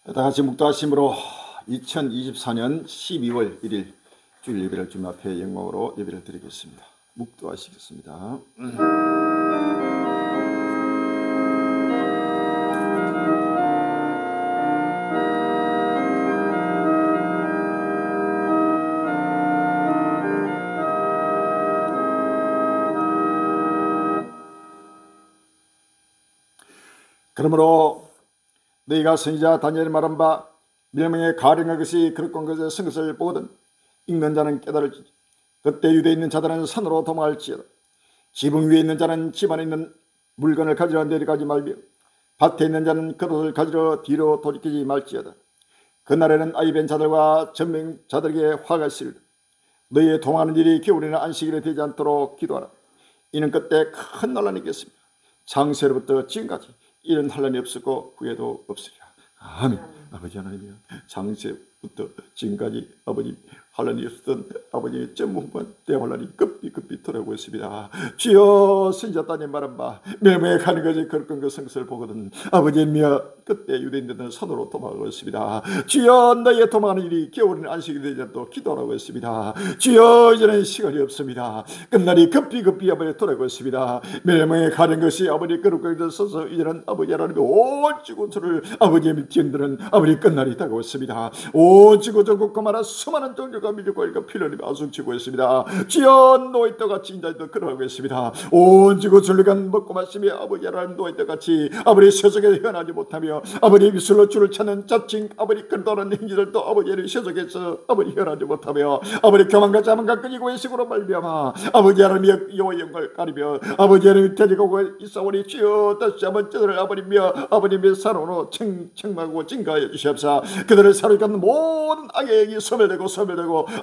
다같이 묵도하심으로 2024년 12월 1일 주일 예배를 주님 앞에 영광으로 예배를 드리겠습니다. 묵도하시겠습니다. 그러므로 너희가 선지자 다니엘이 말한 바 멸망의 가령한 것이 그릇된 것에 쓴 것을 보거든 읽는 자는 깨달을지. 그때 유대에 있는 자들은 산으로 도망할지어다. 지붕 위에 있는 자는 집 안에 있는 물건을 가지러 내려가지 말며 밭에 있는 자는 그릇을 가지러 뒤로 돌이키지 말지어다. 그날에는 아이벤 자들과 전맹자들에게 화가 있으리라. 너희의 도망하는 일이 겨울에는 안식일에 되지 않도록 기도하라. 이는 그때 큰 난란이 있겠습니다. 창세로부터 지금까지 이런 환란이 없었고 후에도 없으리라. 아멘. 아버지 하나님이여, 창세부터 지금까지 아버님 환란이 없었던 아버지의 전문관 대환란이 급히 돌아오고 있습니다. 주여, 선지자 다니엘 말한 바 멸망에 가는 것이 그릇된 그 성서를 보거든 아버지며 그때 유대인들은 산으로 도망하고 있습니다. 주여, 너희의 도망하는 일이 겨울에는 안식이 되지 않도록 기도하라고 했습니다. 주여, 이제는 시간이 없습니다. 끝날이 급히 아버지 돌아오고 있습니다. 멸망에 가는 것이 아버지 그릇된 서서 이제는 아버지 하나님의 온 지구촌을 아버지의 뒤흔드는 아버지 끝날이 다가오고 있습니다. 온 지구 전국 그마다 수많은 종교가 민족과 일가 필연이 아승치고 있습니다. 주여, 노예떡같이 인자도 끌어가고 있습니다. 온 지구 전류간 먹고 마시며 아버지 하나님 노예떡같이 아버지 세속에 현하지 못하며 아버지 미술로 주를 찾는 자칭 아버지 끌도는 행위들도 아버지를 세속에서 아버지 현하지 못하며 아버지 교만과 자만과 끊이고 의식으로 말미암아 아버지 하나님의 여호와의 영광을 가리며 아버지 하나님의 데리고 있사오니 주여, 다시 한번 저들을 아버님의 사로로 책망하고 증가하여 주시옵사. 그들을 사로잡는 모든 악의 영이 소멸되고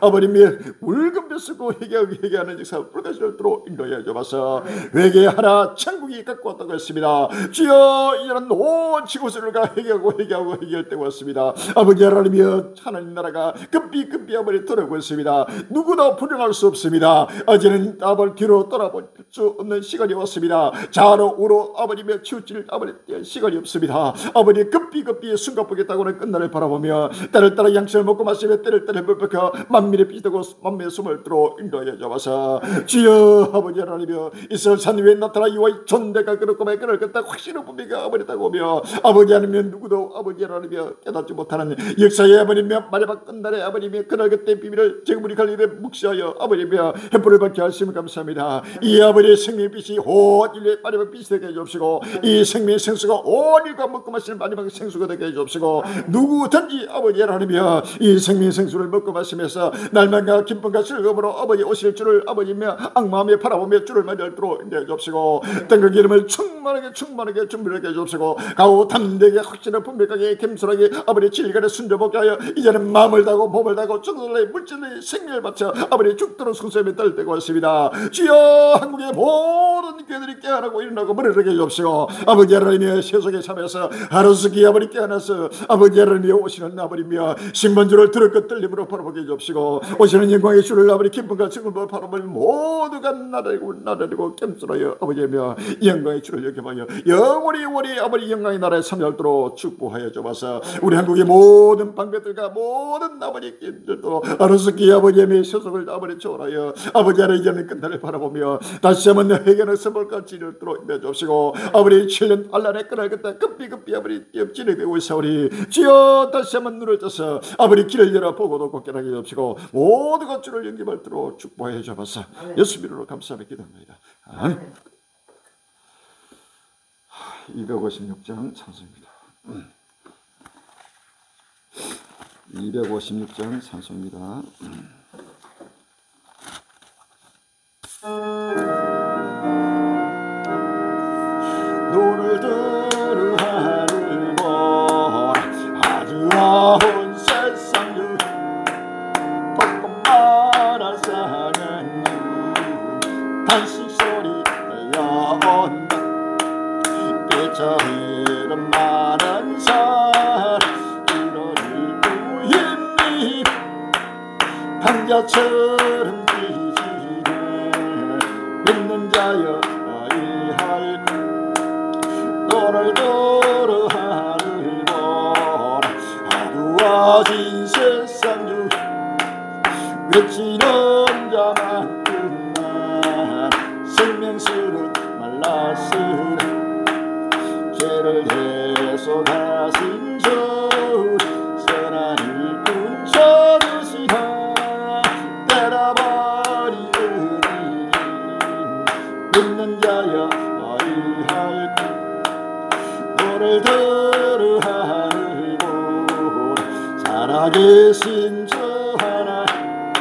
아버님의 울금 쓰고 회개하는 역사 불가시도록 인도하여 주옵소서. 회개하라, 천국이 갖고 왔다고 했습니다. 주여, 이제는 온 지구촌을가 회개하고 회개할 때가 왔습니다. 아버지 하나님이여, 하나님 나라가 급히 아버지 돌아오고 있습니다. 누구도 불행할 수 없습니다. 어제는 아버지 뒤로 돌아볼 수 없는 시간이 왔습니다. 좌로 우로 아버님의 치우칠 아버지 시간이 없습니다. 아버지 급히 숨가쁘겠다고는 끝날을 바라보며 때를 따라 양식을 먹고 마시며 때를 따라 물박혀 만민의 피되고 만민의 숨을 들어 인도하여 주옵소서. 주여, 아버지 하나님이여, 이스라엘 산 위에 나타나 이와 존재가 그렇고 그를 걷다 확신을 분명히 아버지다고 오며 아버지 하나님이여, 누구도 아버지 하나님이여 깨닫지 못하는 역사의 아버님이여 마지막 끝날에 아버님이여 그날 그때 비밀을 지금 우리 갈릴리에 묵시하여 아버님이여 햇불을 밝게 하시면 감사합니다. 이 아버지의 생명의 빛이 온 인류의 마지막 빛이 되게 해주옵시고 이 생명의 생수가 온 일과 먹고 마시는 마지막 생수가 되게 해주옵시고 누구든지 아버지 하나님이여 이 생명의 생수를 먹고 마시면서 날만과 기쁨과 즐거움으로 아버지 오실 줄을 아버지며 악마음에 바라보며 주를 맞이하도록 인도해 주옵시고 뜬금 기름을 충만하게 준비하게 해주옵시고 가오 담대하게 확신을 분명하게 겸손하게 아버지 질간에 순종하게 하여 이제는 마음을 다고 몸을 다고 죽들의 물질의 생명을 바쳐 아버지 죽도록 성소에 떨때고 있습니다. 주여, 한국의 모든 교회들이 깨어나고 일어나고 머리를 해주옵시고 아버지 하나님의 세속에 참여해서 하루스기 아버지 깨어나서 아버지 하나님이 오시는 아버지며 신번주를 들을 것 떨림으로 바라보게 해주옵시고 오시는 영광의 주를 아버지 기쁨과 즐거움으로 바라보니 모두가 나라리고 겸손하여 아버지며 영광의 주를 여겨하여 영원히 아버지 영광의 나라에 참여하도록 축복하여 주옵소서. 우리 한국의 모든 방배들과 모든 아버지 끼들도 하루스기 아버지의 세속을 아버지 초월하여 아버지 하나님 이제는 끝날을 바라보며 다시 한번 회개는 선물과 진료도록 인도해 주옵시고 아버지 7년 환란의 끝날 그때 급히 아버지 진행되고 있사오니 주여, 다시 한번 눈을 떠서 아버지 길을 열어 보고도 곧게하게 해주옵시고 모든 것 주를 영접하도록 축복해 주옵소서. 예수 이름으로 감사하며 기도합니다. 아멘. 256장 찬송입니다. 256장 찬송입니다. 눈을 두루 하늘 보라 아주 아온 세상 중 벚꽃 말아 사는 단식 소리 들려온다. 빛처럼 이런 많은 사람 이러를 우입니 강자처럼 뛰지를 믿는 자여 이할 눈을 두루 하늘 보라 가진 세상 중 외치는 자만큼만 생명수는 말랐으나 죄를 해소하신 주 선한 일꾼 찾으시나 때려버리으니 믿는 자여 어이할까 너를 들으 하늘 보라 살아계신 주 하나님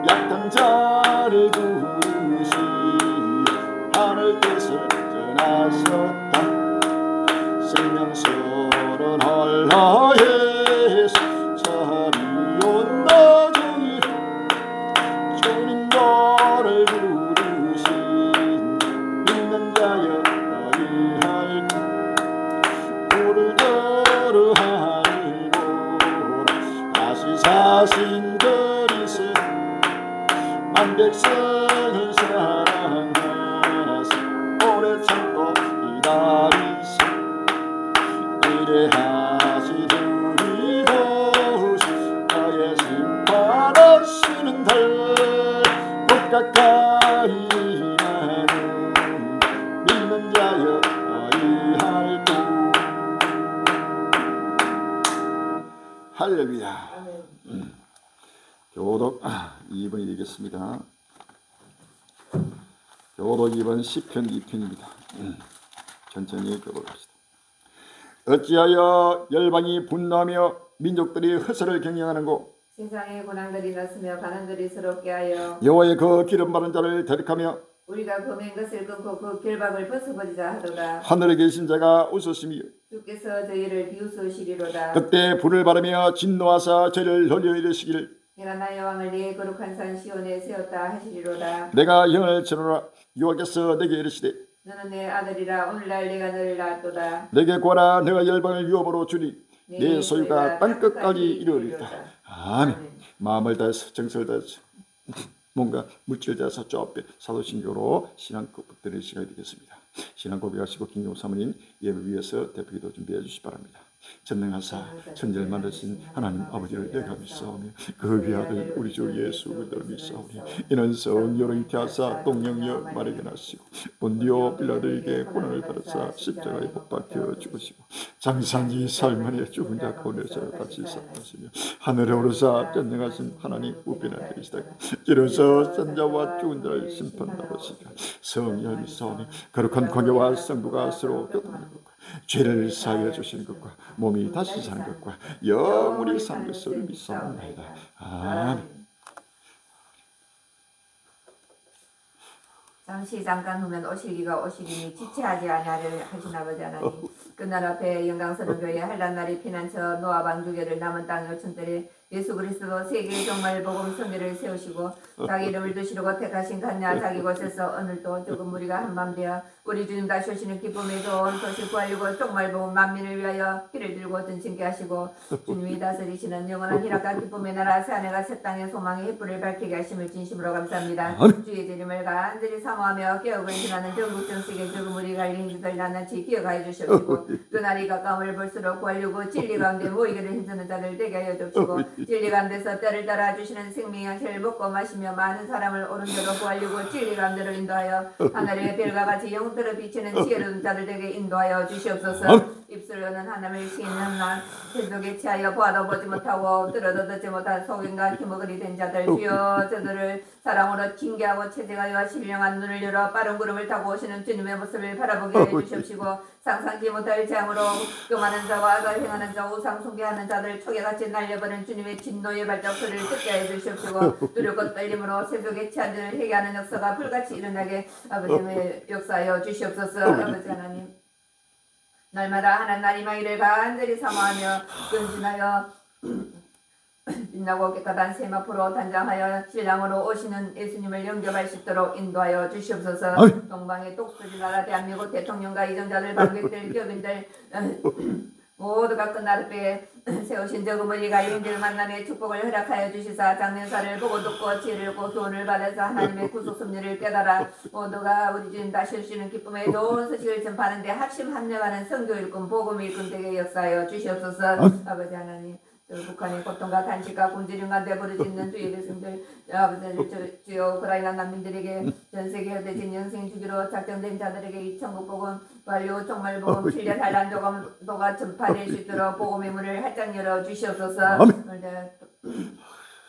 약한 자를 부르시 하늘 뜻을 전하셨다 생명수는 헐러에서 참이 온다 중이 주님 너를 부르신 믿는 자여 어이할까 우를 들으 하늘 보라 다시 사신 그리스 만백성을 사랑하사 오래 참고 기다리시 이래하시리니 도시 나의 심판하시는 달 곧 가까이 나는 믿는 자여 어이할까 할렐루야. 교독 2번이 되겠습니다. 교독 2번 시편 2편입니다. 천천히 교독합시다. 어찌하여 열방이 분노하며 민족들이 허세를 경영하는고 세상의 고난들이 났으며 가난들이 서럽게 하여 여호와의 그 기름 바른 자를 대적하며 우리가 금행 것을 끊고 그 결박을 벗어버리자 하도다. 하늘에 계신 자가 웃으시며 주께서 저희를 비웃으시리로다. 그때 불을 바르며 진노하사 저를 돌려 이르시기를 내가 나의 왕을 네 거룩한 산 시온에 세웠다 하시리로다. 내가 영을 치노라 여호와께서 내게 이르시되 너는 내 아들이라 오늘날 내가 너를 낳았도다. 내게 구하라 내가 열방을 유업으로 주리 내 소유가 땅끝까지 이르리이다. 아멘. 마음을 다해서 정성을 다해서 뭔가 물질을 다해서 좁게 사도신경으로 신앙 고백드리는 시간이 되겠습니다. 신앙 고백하시고 김경호 사모님 예배 위해서 대표기도 준비해 주시기 바랍니다. 전능하사 천지를 만드신 하나님 아버지를 내가 믿사오며 그 귀하들 우리 주 예수 그리스도를 믿사오니 이는 성령으로 잉태하사 동령여 마르게 나시고 본디오 빌라도에게 고난을 받으사 십자가에 못 박혀 죽으시고 장사지 살만에 죽은 자 가운데서 다시 살아나시며 하늘에 오르사 전능하신 하나님 우편에 계시다 이로써 산자와 죽은 자를 심판하시며 성령을 믿사오니 거룩한 공예와 성부가 서로 교통하는 것과 죄를 사하여 주시는 것과 몸이 다시 사는 것과 영원히 사는 것을 믿사옵나이다. 아멘. 잠시 잠깐 후면 오시기가 오시리니 지체하지 아니하를 하신 아버지 하나님 끝날 앞에 영광스러운 교회 한란 날이 피난처 노아 방주교를 남은 땅 요청들에 예수 그리스도 세계 종말 복음 선교를 세우시고 자기 이름을 두시려고 택하신 간야 자기 곳에서 오늘도 조금 우리가 한밤 되어 우리 주님 다시 오시는 기쁨의 좋은 소식 구하려고 종말 복음 만민을 위하여 길을 들고 전진케 하시고 주님이 다스리시는 영원한 희락과 기쁨의 나라 새하늘과 새 땅의 소망의 햇불을 밝히게 하심을 진심으로 감사합니다. 주의 재림을 간절히 사모하며 기억을 지나는 전국 전 세계 조금 우리 갈린 이들 낱낱이 기억하여 주시옵시고 그 날이 가까움을 볼수록 구하려고 진리 가운데 모이기를 힘쓰는 자들 되게 하여 주시고 진리 가운데서 때를 따라 주시는 생명의 양식을 먹고 마시며 많은 사람을 오른대로 구하려고 진리 가운데로 인도하여 하늘의 별과 같이 영토로 비치는 지혜로운 자들에게 인도하여 주시옵소서. 입술로는 하나님을 시인하는 날 세속에 취하여 보아도 보지 못하고 들어도 듣지 못한 속인과 힘먹으리 된 자들 주여 저들을 사랑으로 징계하고 체제하여 신령한 눈을 열어 빠른 구름을 타고 오시는 주님의 모습을 바라보게 해주시옵시고 상상지 못할 재앙으로 교만한 자와 악을 행하는 자 우상 숭배하는 자들 초계같이 날려버린 주님의 진노의 발작 소리를 듣게 해주시옵시고 두렵고 떨림으로 세속에 취한 자를 회개하는 역사가 불같이 일어나게 아버지의 역사하여 주시옵소서. 아버지 하나님 날마다 하나님 날이 마이를 간절히 사모하며 근신하여 빛나고 깨끗한 세마포로 단장하여 신랑으로 오시는 예수님을 영접할 수 있도록 인도하여 주시옵소서. 동방의 똑소리 나라 대한민국 대통령과 이정자들 관객들 기업인들 모두가 끝날 때에 세우신 저금을 이가 영들 만남의 축복을 허락하여 주시사 장면사를 보고 듣고 지혜를 얻고 교훈을 받아서 하나님의 구속 섭리를 깨달아 모두가 우리 주님 다시 오시는 기쁨의 좋은 소식을 전파하는데 합심 합력하는 성교 일꾼 복음 일꾼 되게 역사하여 주시옵소서. 아버지 하나님 북한의 고통과 단식과 굶주림과 내버려지는 주의 백성들 아버지 주여 우크라이나 난민들에게 전세계 흩어진 영생 주기로 작정된 자들에게 이 천국 복음 완료 종말 복음 7년 한란 조감도가 전파될 수 있도록 복음의 문을 활짝 열어 주시옵소서.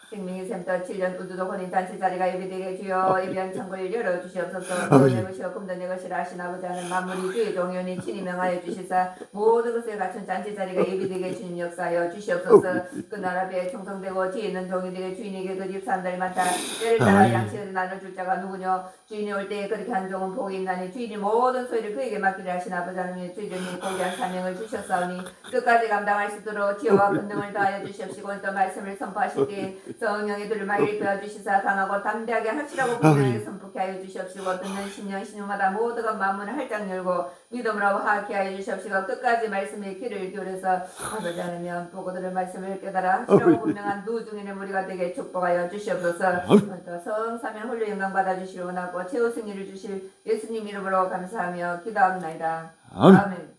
생명의 샘터 7년 우주도 혼인 잔치 자리가 예비되게 주여 예비한 창고를 열어 주시옵소서. 내 것이요 금도 내 것이라 하신 아버지 하는 만물이 주의 종연히 친히 명하여 주시사 모든 것을 갖춘 잔치 자리가 예비되게 주님 역사하여 주시옵소서. 그 나라 배에 충성되고 뒤에 있는 종이들의 주인에게 그 집 산들이 많다. 때를 따라 양식을 나눠줄 자가 누구뇨. 주인이 올 때에 그렇게 한 종은 복이 있나니 주인이 모든 소리를 그에게 맡기려 하신 아버지 하나님 주인이 고귀한 사명을 주셨사오니 끝까지 감당할 수 있도록 지혜와 권능을 더하여 주시옵시고 또 말씀을 선포하실 때 성령의 들을 이끌어 주시사 강하고 담대하게 하시라고 분명하게 선포케 하여 주시옵시고 듣는 신령 신유마다 모두가 마음을 활짝 열고 믿음으로 화하게 하여 주시옵시고 끝까지 말씀에 귀를 기울여서 아버지 하나님 보고들의 말씀을 깨달아 하시라고 분명한 누중인의 무리가 되게 축복하여 주시옵소서. 또 성사면 홀로 영광 받아 주시기 원하고 최후 승리를 주실 예수님 이름으로 감사하며 기도합니다. 아멘.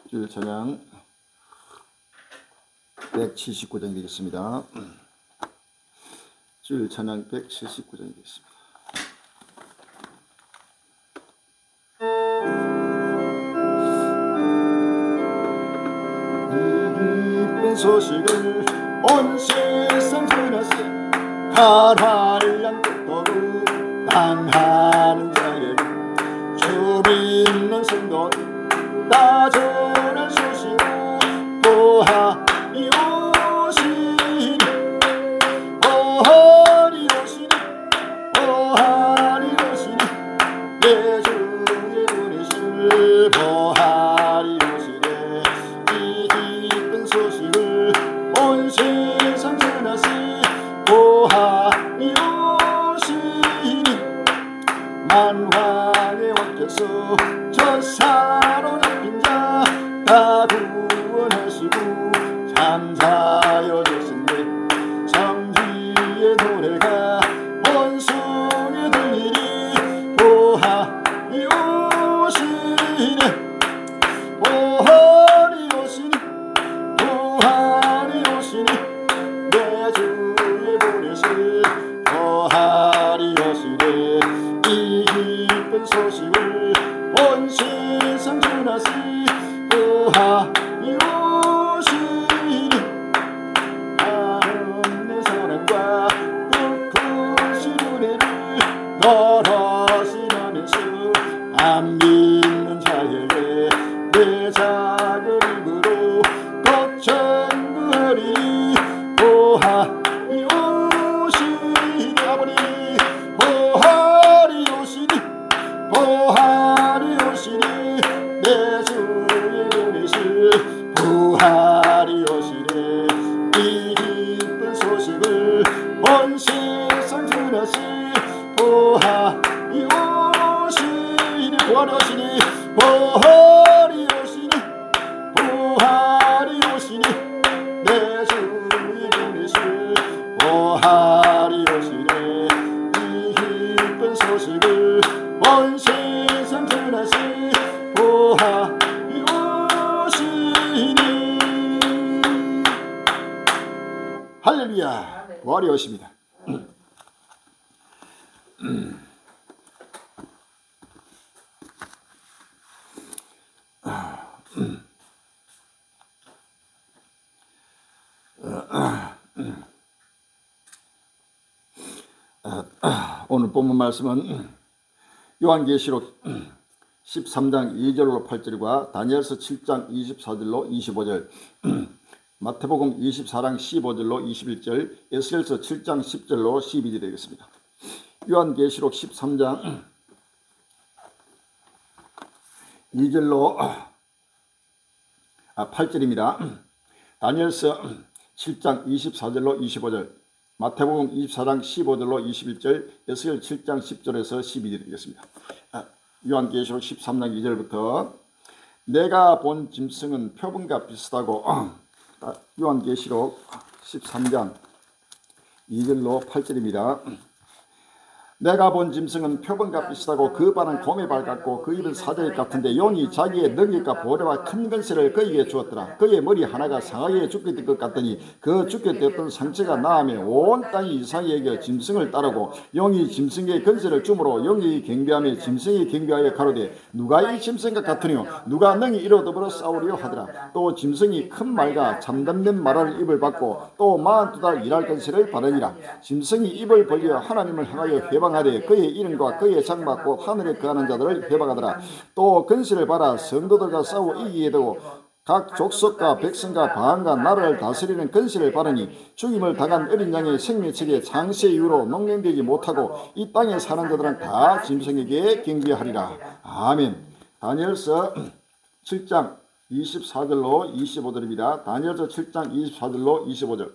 주일 찬양 179장이 되겠습니다. 주일 찬양 179장이 되겠습니다. 이 소식을 온 세상 전하세 가난한 뜻도로 당하는 자에게 주 믿는 성도들 다 전한 소식을 보하리 오시니 보하리 오시니 보하리 오시니 예수의 보내실 보하리 오시네. 이 기쁜 소식을 온 세상 전하세 보하리 오시니 만왕의 왕께서 저 사로잡힌 자 다 구원하시고 잠자여 계신데 성지의 노래가 원숭이 들리니 보하리 오시네 보하리 오시니 보하리 오시니 내 주의 보내실 보하리 오시네. 이 기쁜 소식을 온 세상 전하시 보하리 오시니 하나님의 사랑과 그 은혜를 너러신 안에서 안 믿는 자에게 내 작은 입으로 걱정하리니 보하리 오시니 아버지 보하리 오시니 보하리 오시니 내 주의 보내실 보하리 오시네. 이 기쁜 소식을 온 세상 전하시 보하리 오시니 보하리 오시니 보하리 오시니 보하리 오시니 내 주의 보내실 보하리 오시네. 이 기쁜 소식을 온 세상 전하시 보하리 오시니. 할렐루야. 보하리 오십니다. 오늘 본문 말씀은 요한계시록 13장 2절로 8절과 다니엘서 7장 24절로 25절, 마태복음 24장 15절로 21절, 에스겔서 7장 10절로 12절이 되겠습니다. 요한계시록 13장 2절로 8절입니다. 다니엘서 7장 24절로 25절, 마태복음 24장 15절로 21절, 에스겔 7장 10절에서 12절이 되겠습니다. 요한계시록 13장 2절부터 내가 본 짐승은 표범과 비슷하고 요한계시록 13장 2절로 8절입니다. 내가 본 짐승은 표범과 비슷하고 그 발은 곰의 발 같고 그 입은 사자의 같은데 용이 자기의 능력과 보배와 큰 권세를 그에게 주었더라. 그의 머리 하나가 상하게 죽게 될 것 같더니 그 죽게 되었던 상처가 나으며 온 땅이 이상히 여겨 짐승을 따르고 용이 짐승의 권세를 주므로 용이 경배하며 짐승이 경배하여 가로되 누가 이 짐승과 같으뇨 누가 능히 이로 더불어 싸우리요 하더라. 또 짐승이 큰 말과 참담된 말할 입을 받고 또 42달 일할 권세를 받으니라. 짐승이 입을 벌려 하나님을 향하여 회방하되 그의 이름과 그의 장막 곧 하늘에 거하는 자들을 회방하더라. 또 권세를 받아 성도들과 싸워 이기게 되고 각 족속과 백성과 방언과 나라를 다스리는 권세를 받으니 죽임을 당한 어린 양의 생명책에 장세 이후로 농령되지 못하고 이 땅에 사는 자들은 다 짐승에게 경배하리라. 아멘. 다니엘서 7장 24절로 25절입니다. 다니엘서 7장 24절로 25절.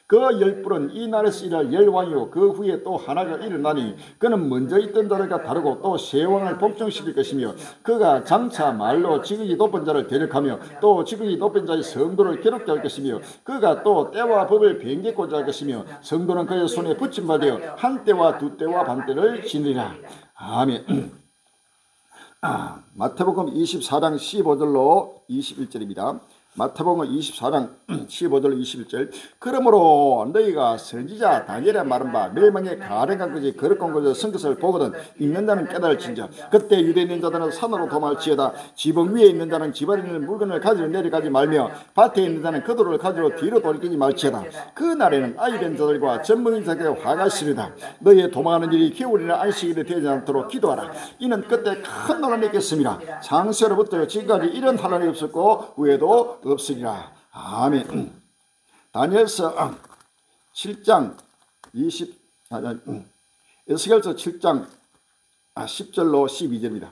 그 열불은 이 날에서 일할 열왕이요 그 후에 또 하나가 일어나니 그는 먼저 있던 자들과 다르고 또 새 왕을 복종시킬 것이며 그가 장차 말로 지극히 높은 자를 대적하며 또 지극히 높은 자의 성도를 괴롭게 할 것이며 그가 또 때와 법을 변개고자 할 것이며 성도는 그의 손에 붙임받아 한 때와 두 때와 반 때를 지니라. 아멘. 마태복음 24장 15절로 21절입니다. 마태복음 24장 15절 21절. 그러므로 너희가 선지자 다니엘의 말한 바 멸망의 가랭한 것이 거룩한 것을 쓴 것을 보거든 읽는 자는 깨달을진저. 그때 유대에 있는 자들은 산으로 도망할지어다. 지붕 위에 있는 자는 집 안에 있는 물건을 가지러 내려가지 말며 밭에 있는 자는 그도를 가지러 뒤로 돌이키지 말지어다. 그 날에는 아이된 자들과 전문인들에게 화가 있으리다. 너희의 도망하는 일이 겨울이나 안식일이 되지 않도록 기도하라. 이는 그때 큰 논란이 있겠습니다. 창세로부터 지금까지 이런 환란이 없었고 후에도 없으리라. 아멘. 다니엘서 7장 에스겔서 7장 10절로 12절입니다.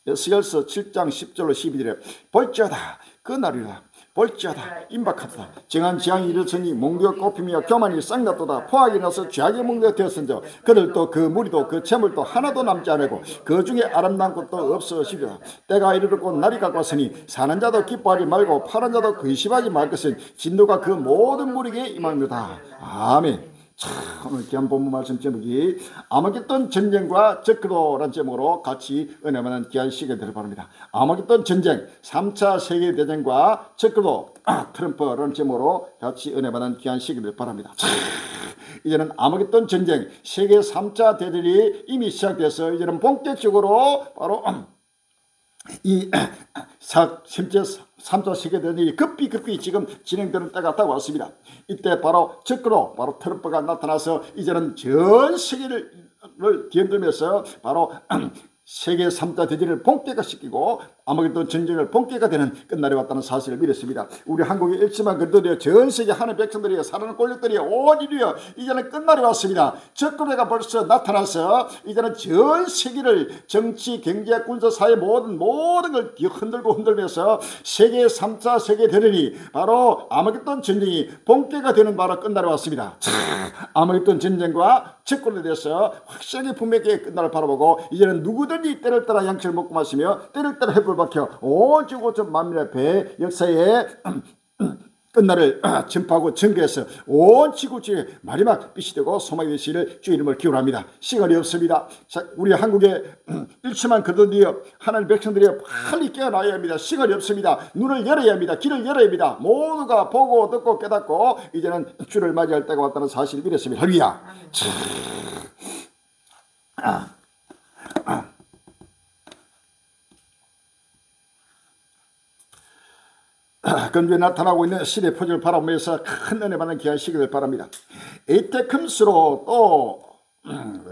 에스겔서 7장 10절로 12절에 볼지어다 그 날이라 볼지어다 임박하다 정한 지향이 일어서니 몽디가 꼽히며 교만이 쌍났도다 포악이 나서 죄악의 몽디가 되었은저 그들도 그 무리도 그 재물도 하나도 남지 않고 그 중에 아름다운 것도 없어지리라. 때가 이르렀고 날이 가까웠으니 사는 자도 기뻐하지 말고 파는 자도 근심하지 말 것은 진노가 그 모든 무리에게 임합니다. 아멘. 참 오늘 귀한 본문 말씀 제목이 아마겟돈 전쟁과 적그도라는 제목으로 같이 은혜 받는 귀한 시간이 되길 바랍니다. 아마겟돈 전쟁 3차 세계대전과 적그도 트럼프라는 제목으로 같이 은혜 받는 귀한 시간이 되길 바랍니다. 이제는 아마겟돈 전쟁 세계 3차 대전이 이미 시작돼서 이제는 본격적으로 바로 이 3차 세계대전이 급히 지금 진행되는 때가 다가왔습니다. 이때 바로 적그도 바로 트럼프가 나타나서 이제는 전 세계를 뒤흔들면서 바로 세계 3차 대전을 본격화시키고 아마겟돈 전쟁을 본격화되는 끝날이 왔다는 사실을 믿었습니다. 우리 한국에 일지만 그들이여 전 세계 하늘 백성들이여 사랑하는 꼴력들이여 온 인류여 이제는 끝날이 왔습니다. 적그도가 벌써 나타나서 이제는 전 세계를 정치, 경제, 군사, 사회 모든 걸 흔들면서 세계 3차 세계 대전이 바로 아마겟돈 전쟁이 본격화되는 바로 끝날이 왔습니다. 아마겟돈 전쟁과 적그도에 대해서 확실하게 분명하게 끝날을 바라보고 이제는 누구든지 때를 따라 양치를 먹고 마시며 때를 따라 햇불 박혀 온 지구 전 만민의 배 역사에 끝날을 전파하고 전개해서 온 지구지에 마지막 빛이 되고 소망이 되시기를 주 이름을 기원합니다. 시간이 없습니다. 자, 우리 한국의 일치만 그들이여 하나님 백성들이여 빨리 깨어나야 합니다. 시간이 없습니다. 눈을 열어야 합니다. 길을 열어야 합니다. 모두가 보고 듣고 깨닫고 이제는 주를 맞이할 때가 왔다는 사실을 믿었습니다. 할렐루야. 근주에 나타나고 있는 시대 표적을 바라보면서 큰 은혜 받는 귀한 시기를 바랍니다. 에이테크스로 또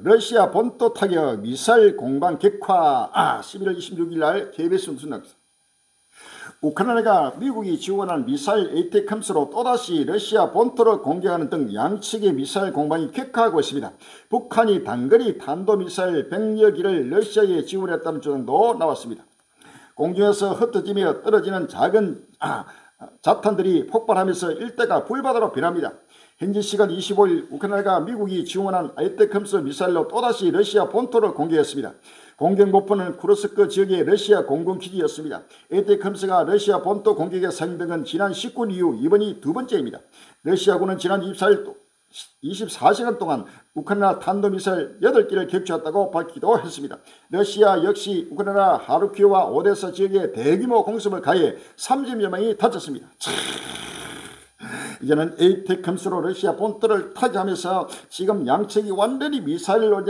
러시아 본토 타격 미사일 공방 격화 11월 26일 날 KBS 뉴스 나왔습니다. 우크라이나가 미국이 지원한 미사일 에이테크스로 또다시 러시아 본토를 공격하는 등 양측의 미사일 공방이 격화하고 있습니다. 북한이 단거리 탄도미사일 100여 기를 러시아에 지원했다는 주장도 나왔습니다. 공중에서 흩어지며 떨어지는 작은 자탄들이 폭발하면서 일대가 불바다로 변합니다. 현지 시간 25일 우크라이나가 미국이 지원한 에이테크스 미사일로 또다시 러시아 본토를 공격했습니다. 공격 목표는 쿠르스크 지역의 러시아 공군기지였습니다. 에이테크스가 러시아 본토 공격에 사용된 건 지난 19일 이후 이번이 두 번째입니다. 러시아군은 지난 24일 24시간 동안 우크라이나 탄도미사일 8개를 격추했다고 밝히기도 했습니다. 러시아 역시 우크라이나 하르키우와 오데사 지역에 대규모 공습을 가해 30여 명이 다쳤습니다. 이제는 에이테크함스로 러시아 본토를 타격하면서 지금 양측이 완전히 미사일을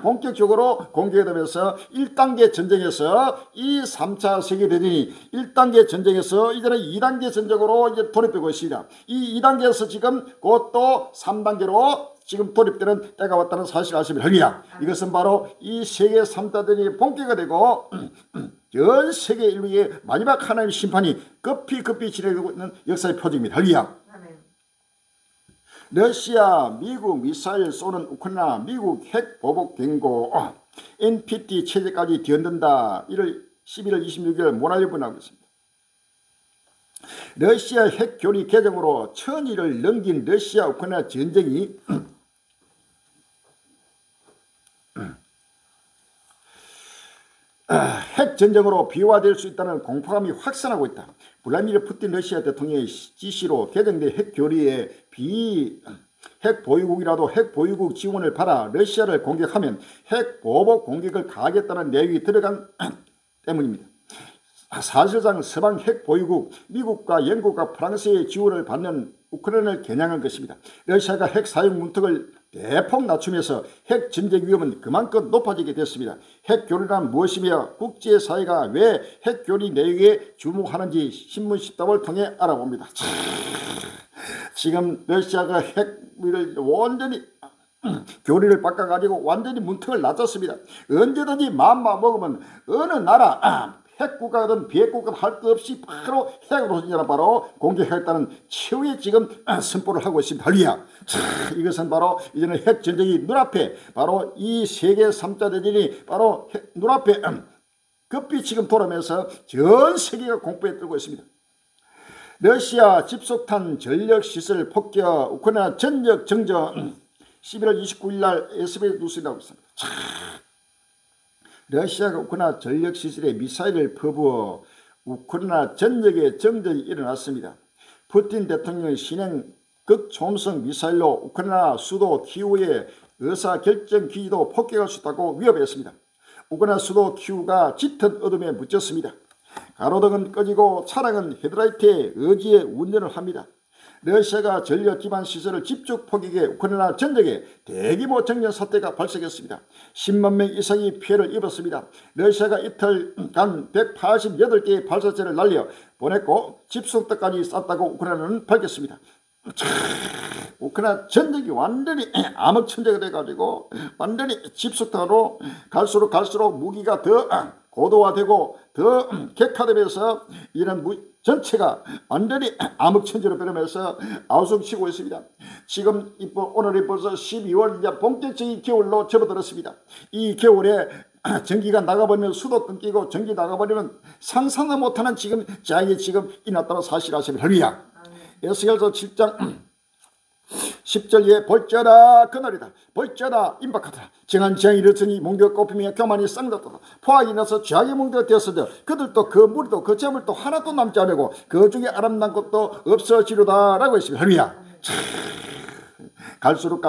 본격적으로 공격이 되면서 1단계 전쟁에서 이 3차 세계대전이 1단계 전쟁에서 이제는 2단계 전쟁으로 이제 돌입되고 있습니다. 이 2단계에서 지금 그것도 3단계로 지금 돌입되는 때가 왔다는 사실을 아시면 합니다. 이것은 바로 이 세계 3차 대전이 본격화가 되고 전 세계 인류의 마지막 하나님의 심판이 급히 진행되고 있는 역사의 표징입니다. 할렐루야. 러시아, 미국 미사일 쏘는 우크라이나, 미국 핵 보복 경고, NPT 체제까지 뒤흔든다. 11월 26일 모나리브 나오고 있습니다. 러시아 핵 교리 개정으로 천일을 넘긴 러시아 우크라이나 전쟁이 핵 전쟁으로 비화될 수 있다는 공포감이 확산하고 있다. 블라디미르 푸틴 러시아 대통령의 지시로 개정된 핵 교리에 핵 보유국이라도 핵 보유국 지원을 받아 러시아를 공격하면 핵 보복 공격을 가하겠다는 내용이 들어간 때문입니다. 사실상 서방 핵 보유국 미국과 영국과 프랑스의 지원을 받는 우크라이나를 겨냥한 것입니다. 러시아가 핵 사용 문턱을 대폭 낮추면서 핵 전쟁 위험은 그만큼 높아지게 됐습니다. 핵 교류란 무엇이며 국제사회가 왜 핵 교류 내용에 주목하는지 신문 10답을 통해 알아봅니다. 지금 러시아가 핵을 완전히 교리를 바꿔가지고 완전히 문턱을 낮췄습니다. 언제든지 마음만 먹으면 어느 나라 핵국가든 비핵국가든 할 것 없이 바로 핵으로 바로 공격하겠다는 최후의 지금 선포를 하고 있습니다. 할렐루야. 이것은 바로 이제는 핵 전쟁이 눈앞에 바로 이 세계 3차 대전이 바로 눈앞에 급히 지금 돌아오면서 전 세계가 공포에 떨고 있습니다. 러시아 집속탄 전력시설 폭격 우크라이나 전력 정전 11월 29일 날 SBS 뉴스에 나오고 있습니다. 러시아가 우크라이나 전력시설에 미사일을 퍼부어 우크라이나 전역에 정전이 일어났습니다. 푸틴 대통령의 신행 극초음속 미사일로 우크라이나 수도 키우의 의사결정 기지도 폭격할 수 있다고 위협했습니다. 우크라이나 수도 키우가 짙은 어둠에 묻혔습니다. 가로등은 꺼지고 차량은 헤드라이트에 의지에 운전을 합니다. 러시아가 전력 기반 시설을 집중 포격해 우크라이나 전역에 대규모 정전 사태가 발생했습니다. 10만 명 이상이 피해를 입었습니다. 러시아가 이틀간 188개의 발사체를 날려 보냈고 집속탄까지 쐈다고 우크라이나는 밝혔습니다. 우크라이나 전역이 완전히 암흑천재가 돼가지고 완전히 집속탄으로 갈수록 무기가 더 고도화되고 더 격화되면서 이런 전체가 완전히 암흑천재로 변하면서 아우성치고 있습니다. 지금 오늘이 벌써 12월 이제 본격적인 겨울로 접어들었습니다. 이 겨울에 전기가 나가버리면 수도 끊기고 전기 나가버리면 상상도 못하는 지금 장이 지금 일어났다는 사실 아십니까? 할렐루야. 에스겔서 7장 10절에 볼지어다 그날이다. 볼지어다 임박하더라. 정한 재앙이 일어서니 몽디가 꼽히며 교만이 쌍났도다. 포악이 나서 죄악의 몽디가 되었으되 그들도 그 무리도 그 재물도 하나도 남지 않고 그 중에 아름다운 것도 없어지로다 라고 했습니다. 할렐루야. 갈수록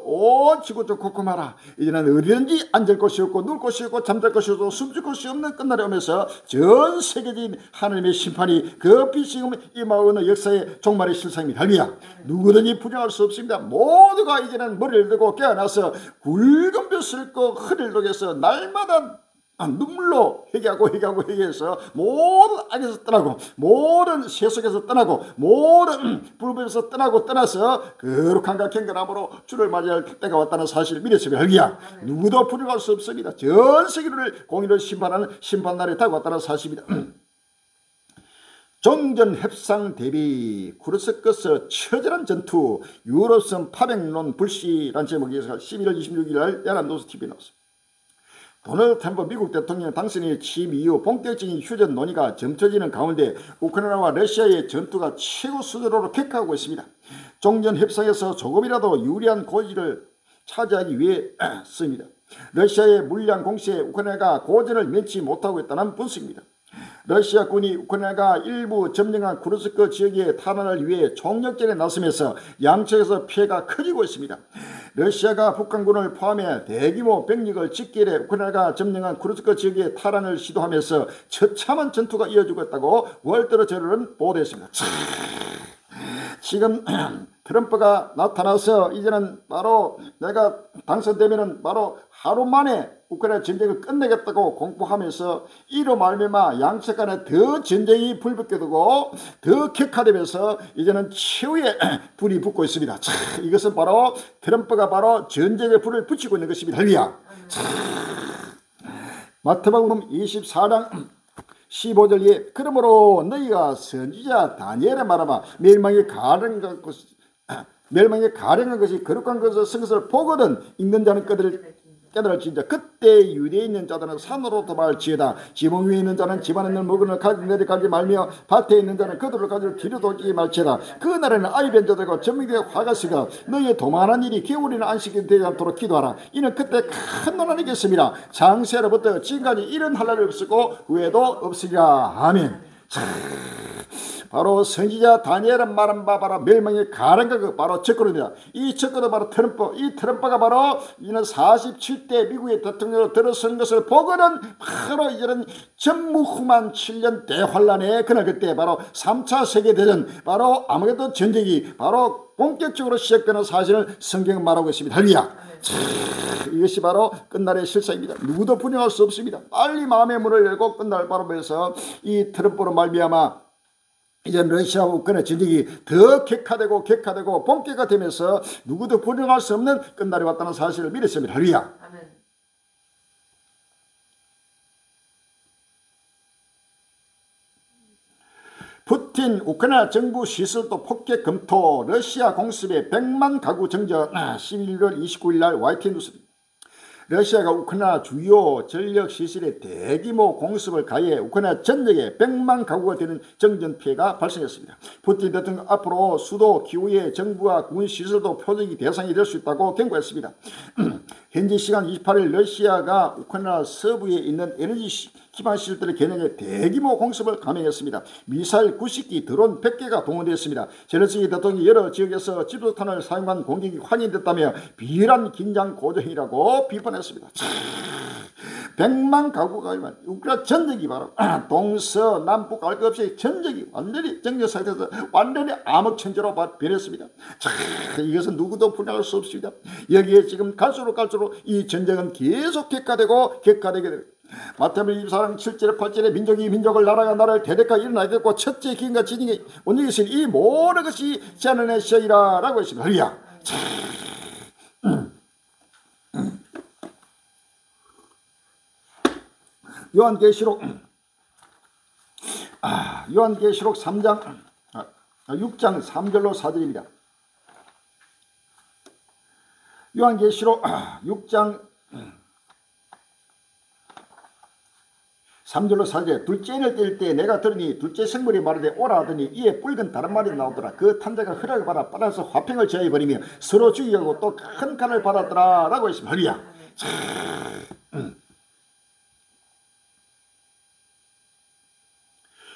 온 지구도 콧구마라. 이제는 어디든지 앉을 곳이 없고 누울 곳이 없고 잠잘 곳이 없고 숨질 곳이 없는 끝날이 오면서 전 세계적인 하나님의 심판이 급히 지금 임하오는 역사의 종말의 실상입니다. 할렐루야. 누구든지 부정할 수 없습니다. 모두가 이제는 머리를 들고 깨어나서 굵은 벼슬 거 허리를 녹여서 날마다 눈물로 회개해서 모든 악에서 떠나고 모든 세속에서 떠나고 모든 불법에서 떠나서 거룩함과 경건함으로 주를 맞이할 때가 왔다는 사실을 믿었으면 할렐루야. 누구도 부정할 수 없습니다. 전 세계를 공의를 심판하는 심판날이 다가왔다는 사실입니다. 종전 협상 대비 쿠르스크에서 처절한 전투 유럽선 파병론 불씨라는 제목에서 11월 26일 날 야란노스TV에 나왔습니다. 도널드 트럼프 미국 대통령 당선인 취임 이후 본격적인 휴전 논의가 점쳐지는 가운데 우크라이나와 러시아의 전투가 최고 수준으로 격화하고 있습니다. 종전 협상에서 조금이라도 유리한 고지를 차지하기 위해서입니다. 러시아의 물량 공세에 우크라이나가 고전을 면치 못하고 있다는 분석입니다. 러시아군이 우크라이나가 일부 점령한 쿠르스크 지역의 탈환을 위해 총력전에 나서면서 양측에서 피해가 커지고 있습니다. 러시아가 북한군을 포함해 대규모 병력을 집결해 우크라이나가 점령한 쿠르스크 지역의 탈환을 시도하면서 처참한 전투가 이어지고 있다고 월드저널은 보도했습니다. 지금 트럼프가 나타나서 이제는 바로 내가 당선되면은 바로 하루 만에 우크라이나 전쟁을 끝내겠다고 공포하면서 이로 말미암아 양측 간에 더 전쟁이 불붙게 되고 더 격화되면서 이제는 최후의 불이 붙고 있습니다. 자, 이것은 바로 트럼프가 바로 전쟁의 불을 붙이고 있는 것입니다. 할렐루야. 마태복음 24장 15절에 그러므로 너희가 선지자 다니엘의 말하마 멸망이 가련한 것이 거룩한 것을 쓴 것을 보거든 읽는 자는 깨달을지니라. 그때 유대에 있는 자들은 산으로 도망할지어다. 지붕 위에 있는 자는 집안에 있는 물건을 내려가지 말며 밭에 있는 자는 그들을 가지고 뒤로 돌지 말지어다. 그 날에는 아이 뵌 자들과 전명되어 화가 쓰가 너희의 도만한 일이 겨울이나 안식이 되지 않도록 기도하라. 이는 그때 큰 논란이 있겠습니다. 장세로부터 지금까지 이런 할 날이 없었고 후에도 없으리라. 아멘. 바로 선지자 다니엘은 말한 바 바로 멸망의 가련과 바로 접근입니다. 이 접근은 바로 트럼프, 이 트럼프가 바로 이는 47대 미국의 대통령으로 들어선 것을 보고는 바로 이제는 전무후무한 7년 대환란의 그날 그때 바로 3차 세계대전 바로 아무래도 전쟁이 바로 본격적으로 시작되는 사실을 성경은 말하고 있습니다. 할렐루야. 이것이 바로 끝날의 실상입니다. 누구도 부인할 수 없습니다. 빨리 마음의 문을 열고 끝날 바로 보여서 이 트럼프로 말미암아 이제 러시아와 우크라이나 전쟁이 더 격화되고 본격화 되면서 누구도 불응할 수 없는 끝날이 왔다는 사실을 믿었습니다. 할렐루야. 아멘. 푸틴 우크라이나 정부 시설도 폭격 검토 러시아 공습에 100만 가구 정전 11월 29일 날 YTN 뉴스입니다. 러시아가 우크라이나 주요 전력 시설에 대규모 공습을 가해 우크라이나 전역에 100만 가구가 되는 정전 피해가 발생했습니다. 푸틴 대통령 앞으로 수도 키우의 정부와 군 시설도 표적이 대상이 될 수 있다고 경고했습니다. 현지 시간 28일 러시아가 우크라이나 서부에 있는 에너지 기반 시설들의 겨냥에 대규모 공습을 감행했습니다. 미사일 90기, 드론 100개가 동원되었습니다. 젤렌스키 대통령이 여러 지역에서 집도탄을 사용한 공격이 확인됐다며 비열한 긴장 고조행위라고 비판했습니다. 100만 가구가 우크라이나 전쟁이 바로 동서남북 알 것 없이 전쟁이 완전히 정전 상태에서 완전히 암흑천지로 변했습니다. 이것은 누구도 분양할 수 없습니다. 여기에 지금 갈수록 이 전쟁은 계속 격화되게 됩니다. 마태복음 24장 7절에 8절에 민족이 민족을 나라가 나라를 대대가 일어나겠고 첫째 기근과 지진이 온전히 이 모든 것이 제한의 시이라 라고 했습니다. 할렐루야. 요한계시록 3장 6장 3절로 4절입니다. 요한계시록 6장 3절로 4절 둘째 인을 뗄 때 내가 들으니 둘째 생물이 말하되 오라 하더니 이에 붉은 다른 말이 나오더라. 그 탄자가 허락을 받아 빨아서 화평을 제하여버리며 서로 죽이고 또 큰 칼을 받았더라 라고 했습니다. 할렐루야.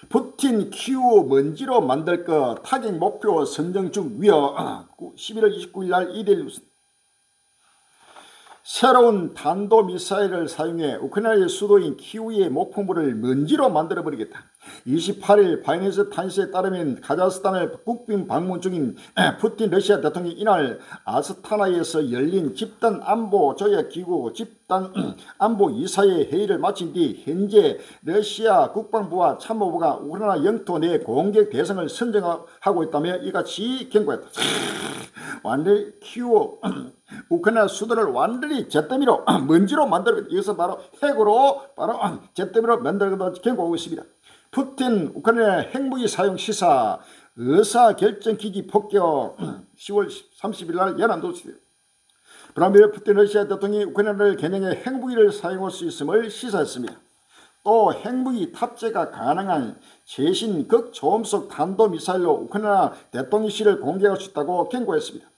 푸틴 키우 먼지로 만들 것 타격 목표 선정 중 위협 11월 29일 날 이데일리 뉴스. 새로운 탄도미사일을 사용해 우크라이나의 수도인 키우의 목포물을 먼지로 만들어버리겠다. 28일 바이낸스 타임스에 따르면 카자흐스탄을 국빈 방문 중인 푸틴 러시아 대통령이 이날 아스타나에서 열린 집단 안보 조약 기구 집단 안보 이사회 회의를 마친 뒤 현재 러시아 국방부와 참모부가 우크라이나 영토 내 공격 대상을 선정하고 있다며 이같이 경고했다. 완전히 키우 우크라이나 수도를 완전히 잿더미로 먼지로 만들고 이것은 바로 핵으로 바로 잿더미로 만들고 경고하고 있습니다. 푸틴 우크라이나 핵무기 사용 시사 의사결정기기 폭격 10월 30일 날 연안도시 브라미르 푸틴 러시아 대통령이 우크라이나를 겨냥해 핵무기를 사용할 수 있음을 시사했습니다. 또 핵무기 탑재가 가능한 최신 극초음속 탄도미사일로 우크라이나 대통령실을 공개할 수 있다고 경고했습니다.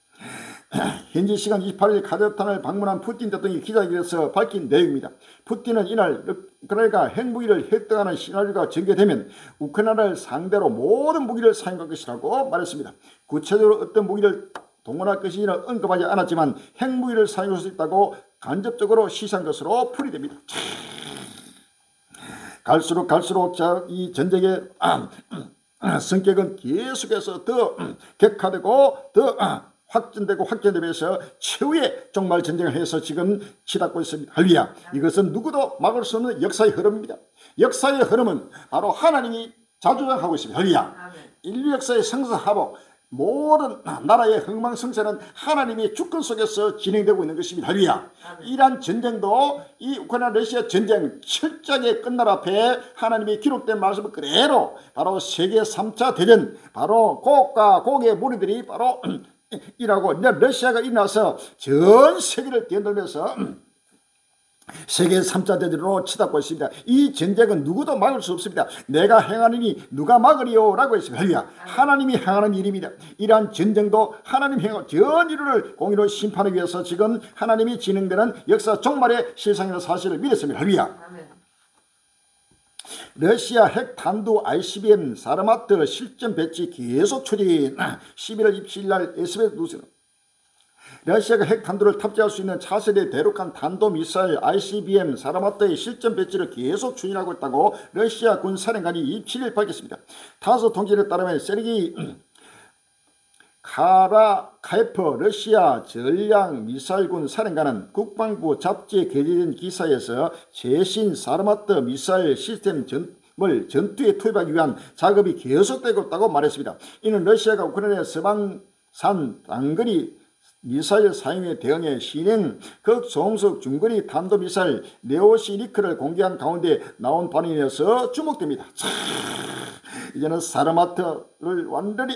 현지 시간 28일 카자흐스탄을 방문한 푸틴 대통령이 기자회견에서 밝힌 내용입니다. 푸틴은 이날 우크라이나가 핵무기를 획득하는 시나리오가 전개되면 우크라이나를 상대로 모든 무기를 사용할 것이라고 말했습니다. 구체적으로 어떤 무기를 동원할 것인지는 언급하지 않았지만 핵무기를 사용할 수 있다고 간접적으로 시사한 것으로 풀이됩니다. 갈수록 이 전쟁의 성격은 계속해서 더 격화되고 더 확전되면서 최후의 종말 전쟁을 해서 지금 치닫고 있습니다. 할렐루야. 이것은 누구도 막을 수 없는 역사의 흐름입니다. 역사의 흐름은 바로 하나님이 자주장하고 있습니다. 할렐루야. 인류 역사의 성서하복 모든 나라의 흥망성쇠는 하나님의 주권 속에서 진행되고 있는 것입니다. 할렐루야. 이란 전쟁도 이 우크라이나 러시아 전쟁 철저하게 끝날 앞에 하나님이 기록된 말씀을 그대로 바로 세계 3차 대전 바로 곡과 곡의 무리들이 바로 이라고 러시아가 일어나서 전 세계를 뒤흔들면서 세계 3차 대전으로 치닫고 있습니다. 이 전쟁은 누구도 막을 수 없습니다. 내가 행하느니 누가 막으리요? 라고 했습니다. 할렐루야. 하나님이 행하는 일입니다. 이러한 전쟁도 하나님 행하고 전 인류를 공의로 심판하기 위해서 지금 하나님이 진행되는 역사 종말의 실상이라는 사실을 믿었습니다. 할렐루야. 러시아 핵 탄두 ICBM 사르마트 실전 배치 계속 추진. 11월 27일 날 SBS 뉴스는 러시아가 핵 탄두를 탑재할 수 있는 차세대 대륙간 탄도미사일 ICBM 사르마트의 실전 배치를 계속 추진하고 있다고 러시아 군사령관이 27일 밝혔습니다. 타스 통신에 따르면 세르게이 카라카예프 러시아 전략미사일군 사령관은 국방부 잡지에 게재된 기사에서 최신 사르마트 미사일 시스템을 전투에 투입하기 위한 작업이 계속되고 있다고 말했습니다. 이는 러시아가 우크라이나 서방산 단거리 미사일 사용에 대응해 신행 극소음속 중거리 탄도미사일 네오시리크를 공개한 가운데 나온 반응이어서 주목됩니다. 이제는 사르마트를 완전히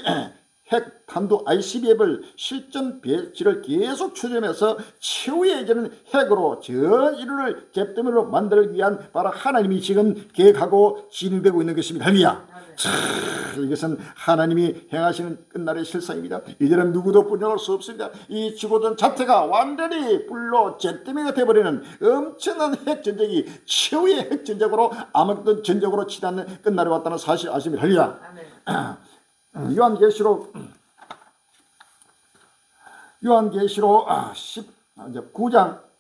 핵 탄도 ICBM을 실전 배치를 계속 추진하면서 최후의 이제는 핵으로 전 인류를 잿더미로 만들기 위한 바로 하나님이 지금 계획하고 진행되고 있는 것입니다. 할렐루야. 이것은 하나님이 행하시는 끝날의 실상입니다. 이제는 누구도 분열할 수 없습니다. 이 지구전 자체가 완전히 불로 잿더미가 되어버리는 엄청난 핵전쟁이 최후의 핵전쟁으로 아무튼 전쟁으로 치닫는 끝날이 왔다는 사실 아십니까? 할렐루야. 요한계시록 19장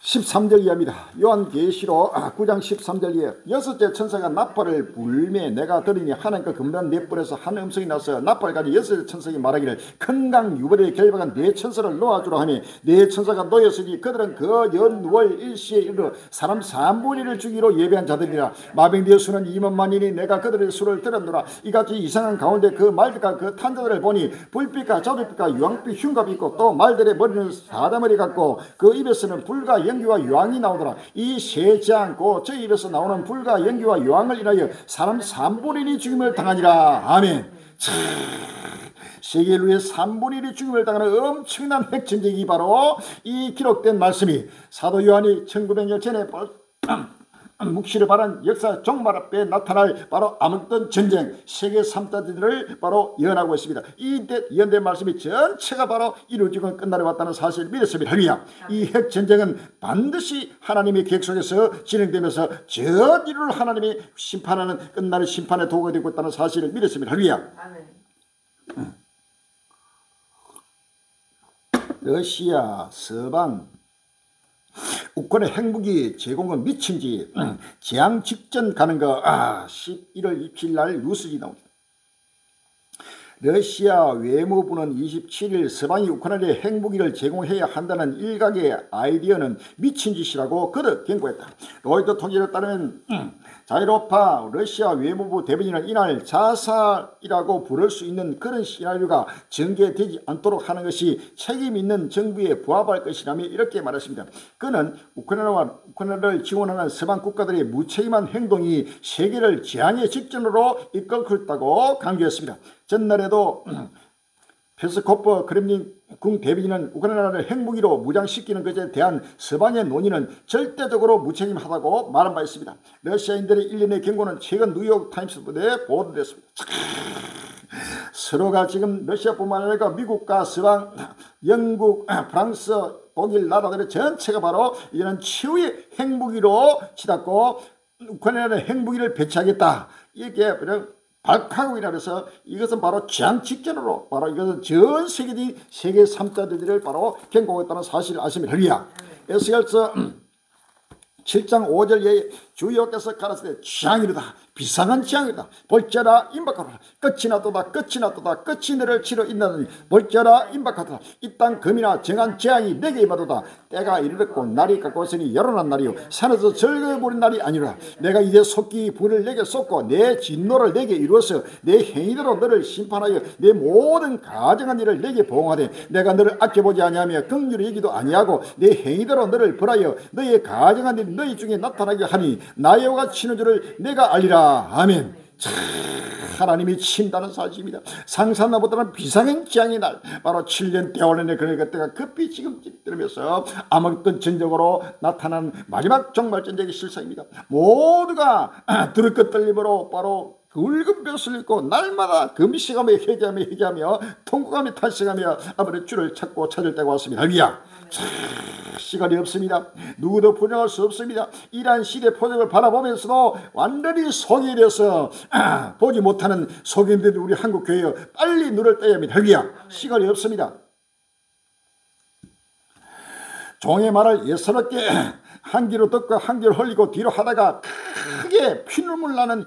13절 이하입니다. 요한계시록 9장 13절 이하 여섯째 천사가 나팔을 불매 내가 들으니 하나님과 금단 네 뿔에서 한 음성이 나서 나팔까지 여섯째 천사가 말하기를 큰 강 유벌에 결박한 네 천사를 놓아주라 하니 네 천사가 놓였으니 그들은 그 연월 일시에 이르러 사람 3분의 1을 죽이로 예배한 자들이라. 마병되의 수는 2만만이니 내가 그들의 수를 들었노라. 이같이 이상한 가운데 그 말들과 그 탄자들을 보니 불빛과 자두빛과 유황빛 흉갑이 있고 또 말들의 머리는 사다머리 같고 그 입에서는 불과 연기와 유황이 나오더라. 이 세지 않고 저 입에서 나오는 불과 연기와 유황을 인하여 사람 3분의 1이 죽임을 당하니라. 아멘. 세계를 위해 3분의 1이 죽임을 당하는 엄청난 핵전쟁이 바로 이 기록된 말씀이 사도 요한이 1900년 전에 묵시를 바란 역사 종말 앞에 나타날 바로 아무튼 전쟁 세계 3차 대전을 바로 예언하고 있습니다. 이 예언된 말씀이 전체가 바로 이루어지고 끝날에 왔다는 사실을 믿었습니다. 할렐루야. 이 핵전쟁은 반드시 하나님의 계획 속에서 진행되면서 전 인류를 하나님이 심판하는 끝날의 심판의 도구가 되고 있다는 사실을 믿었습니다. 할렐루야. 러시아 서방 우크라이나 핵무기 제공은 미친지 재앙 직전 가는 거 11월 27일 날 뉴스지 나옵니다. 러시아 외무부는 27일 서방이 우크라이나에 핵무기를 제공해야 한다는 일각의 아이디어는 미친 짓이라고 거듭 경고했다. 로이터 통계에 따르면 자유로파 러시아 외무부 대변인은 이날 자살이라고 부를 수 있는 그런 시나리오가 전개되지 않도록 하는 것이 책임 있는 정부에 부합할 것이라며 이렇게 말했습니다. 그는 우크라이나를 지원하는 서방 국가들의 무책임한 행동이 세계를 재앙의 직전으로 이끌고 있다고 강조했습니다. 전날에도 페스코프 크렘린 궁 대변인은 우크라이나를 핵무기로 무장시키는 것에 대한 서방의 논의는 절대적으로 무책임하다고 말한 바 있습니다. 러시아인들의 일련의 경고는 최근 뉴욕 타임스에 보도됐습니다. 서로가 지금 러시아뿐만 아니라 미국과 서방, 영국, 프랑스, 독일 나라들의 전체가 바로 이제는 최후의 핵무기로 치닫고 우크라이나에 핵무기를 배치하겠다. 이게 그냥 발칵하고 이라서 이것은 바로 취한 직전으로 바로 이것은 전 세계적인 세계 3자 대지를 바로 경고했다는 사실을 아시면 할리야. 에스겔서 7장 5절에 주여께서 가라사대 취향이로다 비상한 취향이다 볼지어라 임박하라 끝이 났도다 끝이 났도다 끝이 너를 치러 있나니 볼지어라 임박하도다 이 땅 금이나 정한 재앙이 내게 임하도다 때가 이르렀고 날이 가까웠으니 열어난 날이요 산에서 즐거워버린 날이 아니라 내가 이제 속기 불을 내게 쏟고 내 진노를 내게 이루어서 내 행위대로 너를 심판하여 내 모든 가정한 일을 내게 보응하되 내가 너를 아껴보지 아니하며 긍휼히 여기도 아니하고 내 행위대로 너를 벌하여 너의 가정한 일 너희 중에 나타나게 하니 나의 오가 치는 줄을 내가 알리라. 아멘. 하나님이 친다는 사실입니다. 상상나 못하는 비상행 재앙의 날 바로 7년 대원의 그때가 급히 지금 들으면서 암흑던 전적으로 나타난 마지막 종말 전쟁의 실상입니다. 모두가 들을 것 떨림으로 바로 굵은 벼슬을 입고 날마다 금식하며 회개하며 통곡하며 탄식하며 아버지의 주를 찾고 찾을 때가 왔습니다. 할렐루야. 시간이 없습니다. 누구도 부정할 수 없습니다. 이러한 시대 표적을 바라보면서도 완전히 속이 되어서 보지 못하는 속인들이 우리 한국교회에 빨리 눈을 떠야 합니다. 할렐루야. 시간이 없습니다. 종의 말을 예사롭게 한 귀로 듣고 한 귀로 흘리고 뒤로 하다가 크게 피눈물 나는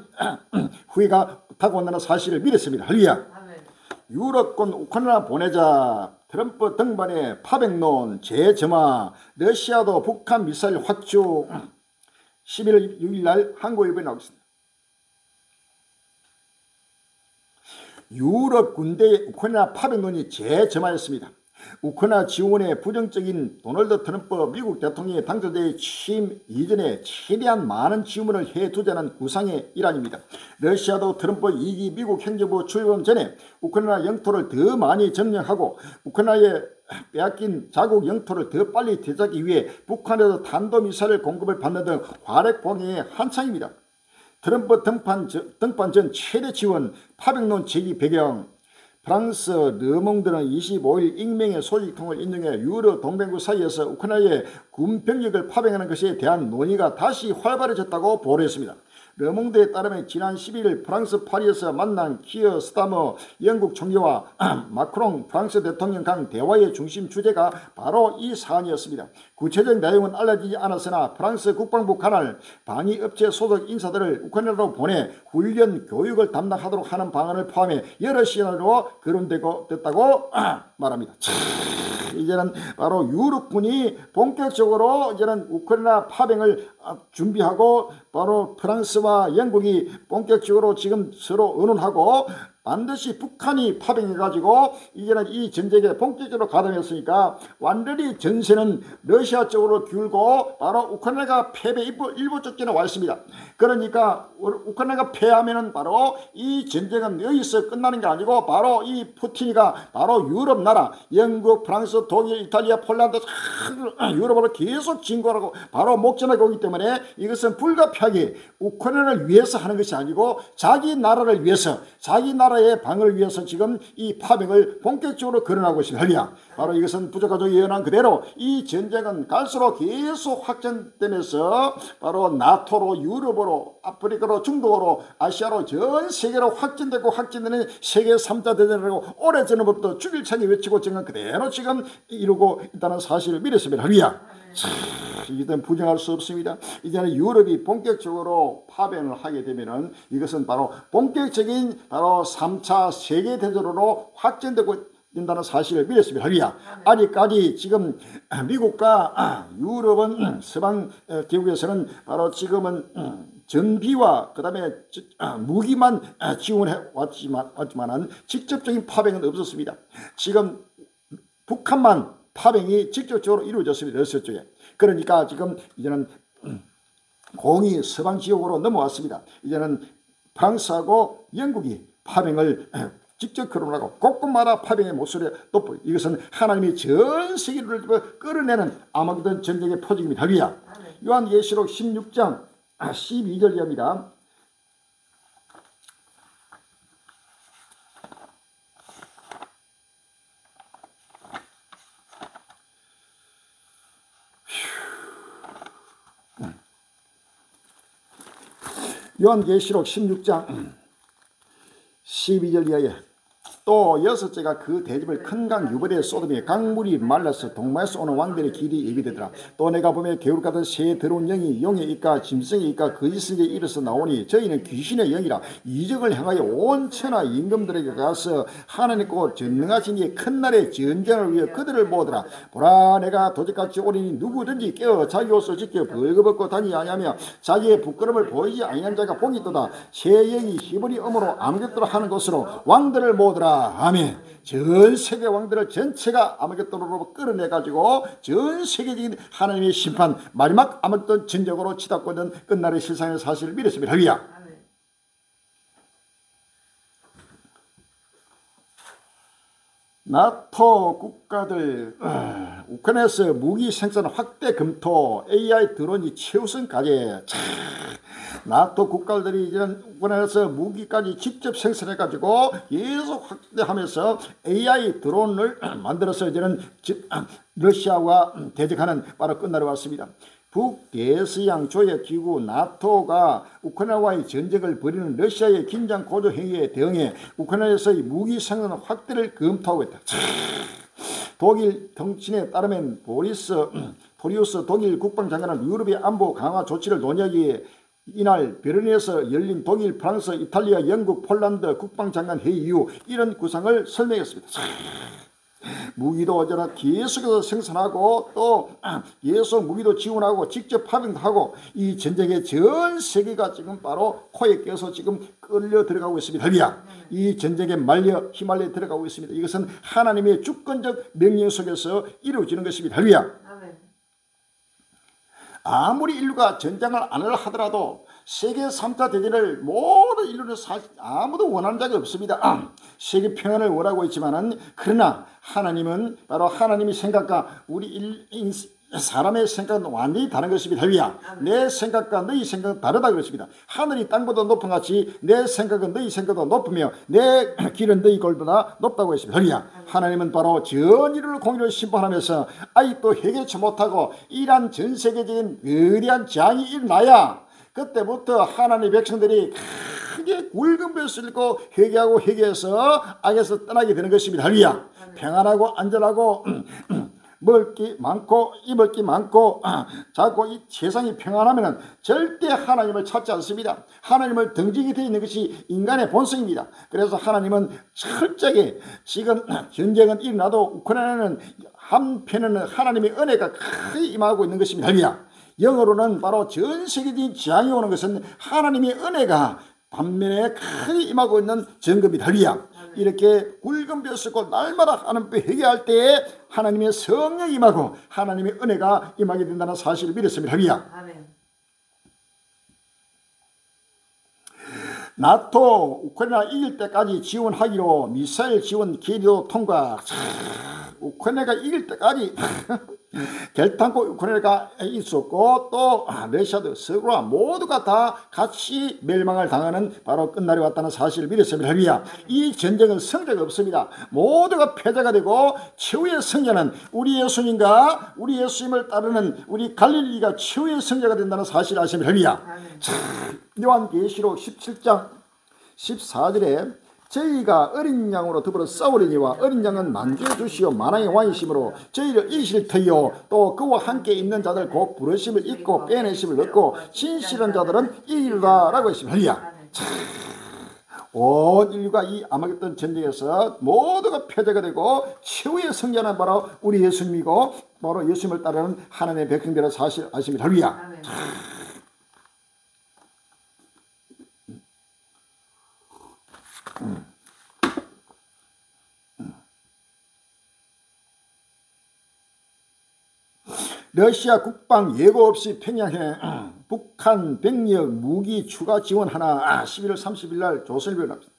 후회가 타고온다는 사실을 믿었습니다. 할렐루야. 유럽권 우크라이나 보내자 트럼프 등반의 파백론 재점화 러시아도 북한 미사일 확주 11월 6일 날 한국일보에 나오고 있습니다. 유럽 군대의 우크라이나 파백론이 재점화했습니다. 우크라이나 지원에 부정적인 도널드 트럼프 미국 대통령의 당선자의 취임 이전에 최대한 많은 지원을 해두자는 구상의 일환입니다. 러시아도 트럼프 2기 미국 행정부 출범 전에 우크라이나 영토를 더 많이 점령하고 우크라이나에 빼앗긴 자국 영토를 더 빨리 되찾기 위해 북한에서 탄도미사일 공급을 받는 등 활약 봉행의 한창입니다. 트럼프 등판 전 최대 지원 파백론 제기 배경 프랑스 르몽드는 25일 익명의 소식통을 인용해 유럽 동맹국 사이에서 우크라이나의 군 병력을 파병하는 것에 대한 논의가 다시 활발해졌다고 보도했습니다. 르몽드에 따르면 지난 11일 프랑스 파리에서 만난 키어 스타머 영국 총리와 마크롱 프랑스 대통령 간 대화의 중심 주제가 바로 이 사안이었습니다. 구체적 내용은 알려지지 않았으나 프랑스 국방부 관할 방위업체 소속 인사들을 우크라이나로 보내 훈련 교육을 담당하도록 하는 방안을 포함해 여러 시나리오가 거론됐다고 말합니다. 이제는 바로 유럽군이 본격적으로 이제는 우크라이나 파병을 준비하고 바로 프랑스와 영국이 본격적으로 지금 서로 의논하고 반드시 북한이 파병해가지고 이제는 이 전쟁에 본격적으로 가담했으니까 완전히 전세는 러시아 쪽으로 기울고 바로 우크라이나가 패배 일부 쪽전에 와 있습니다. 그러니까 우크라이나가 패하면은 바로 이 전쟁은 여기서 끝나는 게 아니고 바로 이 푸틴이가 바로 유럽 나라 영국, 프랑스, 독일, 이탈리아, 폴란드 유럽으로 계속 진거하고 바로 목전하고 오기 때문에 이것은 불가피하게 우크라이나를 위해서 하는 것이 아니고 자기 나라를 위해서 자기 나라의 방을 위해서 지금 이 파병을 본격적으로 거론하고 있습니다. 할렐루야. 바로 이것은 부족가족 예언한 그대로 이 전쟁은 갈수록 계속 확전되면서 바로 나토로 유럽으로 아프리카로 중동으로 아시아로 전 세계로 확전되고 확전되는 세계 3자 대전이라고 오래전부터 주길차게 외치고 지금 그대로 지금 이루고 있다는 사실을 믿었습니다. 할렐루야. 이제는 부정할 수 없습니다. 이제는 유럽이 본격적으로 파병을 하게 되면은 이것은 바로 본격적인 바로 3차 세계대전으로 확전되고 된다는 사실을 믿었습니다. 할렐루야. 아직까지 지금 미국과 유럽은 서방 기국에서는 바로 지금은 전비와 그 다음에 무기만 지원해 왔지만은 직접적인 파병은 없었습니다. 지금 북한만 파병이 직접적으로 이루어졌습니다. 러시아 쪽에. 그러니까 지금 이제는 공이 서방 지역으로 넘어왔습니다. 이제는 프랑스하고 영국이 파병을 직접 거론하고 곳곳마다 파병의 목소리에 돋보. 이것은 하나님이 전 세계를 끌어내는 아마겟돈 전쟁의 표징입니다. 할렐루야. 요한계시록 16장 12절 이하입니다. 요한계시록 16장 12절 이하에 또 여섯째가 그 대접을 큰 강 유벌에 쏟으며 강물이 말라서 동마에서 오는 왕들의 길이 예비되더라. 또 내가 보며 개울 같은 새 들어온 영이 용의 입과 짐승의 입과 거짓선지에 이르서 나오니 저희는 귀신의 영이라 이적을 향하여 온 천하 임금들에게 가서 하나님과 전능하신 이의 큰 날의 전쟁을 위해 그들을 모으더라. 보라 내가 도적같이 오리니 누구든지 깨어 자기 옷을 지켜 벌거벗고 다니지 아니하며 자기의 부끄러움을 보이지 아니한 자가 복이 있도다. 새 영이 히브리 엄으로 아무것도로 하는 것으로 왕들을 모으더라. 아멘. 전 세계 왕들을 전체가 아마겟돈으로 끌어내가지고 전 세계적인 하나님의 심판 마지막 아마겟돈 전쟁으로 치닫고 있는 끝날의 세상의 사실을 믿었습니다. 할렐루야. 나토 국가들 우크라이나에서 무기 생산 확대 검토 AI 드론이 최우선 과제. 나토 국가들이 이제는 우크라이나에서 무기까지 직접 생산해가지고 계속 확대하면서 AI 드론을 만들어서 이제는 러시아와 대적하는 바로 끝날이 왔습니다. 북대서양 조약기구 나토가 우크라이나와의 전쟁을 벌이는 러시아의 긴장 고조 행위에 대응해 우크라이나에서의 무기 생산 확대를 검토하고 있다. 독일 통신에 따르면 토리우스 독일 국방장관은 유럽의 안보 강화 조치를 논의하기에 이날 베를린에서 열린 독일, 프랑스, 이탈리아, 영국, 폴란드 국방장관 회의 이후 이런 구상을 설명했습니다. 무기도 어제나 계속해서 생산하고 또 계속 무기도 지원하고 직접 파병도 하고 이 전쟁의 전 세계가 지금 바로 코에 껴서 지금 끌려 들어가고 있습니다. 할렐루야. 이 전쟁에 말려 휘말려 들어가고 있습니다. 이것은 하나님의 주권적 명령 속에서 이루어지는 것입니다. 할렐루야. 아무리 인류가 전쟁을 안 하더라도 세계 3차 대전을 모든 인류는 아무도 원하는 자가 없습니다. 세계 평안을 원하고 있지만은 그러나 하나님은 바로 하나님의 생각과 우리 사람의 생각은 완전히 다른 것입니다. 할렐루야. 내 생각과 너희 생각은 다르다 그렇습니다. 하늘이 땅보다 높은 같이 내 생각은 너희 생각보다 높으며 내 길은 너희 골보다 높다고 했습니다. 할렐루야. 하나님은 바로 전 인류를 공의로 심판하면서 아직도 해결치 못하고 이러한 전 세계적인 위대한 재앙이 일어나야 그때부터 하나님의 백성들이 크게 굵은별을 읽고 회개하고 회개해서 악에서 떠나게 되는 것입니다. 할렐루야. 평안하고 안전하고 먹을 게 많고 입을 게 많고 자꾸 이 세상이 평안하면 절대 하나님을 찾지 않습니다. 하나님을 등지게 되어 있는 것이 인간의 본성입니다. 그래서 하나님은 철저하게 지금 전쟁은 일어나도 우크라이나는 한편에는 하나님의 은혜가 크게 임하고 있는 것입니다. 할렐루야. 영어로는 바로 전 세계적인 재앙이 오는 것은 하나님의 은혜가 반면에 크게 임하고 있는 증거입니다. 할렐루야. 이렇게 굵은 벼 쓰고 날마다 하나님 앞에 회개할 때에 하나님의 성령이 임하고 하나님의 은혜가 임하게 된다는 사실을 믿었습니다. 할렐루야. 나토 우크라이나 이길 때까지 지원하기로 미사일 지원 계획도 통과. 우크라이나가 이길 때까지 결탄코 우크라이나가 있었고 또 러시아도 서구와 모두가 다 같이 멸망을 당하는 바로 끝날이 왔다는 사실을 믿었습니다. 할렐루야. 이 전쟁은 승자가 없습니다. 모두가 패자가 되고 최후의 승자는 우리 예수님과 우리 예수님을 따르는 우리 갈릴리가 최후의 승자가 된다는 사실을 아십니다. 할렐루야. 요한계시록 17장 14절에 저희가 어린 양으로 더불어 싸우려니와 어린 양은 만주의 주시오 만왕의 왕이심으로 저희를 이기실 터이요 또 그와 함께 있는 자들 곧 부르심을 잊고 빼내심을 얻고 진실한 자들은 이기리라 라고 했습니다. 할렐루야. 온 인류가 이 아마겟돈 전쟁에서 모두가 패자가 되고 최후의 승자는 바로 우리 예수님이고 바로 예수님을 따르는 하나님의 백성들의 사실 아십니다. 할렐루야. 러시아 국방 예고 없이 평양에 북한 병력 무기 추가 지원 하나 11월 30일 날 조선일보에 나왔습니다.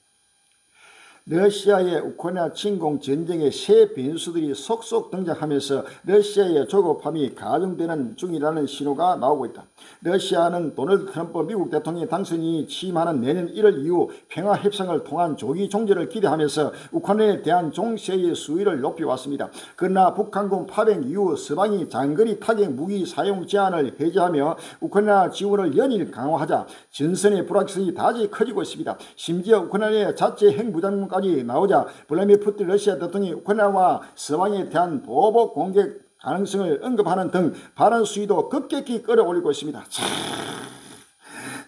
러시아의 우크라이나 침공 전쟁의 새 변수들이 속속 등장하면서 러시아의 조급함이 가중되는 중이라는 신호가 나오고 있다. 러시아는 도널드 트럼프 미국 대통령 당선인이 취임하는 내년 1월 이후 평화 협상을 통한 조기 종전을 기대하면서 우크라이나에 대한 종세의 수위를 높여왔습니다. 그러나 북한군 파병 이후 서방이 장거리 타격 무기 사용 제한을 해제하며 우크라이나 지원을 연일 강화하자 전선의 불확실성이 다시 커지고 있습니다. 심지어 우크라이나의 자체 핵무장까지 나오자 블라디미르 푸틴 러시아 대통령이 우크라이나와 서방에 대한 보복 공격 가능성을 언급하는 등 발언 수위도 급격히 끌어올리고 있습니다.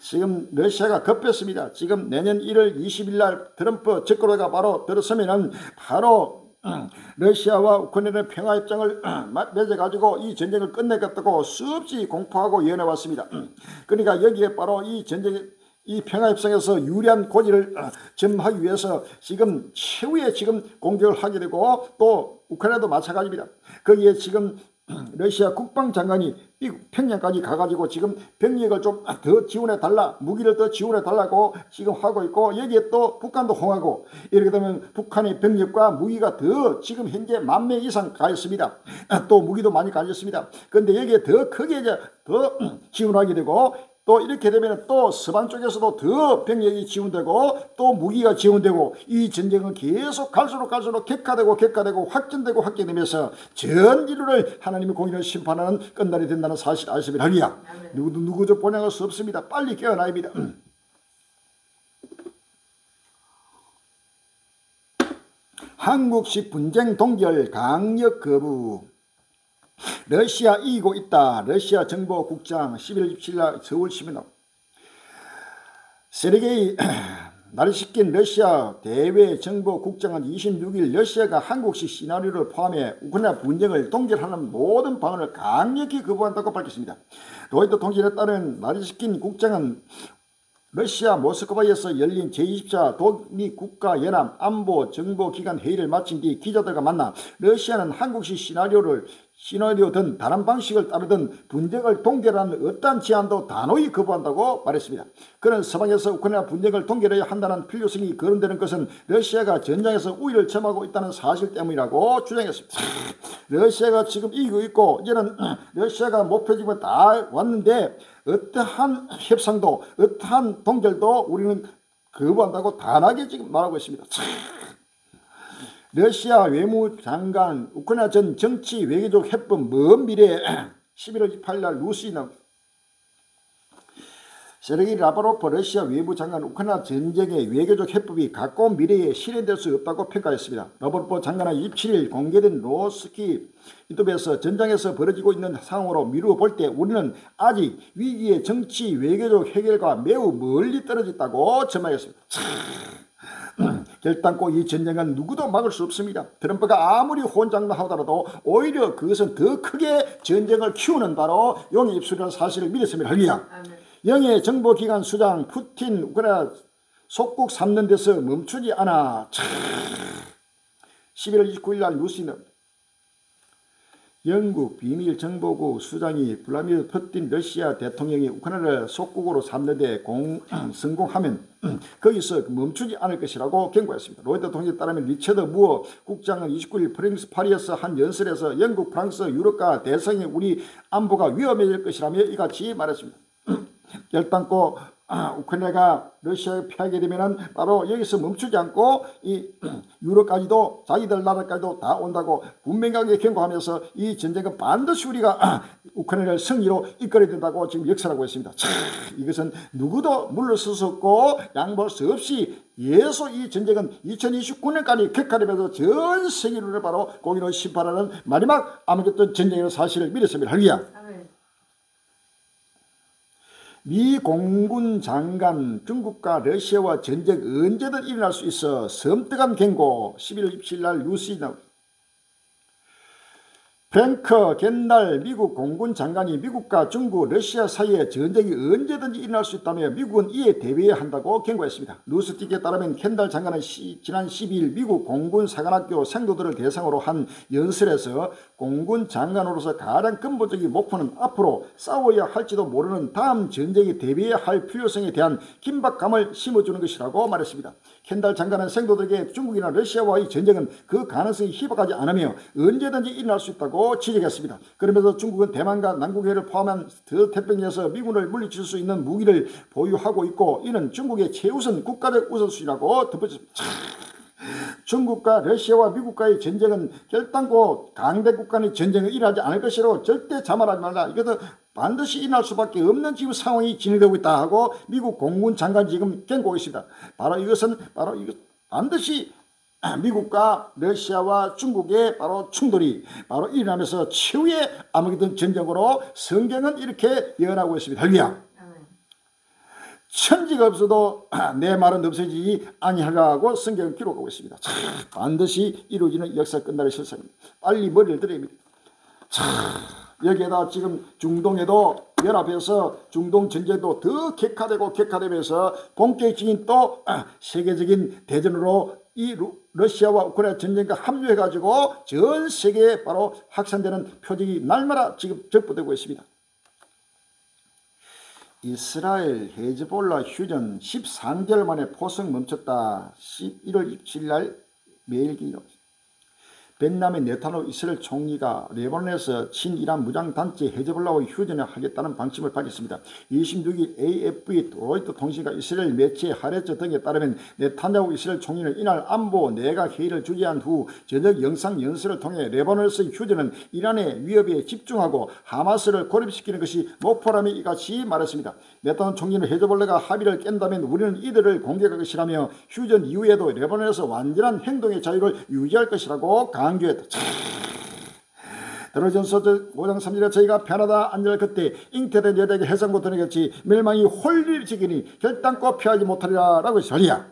지금 러시아가 급했습니다. 지금 내년 1월 20일 날 트럼프 집권호가 바로 들어서면은 바로 러시아와 우크라이나의 평화협정을 맺어가지고 이 전쟁을 끝내겠다고 수없이 공포하고 예언해왔습니다. 그러니까 여기에 바로 이 전쟁 이 평화협상에서 유리한 고지를 점하기 위해서 지금 최후의 지금 공격을 하게 되고 또 우크라이나도 마찬가지입니다. 거기에 지금 러시아 국방장관이 미국 평양까지 가가지고 지금 병력을 좀 더 지원해 달라, 무기를 더 지원해 달라고 지금 하고 있고 여기에 또 북한도 홍하고 이렇게 되면 북한의 병력과 무기가 더 지금 현재 10,000명 이상 가 있습니다. 또 무기도 많이 가 있습니다. 그런데 여기에 더 크게 이제 더 지원하게 되고 또 이렇게 되면 또 서방 쪽에서도 더 병력이 지원되고 또 무기가 지원되고 이 전쟁은 계속 갈수록 격화되고 확전되면서 전 인류를 하나님의 공의를 심판하는 끝날이 된다는 사실 아십니까? 할렐루야. 누구도 보장할 수 없습니다. 빨리 깨어나야 합니다. 한국식 분쟁 동결 강력 거부. 러시아 이기고 있다. 러시아 정보국장 11월 27일 서울시민업. 세르게이 나르시킨 러시아 대외 정보국장은 26일 러시아가 한국식 시나리오를 포함해 우크라이나 분쟁을 동결하는 모든 방안을 강력히 거부한다고 밝혔습니다. 로이터 통신에 따른 나르시킨 국장은 러시아 모스크바에서 열린 제24 독립국가연합 안보정보기관 회의를 마친 뒤 기자들과 만나 러시아는 한국식 시나리오든 다른 방식을 따르든 분쟁을 동결하는 어떠한 제안도 단호히 거부한다고 말했습니다. 그는 서방에서 우크라이나 분쟁을 동결해야 한다는 필요성이 거론되는 것은 러시아가 전장에서 우위를 점하고 있다는 사실 때문이라고 주장했습니다. 러시아가 지금 이기고 있고 이제는 러시아가 목표지면 다 왔는데 어떠한 협상도 어떠한 동결도 우리는 거부한다고 단호하게 지금 말하고 있습니다. 러시아 외무장관 우크라이나 전 정치 외교적 해법 먼 미래에 11월 28일 날 루시는 세르게이 라브로프 러시아 외무장관 우크라이나 전쟁의 외교적 해법이 가까운 미래에 실현될 수 없다고 평가했습니다. 라브로프 장관은 27일 공개된 로스키 인터뷰에서 전장에서 벌어지고 있는 상황으로 미루어 볼 때 우리는 아직 위기의 정치 외교적 해결과 매우 멀리 떨어졌다고 전망했습니다. 결단코 이 전쟁은 누구도 막을 수 없습니다. 트럼프가 아무리 혼장하더라도 오히려 그것은 더 크게 전쟁을 키우는 바로 용의 입술이라는 사실을 믿었습니다. 할렐루야. 영의 정보기관 수장 푸틴 우크라이나 속국 삼는 데서 멈추지 않아. 11월 29일 날 뉴스는 영국 비밀정보국 수장이 블라디미르 푸틴 러시아 대통령이 우크라이나를 속국으로 삼는 데 성공하면 거기서 멈추지 않을 것이라고 경고했습니다. 로이터 통신에 따르면 리처드 무어 국장은 29일 프랑스 파리에서 한 연설에서 영국, 프랑스, 유럽과 대성의 우리 안보가 위험해질 것이라며 이같이 말했습니다. 결단코 우크라이나가 러시아에 피하게 되면은 바로 여기서 멈추지 않고 이 유럽까지도 자기들 나라까지도 다 온다고 분명하게 경고하면서 이 전쟁은 반드시 우리가 우크라이나를 승리로 이끌어야 된다고 지금 역설하고 있습니다. 이것은 누구도 물러설 수 없고 양보할 수 없이 예수 이 전쟁은 2029년까지 격화되면서 전 세계를 바로 공의로 심판하는 마지막 아무것도 전쟁의 사실을 믿었습니다. 할렐루야. 미 공군 장관 중국과 러시아와 전쟁 언제든 일어날 수 있어 섬뜩한 경고 11월 27일 날 뉴스에 나옵니다. 프랭크 겐달 미국 공군 장관이 미국과 중국, 러시아 사이에 전쟁이 언제든지 일어날 수 있다며 미국은 이에 대비해야 한다고 경고했습니다. 뉴스틱에 따르면 켄달 장관은 지난 12일 미국 공군 사관학교 생도들을 대상으로 한 연설에서 공군 장관으로서 가장 근본적인 목표는 앞으로 싸워야 할지도 모르는 다음 전쟁에 대비해야 할 필요성에 대한 긴박감을 심어주는 것이라고 말했습니다. 켄달 장관은 생도들에게 중국이나 러시아와의 전쟁은 그 가능성이 희박하지 않으며 언제든지 일어날 수 있다고 지적했습니다. 그러면서 중국은 대만과 남국해를 포함한 태평양에서 미군을 물리칠 수 있는 무기를 보유하고 있고 이는 중국의 최우선 국가적 우선순위라고 덧붙였습니다. 중국과 러시아와 미국과의 전쟁은 결단코 강대국 간의 전쟁은 일어나지 않을 것이라고 절대 자만하지 말라. 이것은 반드시 일어날 수밖에 없는 지금 상황이 진행되고 있다 하고 미국 공군 장관이 지금 경고하고 있습니다. 바로 이것은 반드시 미국과 러시아와 중국의 바로 충돌이 바로 일어나면서 최후의 아마게돈 전쟁으로 성경은 이렇게 예언하고 있습니다. 할렐루야. 천지가 없어도 내 말은 없어지지 아니하라고 성경은 기록하고 있습니다. 반드시 이루어지는 역사 끝날의 실상입니다. 빨리 머리를 들어야 합니다. 여기에다 지금 중동에도 연합해서 중동 전쟁도 더 격화되면서 본격적인 또 세계적인 대전으로 이 러시아와 우크라이나 전쟁과 합류해가지고 전 세계에 바로 확산되는 표적이 날마다 지금 적보되고 있습니다. 이스라엘 헤즈볼라 휴전 13개월 만에 포성 멈췄다. 11월 27일 날 매일 기록합니다. 벤야민 네타냐후 이스라엘 총리가 레바논에서 친이란 무장단체 헤즈볼라와 휴전을 하겠다는 방침을 밝혔습니다. 26일 AFP 로이터 통신과 이스라엘 매체 하레츠 등에 따르면 네타냐후 이스라엘 총리는 이날 안보 내각 회의를 주재한 후 저녁 영상 연설을 통해 레바논에서의 휴전은 이란의 위협에 집중하고 하마스를 고립시키는 것이 목표라며 이같이 말했습니다. 네타냐후 총리는 헤즈볼라가 합의를 깬다면 우리는 이들을 공격할 것이라며 휴전 이후에도 레바논에서 완전한 행동의 자유를 유지할 것이라고 강조했다. 드러전서 5장 3절에 저희가 편하다 안전할 그때 잉태된 여자에게 해산고 드러내겠지 멸망이 홀릴 지기니 결단코 피하지 못하리라 라고 했어요.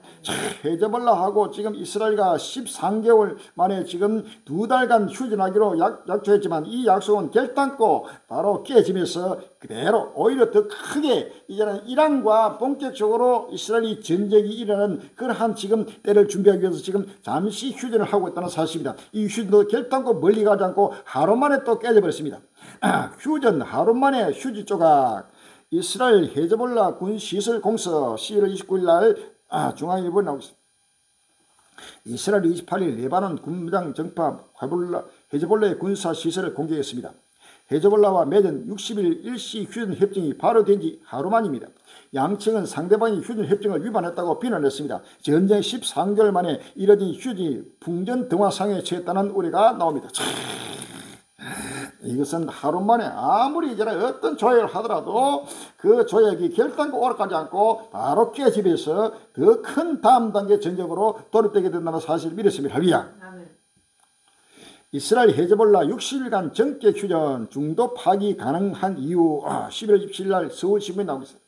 헤즈볼라하고 지금 이스라엘과 13개월 만에 지금 2달간 휴전하기로 약속했지만 이 약속은 결단코 바로 깨지면서 그대로 오히려 더 크게 이제는 이란과 본격적으로 이스라엘이 전쟁이 일어나는 그러한 지금 때를 준비하기 위해서 지금 잠시 휴전을 하고 있다는 사실입니다. 이 휴전도 결단코 멀리 가지 않고 하루 만에 또 깨져버렸습니다. 휴전 하루 만에 휴지 조각. 이스라엘 헤즈볼라 군시설 공서 11월 29일 날 중앙일보에 나오고 있습니다. 이스라엘 28일 레바논 군무장 정파 헤즈볼라의 군사시설을 공격했습니다. 헤즈볼라와 맺은 60일 일시 휴전 협정이 바로 된 지 하루 만입니다. 양측은 상대방이 휴전 협정을 위반했다고 비난했습니다. 전쟁 13개월 만에 이뤄진 휴전이 풍전등화상에 처했다는 우려가 나옵니다. 이것은 하루 만에 아무리 이제 어떤 조약을 하더라도 그 조약이 결단코 오락하지 않고 바로 깨집에서 더 큰 다음 단계 전쟁으로 돌입되게 된다는 사실을 믿었습니다. 할렐루야. 이스라엘 헤즈볼라 60일간 정계 휴전 중도 파기 가능한 이유 11월 27일 날 서울신문에 나오고 있습니다.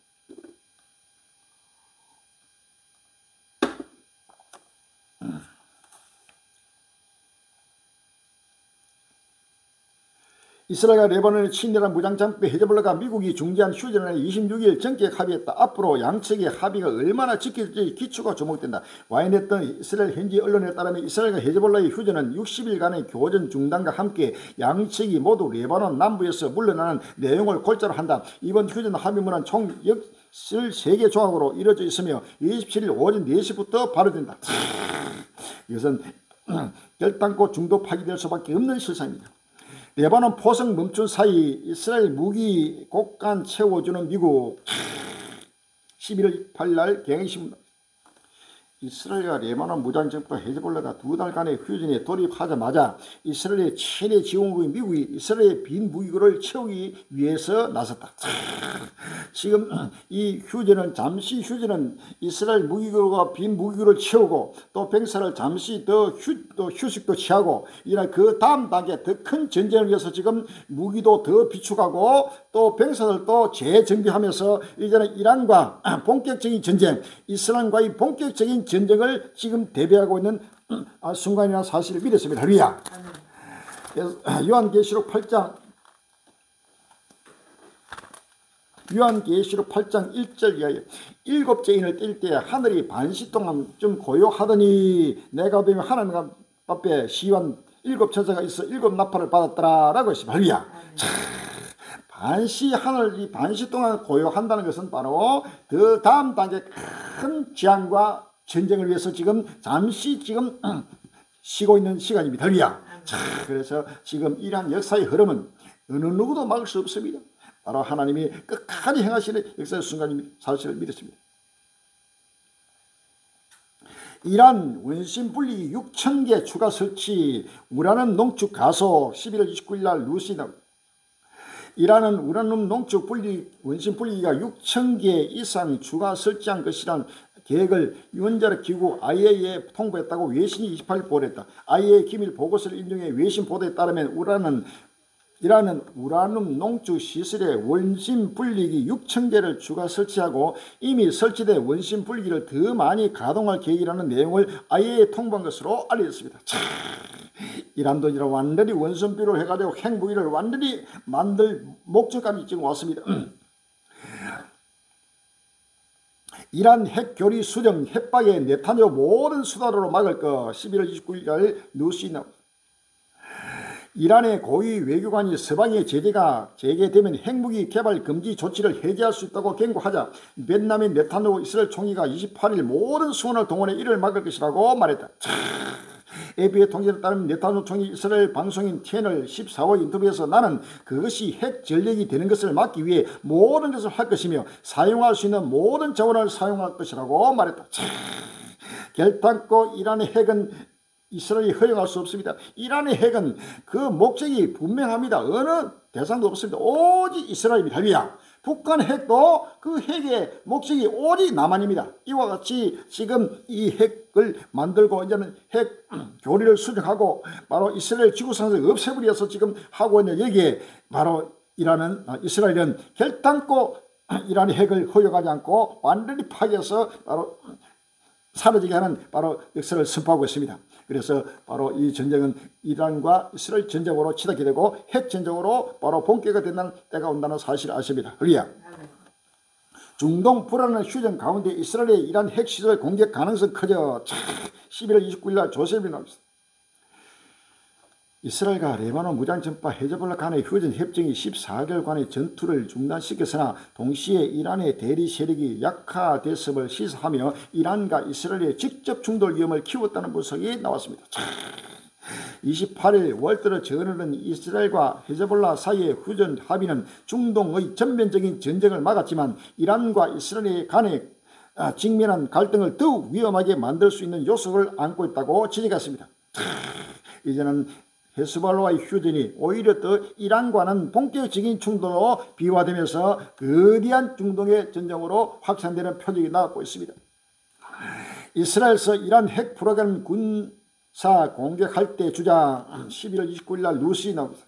이스라엘과 레바논의 친일한 무장장비 헤즈볼라가 미국이 중재한 휴전에 26일 정격 합의했다. 앞으로 양측의 합의가 얼마나 지켜질지 기초가 주목된다. 와인했던 이스라엘 현지 언론에 따르면 이스라엘과 헤즈볼라의 휴전은 60일간의 교전 중단과 함께 양측이 모두 레바논 남부에서 물러나는 내용을 골자로 한다. 이번 휴전 합의문은 총 13개 조항으로 이루어져 있으며 27일 오전 4시부터 발효된다. 이것은 결단코 중도 파기될 수밖에 없는 실상입니다. 레바논 포성 멈춘 사이 이스라엘 무기 곡간 채워주는 미국 11월 8일 날 경향신문 이스라엘과 레바논 무장정파 헤즈볼라가 2달간의 휴전에 돌입하자마자 이스라엘의 최대 지원국인 미국이 이스라엘의 빈 무기고를 채우기 위해서 나섰다. 지금 이 휴전은 잠시 휴전은 이스라엘 무기고가 빈 무기고를 채우고 또 병사를 잠시 더 휴식도 취하고 이날 그 다음 단계 더 큰 전쟁을 위해서 지금 무기도 더 비축하고 또 병사들도 재정비하면서 이제는 이란과 본격적인 전쟁, 이스라엘과의 본격적인 전쟁을 지금 대비하고 있는 순간이라는 사실을 믿었습니다. 할렐루야. 요한계시록 8장 1절 이하에 일곱째 인을 뗄 때 하늘이 반시 동안 좀 고요하더니 내가 보면 하나님 앞에 시완 일곱 천사가 있어 일곱 나팔을 받았더라 라고 했습니다. 할렐루야. 하늘이 반시 동안 고요한다는 것은 바로 그 다음 단계 큰 재앙과 전쟁을 위해서 지금 잠시 쉬고 있는 시간입니다. 할렐루야. 그래서 지금 이러한 역사의 흐름은 어느 누구도 막을 수 없습니다. 바로 하나님이 끝까지 행하시는 역사의 순간입니다. 사실을 믿었습니다. 이란 원심분리기 6,000개 추가 설치, 우라늄 농축 가소 11월 29일 날 뉴스에 나옵니다. 이란은 우라늄 농축 원심 분리기가 6,000개 이상 추가 설치한 것이란 계획을 원자력 기구 IAEA에 통보했다고 외신이 28일 보도했다. IAEA 기밀 보고서를 인용해 외신 보도에 따르면 이란은 우라늄 농축 시설에 원심 분리기 6,000개를 추가 설치하고 이미 설치된 원심 분리기를 더 많이 가동할 계획이라는 내용을 IAEA에 통보한 것으로 알려졌습니다. 이란도 이런 완전히 원심비로 해가지고 핵무기를 완전히 만들 목적까지 지금 왔습니다. 이란 핵교리 수정 협박의 네타냐후 모든 수단으로 막을 것 11월 29일 뉴스에 나옵니다. 이란의 고위 외교관이 서방의 제재가 재개되면 핵무기 개발 금지 조치를 해제할 수 있다고 경고하자 베트남의 네타냐후 이스라엘 총리가 28일 모든 수원을 동원해 이를 막을 것이라고 말했다. AP의 통계에 따르면 네타냐후 총리 이스라엘 방송인 채널 14호 인터뷰에서 나는 그것이 핵 전력이 되는 것을 막기 위해 모든 것을 할 것이며 사용할 수 있는 모든 자원을 사용할 것이라고 말했다. 결단코 이란의 핵은 이스라엘이 허용할 수 없습니다. 이란의 핵은 그 목적이 분명합니다. 어느 대상도 없습니다. 오직 이스라엘입니다. 할렐루야. 북한 핵도 그 핵의 목적이 오직 남한입니다. 이와 같이 지금 이 핵을 만들고 이제는 핵 교리를 수정하고 바로 이스라엘 지구상에서 없애버리 위해서 지금 하고 있는 여기에 바로 이스라엘은 결단코 이란의 핵을 허용하지 않고 완전히 파괴해서 바로 사라지게 하는 바로 역사를 선포하고 있습니다. 그래서 바로 이 전쟁은 이란과 이스라엘 전쟁으로 치닫게 되고 핵 전쟁으로 바로 본격화 된다는 때가 온다는 사실을 아십니다. 할렐루야. 중동 불안한 휴전 가운데 이스라엘의 이란 핵시설 공격 가능성 커져 11월 29일 날 조셉이 나옵니다. 이스라엘과 레바논 무장전파 헤즈볼라 간의 휴전 협정이 14개월간의 전투를 중단시켰으나 동시에 이란의 대리 세력이 약화됐음을 시사하며 이란과 이스라엘의 직접 충돌 위험을 키웠다는 분석이 나왔습니다. 28일 월드러 저널은 이스라엘과 헤즈볼라 사이의 휴전 합의는 중동의 전면적인 전쟁을 막았지만 이란과 이스라엘 간의 직면한 갈등을 더욱 위험하게 만들 수 있는 요소를 안고 있다고 지적했습니다. 이제는 헤즈볼라와의 휴전이 오히려 더 이란과는 본격적인 충돌로 비화되면서 거대한 중동의 전쟁으로 확산되는 표적이 나오고 있습니다. 이스라엘에서 이란 핵 프로그램 군사 공격할 때 주장 11월 29일 날 뉴스에 나옵니다.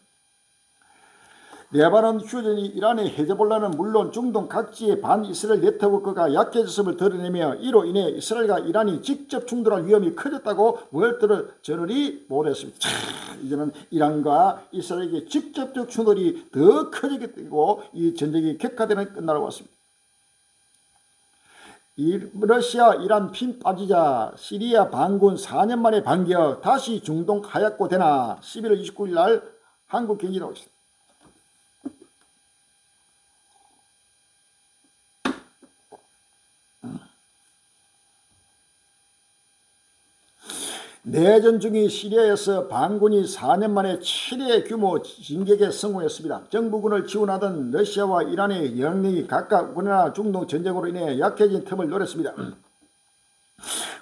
레바논 휴전이 이란의 헤즈볼라는 물론 중동 각지의 반이스라엘 네트워크가 약해졌음을 드러내며 이로 인해 이스라엘과 이란이 직접 충돌할 위험이 커졌다고 월드러 저널이 보도했습니다. 이제는 이란과 이스라엘의 직접적 충돌이 더 커지게 되고 이 전쟁이 격화되는 끝날로 왔습니다. 러시아 이란 핀 빠지자 시리아 반군 4년 만에 반격 다시 중동 하얗고 되나 11월 29일 날 한국 경제 나오고 있습니다. 내전 중인 시리아에서 반군이 4년 만에 최대 규모 진격에 성공했습니다. 정부군을 지원하던 러시아와 이란의 영향력이 각각 우크라이나 중동 전쟁으로 인해 약해진 틈을 노렸습니다.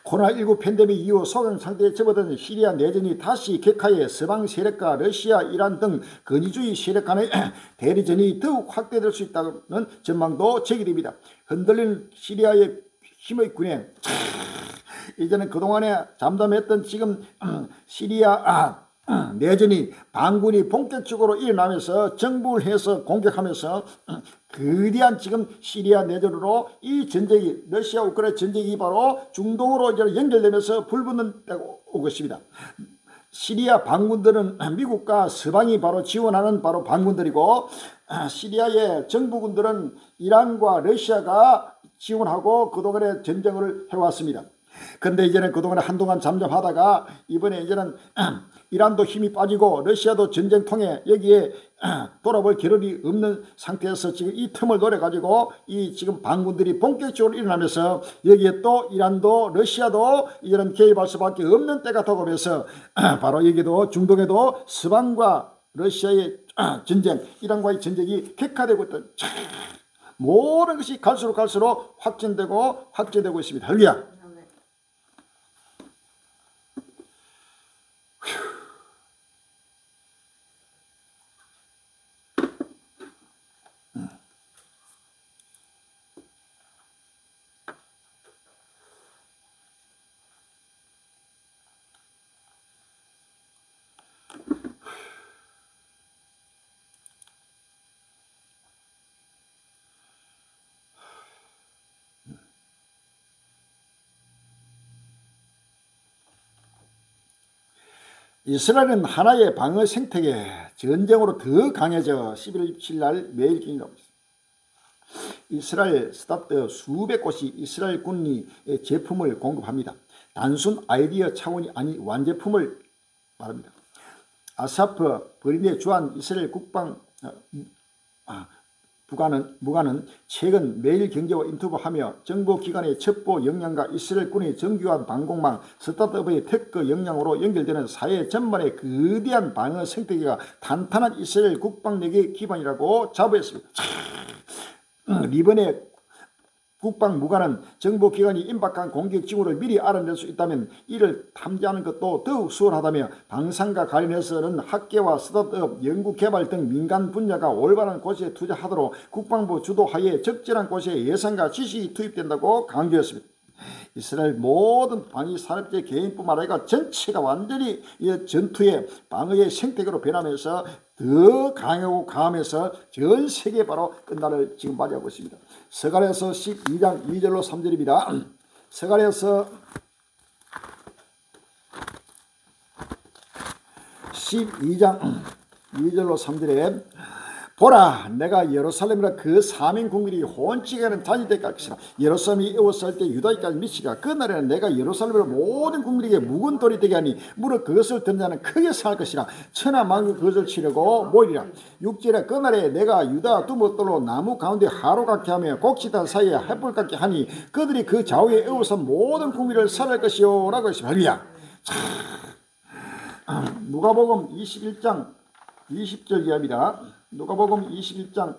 코로나19 팬데믹 이후 소강 상태에 접어든 시리아 내전이 다시 격화해 서방 세력과 러시아, 이란 등 근위주의 세력 간의 대리전이 더욱 확대될 수 있다는 전망도 제기됩니다. 흔들린 시리아의 힘의 군행 이제는 그동안에 잠잠했던 지금 시리아 내전이 반군이 본격적으로 일어나면서 정복을 해서 공격하면서 거대한 지금 시리아 내전으로 이 전쟁이 러시아 우크라이나 전쟁이 바로 중동으로 이제 연결되면서 불붙는 때가 오고 있습니다. 시리아 반군들은 미국과 서방이 바로 지원하는 바로 반군들이고, 시리아의 정부군들은 이란과 러시아가 지원하고 그동안에 전쟁을 해왔습니다. 근데 이제는 그동안에 한동안 잠잠하다가 이번에 이제는 이란도 힘이 빠지고 러시아도 전쟁통에 여기에 돌아볼 겨를이 없는 상태에서 지금 이 틈을 노려가지고 이 지금 반군들이 본격적으로 일어나면서 여기에 또 이란도 러시아도 이런 개입할 수밖에 없는 때가 다가오면서 바로 여기도 중동에도 서방과 러시아의 전쟁, 이란과의 전쟁이 격화되고 있다. 모든 것이 갈수록 확진되고 확대되고 있습니다. 할렐루야. 이스라엘은 하나의 방어 생태계, 전쟁으로 더 강해져 11월 27일 날 매일 기념하고 있습니다. 이스라엘 스타트 수백 곳이 이스라엘 군이 제품을 공급합니다. 단순 아이디어 차원이 아닌 완제품을 말합니다. 아사프 버린의 주한 이스라엘 국방 무관은 최근 매일경제와 인터뷰하며 정보기관의 첩보 역량과 이스라엘군의 정교한 방공망, 스타트업의 테크 역량으로 연결되는 사회 전반의 거대한 방어 생태계가 탄탄한 이스라엘 국방력의 기반이라고 자부했습니다. 이번에 국방무관은 정보기관이 임박한 공격 징후를 미리 알아낼 수 있다면 이를 탐지하는 것도 더욱 수월하다며 방산과 관련해서는 학계와 스타트업, 연구개발 등 민간 분야가 올바른 곳에 투자하도록 국방부 주도하에 적절한 곳에 예산과 지식이 투입된다고 강조했습니다. 이스라엘 모든 방위 산업체 개인뿐만 아니라 전체가 완전히 전투의 방어의 생태계로 변하면서 더 강하고 강하면서 전 세계 바로 끝날을 지금 맞이하고 있습니다. 스가랴서 12장 2절로 3절입니다. 스가랴서 12장 2절로 3절에 보라, 내가 예루살렘이라 그 사명 국민이 혼치게 하는 잔이 되게 할 것이라. 예루살렘이 에워쌀 때 유다까지 미치라. 그날에는 내가 예루살렘을 모든 국민에게 묵은 돌이 되게 하니 무릇 그것을 듣는 자는 크게 상할 것이라. 천하 만국 그것을 치려고 모이리라. 6절에 그날에 내가 유다 두못돌로 나무 가운데 하루 같게 하며 곡식단 사이에 햇불 같게 하니 그들이 그 좌우에 에워싼 모든 국민을 살할 것이요 라고 했습니다. 할렐루야. 누가복음 21장 20절 이하입니다. 누가복음 21장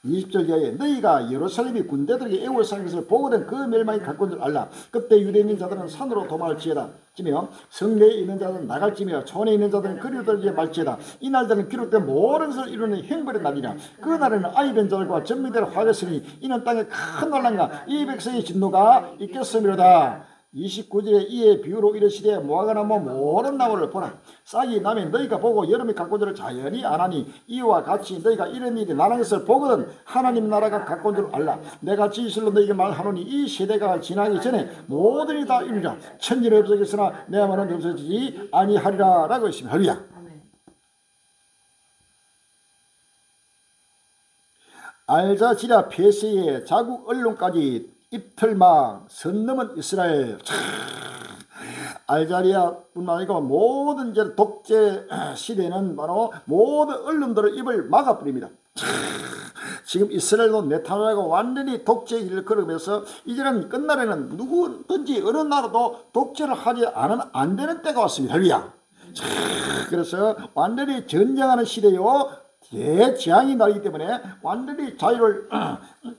20절 이하에 너희가 예루살렘이 군대들에게 애워싸는 것을 보거든 그 멸망이 가까운 줄 알라. 그때 유대에 있는 자들은 산으로 도망할지어다. 지며 성내에 있는 자들은 나갈지며 촌에 있는 자들은 거리들에 말지어다. 이 날들은 기록된 모든 것을 이루는 행벌의 날이라. 그 날에는 아이된 자들과 전미대를 화겠으니 이는 땅에 큰 논란과 이 백성의 진노가 있겠음이로다. 29절에 이에 비유로 이르시되 무화과나무 모든 나무를 보라. 싹이 나면 너희가 보고 여름에 가까운 줄을 자연히 아나니 이와 같이 너희가 이런 일이 나는 것을 보거든 하나님 나라가 가까운 줄 알라. 내가 진실로 너희에게 말하노니 이 세대가 지나기 전에 모든 일이 다 이루리라. 천지는 없어지겠으나 내 말은 없어지지 아니하리라 라고 했습니다. 할렐루야. 알자지라 폐쇄에 자국 언론까지 이틀막 선 넘은 이스라엘. 알자리아뿐만 아니고 모든 독재 시대는 바로 모든 언론들의 입을 막아버립니다. 지금 이스라엘도 네타냐후가 완전히 독재의 길을 걸으면서 이제는 끝날에는 누구든지 어느 나라도 독재를 하지 않으면 안 되는 때가 왔습니다. 할렐루야. 그래서 완전히 전쟁하는 시대요. 대재앙이 나기 때문에 완전히 자유를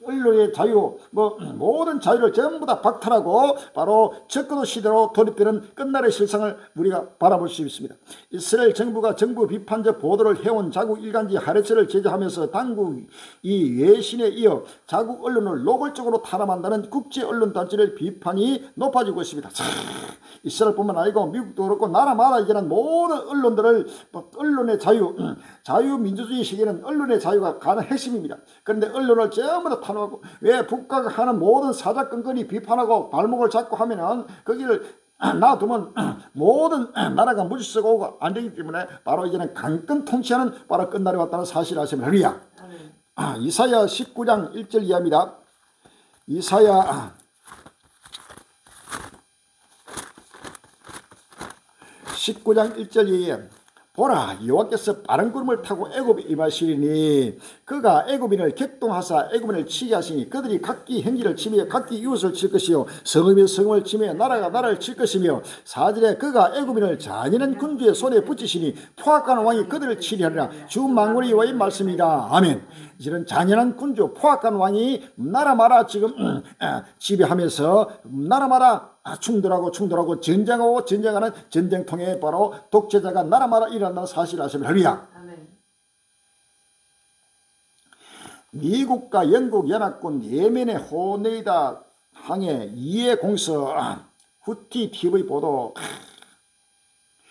언론의 자유 모든 자유를 전부 다 박탈하고 바로 적그도 시대로 돌입되는 끝날의 실상을 우리가 바라볼 수 있습니다. 이스라엘 정부가 정부 비판적 보도를 해온 자국 일간지 하레츠를 제재하면서 당국 이 외신에 이어 자국 언론을 노골적으로 탄압한다는 국제 언론 단체의 비판이 높아지고 있습니다. 이스라엘뿐만 아니고 미국도 그렇고 나라마다 이제는 모든 언론들을 언론의 자유민주주의 시기에는 언론의 자유가 가장 핵심입니다. 그런데 언론을 전부 다 탄압하고 왜 북과가 하는 모든 사자건건이 비판하고 발목을 잡고 하면은 거기를 놔두면 모든 나라가 물수가 오고 안 되기 때문에 바로 이제는 강권 통치하는 바로 끝날이 왔다는 사실을 아시면 할렐루야. 이사야 19장 1절 이하입니다. 이사야 19장 1절 이하에 보라, 여호와께서 빠른 구름을 타고 애굽에 임하시리니 그가 애굽인을 격동하사 애굽인을 치게 하시니 그들이 각기 행기를 치며 각기 이웃을 칠 것이요 성읍이 성읍을 치며 나라가 나라를 칠 것이며 4절에 그가 애굽인을 잔인한 군주의 손에 붙이시니 포악한 왕이 그들을 치리하리라. 주 만군의 여호와의 말씀이다. 아멘. 이런 잔인한 군주 포악한 왕이 나라마다 지금 지배하면서 나라마다 충돌하고 전쟁하고 전쟁하는 전쟁통에 바로 독재자가 나라마다 일어난다는 사실을 아시면 할렐루야. 미국과 영국 연합군 예멘의 호네이다 항해 2의 공서 후티 TV 보도.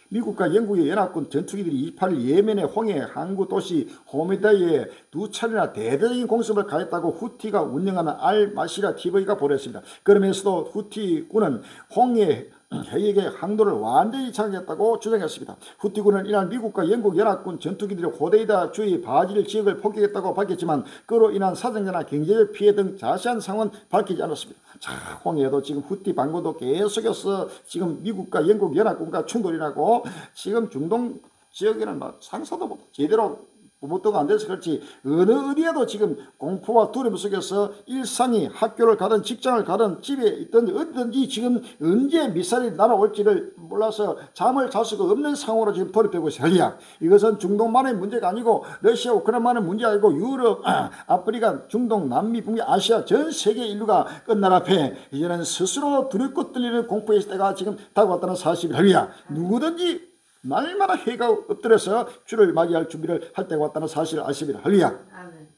미국과 영국의 연합군 전투기들이 28일 예멘의 홍해 항구 도시 호메다에 2차례나 대대적인 공습을 가했다고 후티가 운영하는 알마시라 TV가 보도했습니다. 그러면서도 후티군은 홍해 해역의 항도를 완전히 장악했다고 주장했습니다. 후티군은 이날 미국과 영국 연합군 전투기들이 호데이다 주의 바질 지역을 폭격했다고 밝혔지만 그로 인한 사정자나 경제적 피해 등 자세한 상황은 밝히지 않았습니다. 자, 홍해도 지금 후티 반군도 계속해서 지금 미국과 영국 연합군과 충돌이 나고 지금 중동 지역에는 막 상사도 제대로 부모도가 안 돼서 그렇지 어느 어디에도 지금 공포와 두려움 속에서 일상이 학교를 가든 직장을 가든 집에 있든 어디든지 지금 언제 미사일이 날아올지를 몰라서 잠을 잘 수가 없는 상황으로 지금 돌입되고 있어요. 이것은 중동만의 문제가 아니고 러시아 우크라이나만의 문제가 아니고 유럽, 아프리카, 중동, 남미, 북미, 아시아 전 세계 인류가 끝날 앞에 이제는 스스로 두렵고 떨리는 공포의 시대가 지금 다가왔다는 사실이야. 누구든지 날마다 해가 엎드려서 주를 맞이할 준비를 할 때가 왔다는 사실을 아십니다. 할렐루야. 아멘.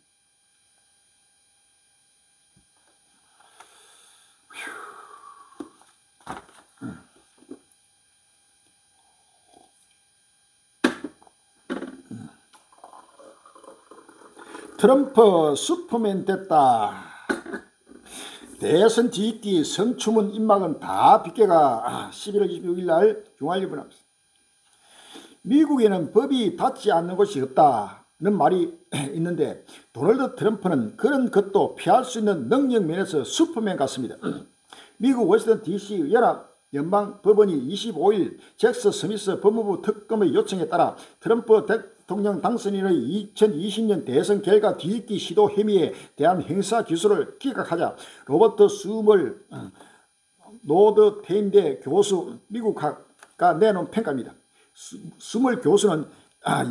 트럼프 슈퍼맨 됐다. 대선 뒤집기 성추문 입막은 다 빗겨가 11월 26일 날 중앙일보 나왔습니다. 미국에는 법이 닿지 않는 곳이 없다는 말이 있는데 도널드 트럼프는 그런 것도 피할 수 있는 능력 면에서 슈퍼맨 같습니다. 미국 워싱턴 DC 연합 연방법원이 25일 잭스 스미스 법무부 특검의 요청에 따라 트럼프 대통령 당선인의 2020년 대선 결과 뒤집기 시도 혐의에 대한 형사 기소를 기각하자 로버트 수멀 노드테임대 교수 미국학가 내놓은 평가입니다. 수멀 교수는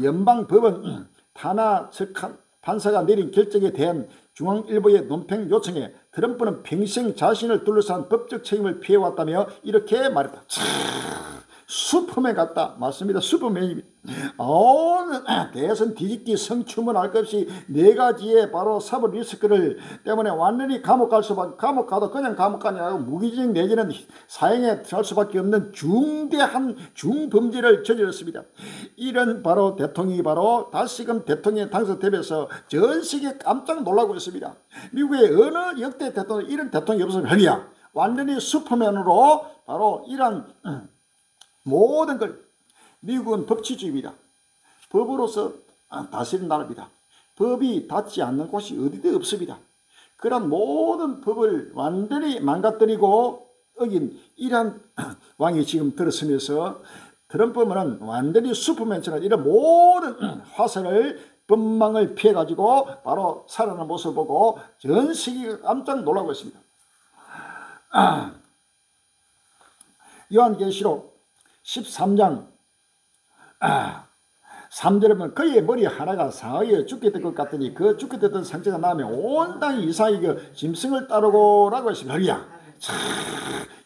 연방법원 타나 판사가 내린 결정에 대한 중앙일보의 논평 요청에 트럼프는 평생 자신을 둘러싼 법적 책임을 피해왔다며 이렇게 말했다. 슈퍼맨 같다. 맞습니다. 슈퍼맨입니다. 대선 뒤집기 성추문 할 것 없이 4가지의 바로 사법 리스크를 때문에 완전히 감옥 갈 수밖에, 감옥 가도 그냥 감옥 가냐 하고 무기징역 내지는 사형에 갈 수밖에 없는 중대한 중범죄를 저질렀습니다. 이런 바로 대통령이 바로 다시금 대통령에 당선되면서 전 세계 깜짝 놀라고 있습니다. 미국의 어느 역대 대통령 이런 대통령이 없으면 헬이야. 완전히 슈퍼맨으로 바로 이런 모든 걸 미국은 법치주의입니다. 법으로서 다스리는 나라입니다. 법이 닿지 않는 곳이 어디도 없습니다. 그런 모든 법을 완전히 망가뜨리고 어긴 이러한 왕이 지금 들어서면서 트럼프는 완전히 슈퍼맨처럼 이런 모든 화살을 법망을 피해가지고 바로 살아나는 모습을 보고 전 세계가 깜짝 놀라고 있습니다. 요한계시록 13장 3절에 보면 그의 머리 하나가 상하여 죽게 될 것 같더니 그 죽게 됐던 상처가 나면 온 땅이 이상히 그 짐승을 따르고 라고 했습니다.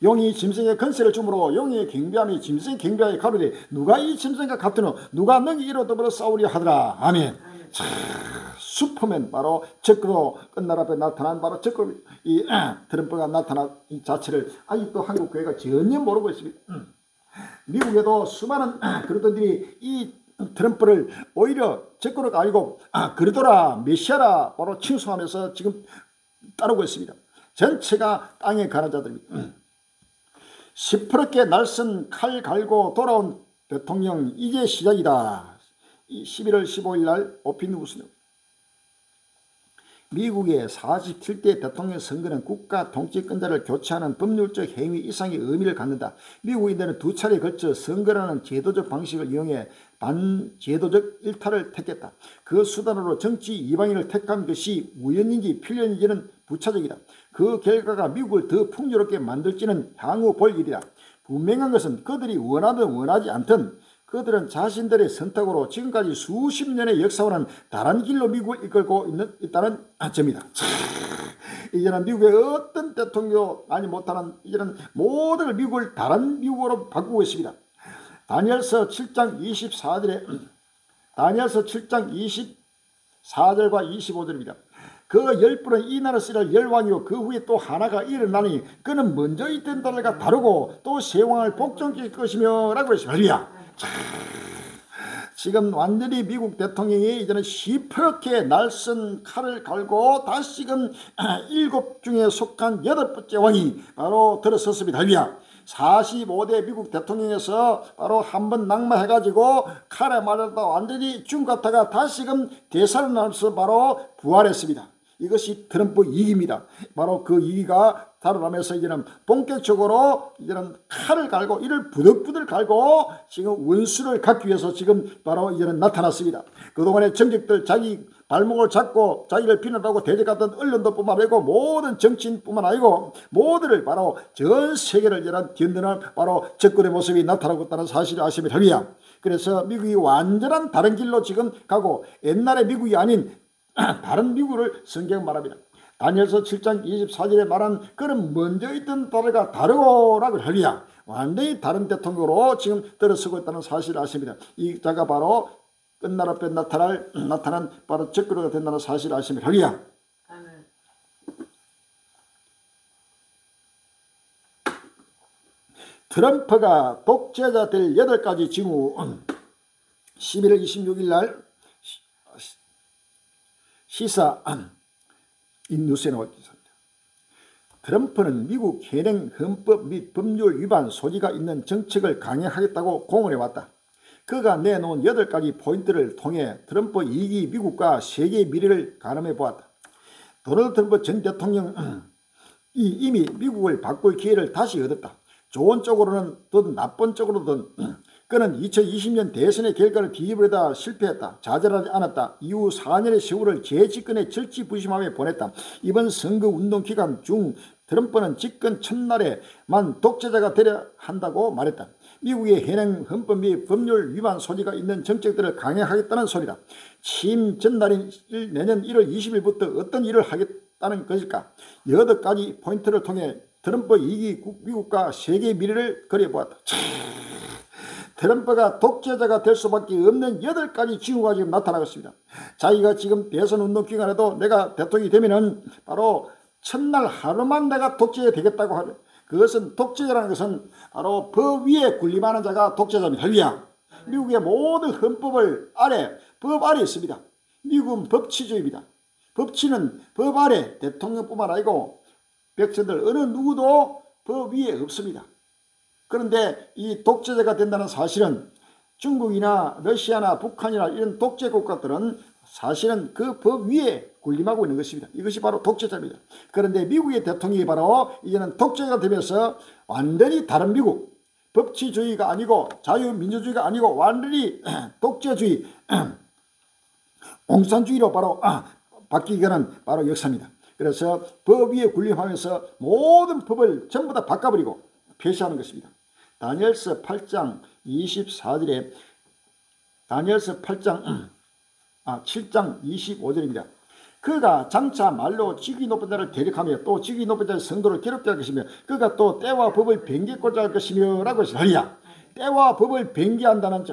용이 짐승의 건세를 주므로 용의 경비함이 짐승의 경비하에 가로되 누가 이 짐승과 같으노 누가 능히 이로 더불어 싸우려 하더라. 아멘. 슈퍼맨 바로 적그로 끝날 앞에 나타난 바로 적그로 이 트럼프가 나타난 이 자체를 아직도 한국 교회가 전혀 모르고 있습니다. 미국에도 수많은 그러던들이 이 트럼프를 오히려 적그로가 아니고 그러더라 메시아라 바로 칭송하면서 지금 따르고 있습니다. 전체가 땅에 가는 자들입니다. 시퍼렇게 날선 칼 갈고 돌아온 대통령 이제 시작이다. 11월 15일 날 오피니우스. 미국의 47대 대통령 선거는 국가 통치권자를 교체하는 법률적 행위 이상의 의미를 갖는다. 미국인들은 두 차례에 걸쳐 선거라는 제도적 방식을 이용해 반제도적 일탈을 택했다. 그 수단으로 정치 이방인을 택한 것이 우연인지 필연인지는 부차적이다. 그 결과가 미국을 더 풍요롭게 만들지는 향후 볼 일이다. 분명한 것은 그들이 원하든 원하지 않든 그들은 자신들의 선택으로 지금까지 수십 년의 역사와는 다른 길로 미국을 이끌고 있다는 점이다. 이제는 미국의 어떤 대통령 아니 못하는 이제는 모든 미국을 다른 미국으로 바꾸고 있습니다. 다니엘서 7장 24절에 다니엘서 7장 24절과 25절입니다. 그 10분은 이 나라 쓰리라 10왕이요 그 후에 또 하나가 일어나니 그는 먼저 있던 나라가 다르고 또 새 왕을 복종시킬 것이며 라고 했습니다. 지금 완전히 미국 대통령이 이제는 시퍼렇게 날선 칼을 갈고 다시금 7 중에 속한 8번째 왕이 바로 들어섰습니다. 할렐루야. 45대 미국 대통령에서 바로 한번 낙마해가지고 칼에 맞았다 완전히 죽은 것 같다가 다시금 되살아나면서 바로 부활했습니다. 이것이 트럼프 이기입니다. 바로 그 이기가 살아나면서 이제는 본격적으로 이제는 칼을 갈고 이를 부들부들 갈고 지금 원수를 갖기 위해서 지금 바로 이제는 나타났습니다. 그동안의 정적들 자기 발목을 잡고 자기를 비난하고 대적했던 언론도 뿐만 아니고 모든 정치인뿐만 아니고 모두를 바로 전 세계를 이제는 뒤흔드는 바로 적군의 모습이 나타나고 있다는 사실을 아시면 합니다. 그래서 미국이 완전한 다른 길로 지금 가고 옛날의 미국이 아닌 다른 미국을 성경 말합니다. 다니엘서 7장 24절에 말한 그는 먼저 있던 나라가 다르고라고 할렐루야. 완전히 다른 대통령으로 지금 들어서고 있다는 사실을 아십니다. 이 자가 바로 끝날 앞에 나타난 바로 적그러가 된다는 사실을 아십니다. 할렐루야. 트럼프가 독재자 될 8가지 징후 11월 26일 날 시사 뉴스에 나와 있습니다. 트럼프는 미국 현행 헌법 및 법률 위반 소지가 있는 정책을 강행하겠다고 공언해왔다. 그가 내놓은 8가지 포인트를 통해 트럼프 2기 미국과 세계의 미래를 가늠해 보았다. 도널드 트럼프 전 대통령이 이미 미국을 바꿀 기회를 다시 얻었다. 좋은 쪽으로든 나쁜 쪽으로든 그는 2020년 대선의 결과를 뒤집으려다 실패했다. 좌절하지 않았다. 이후 4년의 세월을 재집권의 절치부심함에 보냈다. 이번 선거운동 기간 중 트럼프는 집권 첫날에만 독재자가 되려 한다고 말했다. 미국의 현행 헌법 및 법률 위반 소지가 있는 정책들을 강행하겠다는 소리다. 취임 전날인 내년 1월 20일부터 어떤 일을 하겠다는 것일까? 8가지 포인트를 통해 트럼프 2기 미국과 세계의 미래를 그려보았다. 트럼프가 독재자가 될 수밖에 없는 8가지 징후가 지금 나타나고 있습니다. 자기가 지금 대선 운동 기간에도 내가 대통령이 되면은 바로 첫날 하루만 내가 독재자 되겠다고 하죠. 그것은 독재자라는 것은 바로 법 위에 군림하는 자가 독재자입니다. 할렐루야. 미국의 모든 헌법을 법 아래 있습니다. 미국은 법치주의입니다. 법치는 법 아래 대통령뿐만 아니고 백성들 어느 누구도 법 위에 없습니다. 그런데 이 독재자가 된다는 사실은 중국이나 러시아나 북한이나 이런 독재 국가들은 사실은 그 법 위에 군림하고 있는 것입니다. 이것이 바로 독재자입니다. 그런데 미국의 대통령이 바로 이제는 독재자가 되면서 완전히 다른 미국, 법치주의가 아니고 자유민주주의가 아니고 완전히 독재주의, 공산주의로 바로 바뀌기는 바로 역사입니다. 그래서 법 위에 군림하면서 모든 법을 전부 다 바꿔버리고 폐쇄하는 것입니다. 다니엘서 8장 24절에 다니엘서 7장 25절입니다. 그가 장차 말로 직위 높은 자를 대적하며 또 직위 높은 자의 성도를 괴롭게 할 것이며 그가 또 때와 법을 변개고자 할 것이며 라고 했습니다. 때와 법을 변개한다는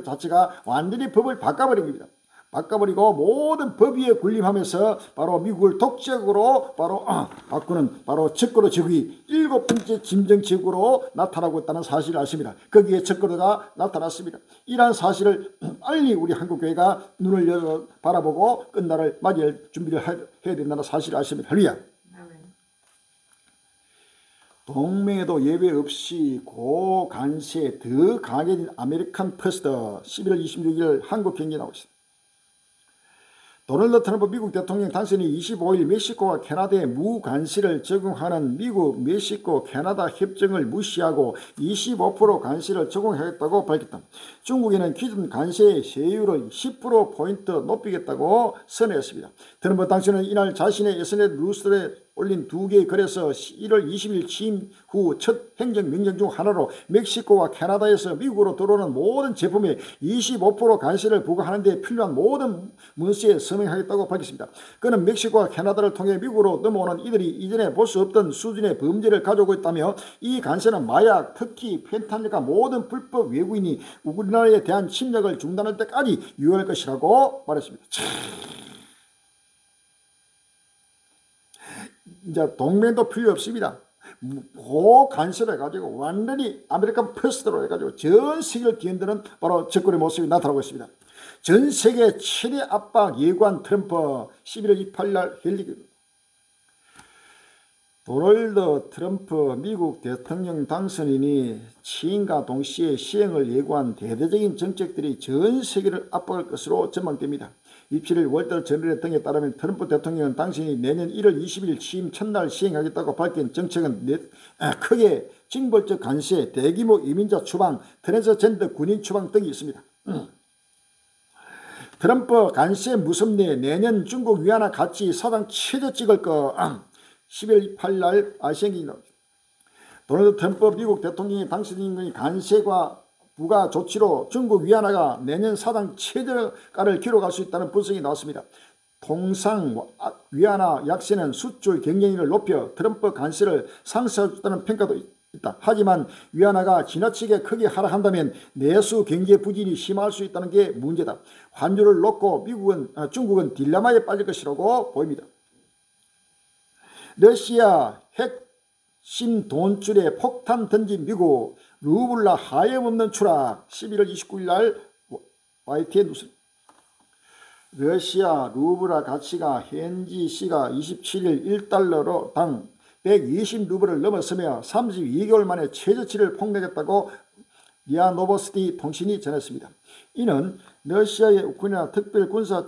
자체가 완전히 법을 바꿔버린 겁니다. 바꿔버리고 모든 법 위에 군림하면서 바로 미국을 독재국으로 바로 바꾸는 바로 적그로 제국이 7번째 짐정제국으로 나타나고 있다는 사실을 아십니다. 거기에 적그로가 나타났습니다. 이러한 사실을 빨리 우리 한국교회가 눈을 열어 바라보고 끝날을 맞이할 준비를 해야 된다는 사실을 아십니다. 할렐루야. 동맹에도 예외 없이 고관세 더 강해진 아메리칸 퍼스트 11월 26일 한국 경제 나오고 있습니다. 도널드 트럼프 미국 대통령 당선이 25일 멕시코와 캐나다에 무관세를 적용하는 미국, 멕시코, 캐나다 협정을 무시하고 25% 관세를 적용하겠다고 밝혔다. 중국에는 기존 관세 세율을 10%포인트 높이겠다고 선언했습니다. 트럼프 당선은 이날 자신의 SNS 뉴스에 올린 2개의 글에서 1월 20일 취임 후 첫 행정명령 중 하나로 멕시코와 캐나다에서 미국으로 들어오는 모든 제품에 25% 관세를 부과하는 데 필요한 모든 문서에 서명하겠다고 밝혔습니다. 그는 멕시코와 캐나다를 통해 미국으로 넘어오는 이들이 이전에 볼 수 없던 수준의 범죄를 가져오고 있다며 이 관세는 마약, 특히 펜타닐과 모든 불법 외국인이 우리나라에 대한 침략을 중단할 때까지 유효할 것이라고 말했습니다. 이제 동맹도 필요 없습니다. 고관세를 해가지고 완전히 아메리칸 퍼스트로 해가지고 전 세계를 뒤흔드는 바로 접근의 모습이 나타나고 있습니다. 전 세계 최대 압박 예고한 트럼프 11월 28일 헬리기 도널드 트럼프 미국 대통령 당선인이 취임과 동시에 시행을 예고한 대대적인 정책들이 전 세계를 압박할 것으로 전망됩니다. 27일 월달 저널의 등에 따르면 트럼프 대통령은 당신이 내년 1월 20일 취임 첫날 시행하겠다고 밝힌 정책은 크게 징벌적 관세, 대규모 이민자 추방, 트랜스젠더 군인 추방 등이 있습니다. 트럼프 관세 무섭네, 내년 중국 위안화 가치 사상 최저 찍을 거 11월 8일 아시안경제 나옵니다. 도널드 트럼프 미국 대통령이 당선인의 관세과 부가 조치로 중국 위안화가 내년 사상 최저가를 기록할 수 있다는 분석이 나왔습니다. 통상 위안화 약세는 수출 경쟁력을 높여 트럼프 관세를 상쇄하겠다는 평가도 있다. 하지만 위안화가 지나치게 크게 하락한다면 내수 경제 부진이 심할 수 있다는 게 문제다. 환율을 놓고 중국은 딜레마에 빠질 것이라고 보입니다. 러시아 핵심 돈줄에 폭탄 던진 미국, 루블라 하염없는 추락. 11월 29일 날 YTN 뉴스. 러시아 루블라 가치가 현지 시가 27일 1달러로 당 120루블을 넘어서며 32개월 만에 최저치를 폭락했다고 리아 노보스티 통신이 전했습니다. 이는 러시아의 우크라이나 특별 군사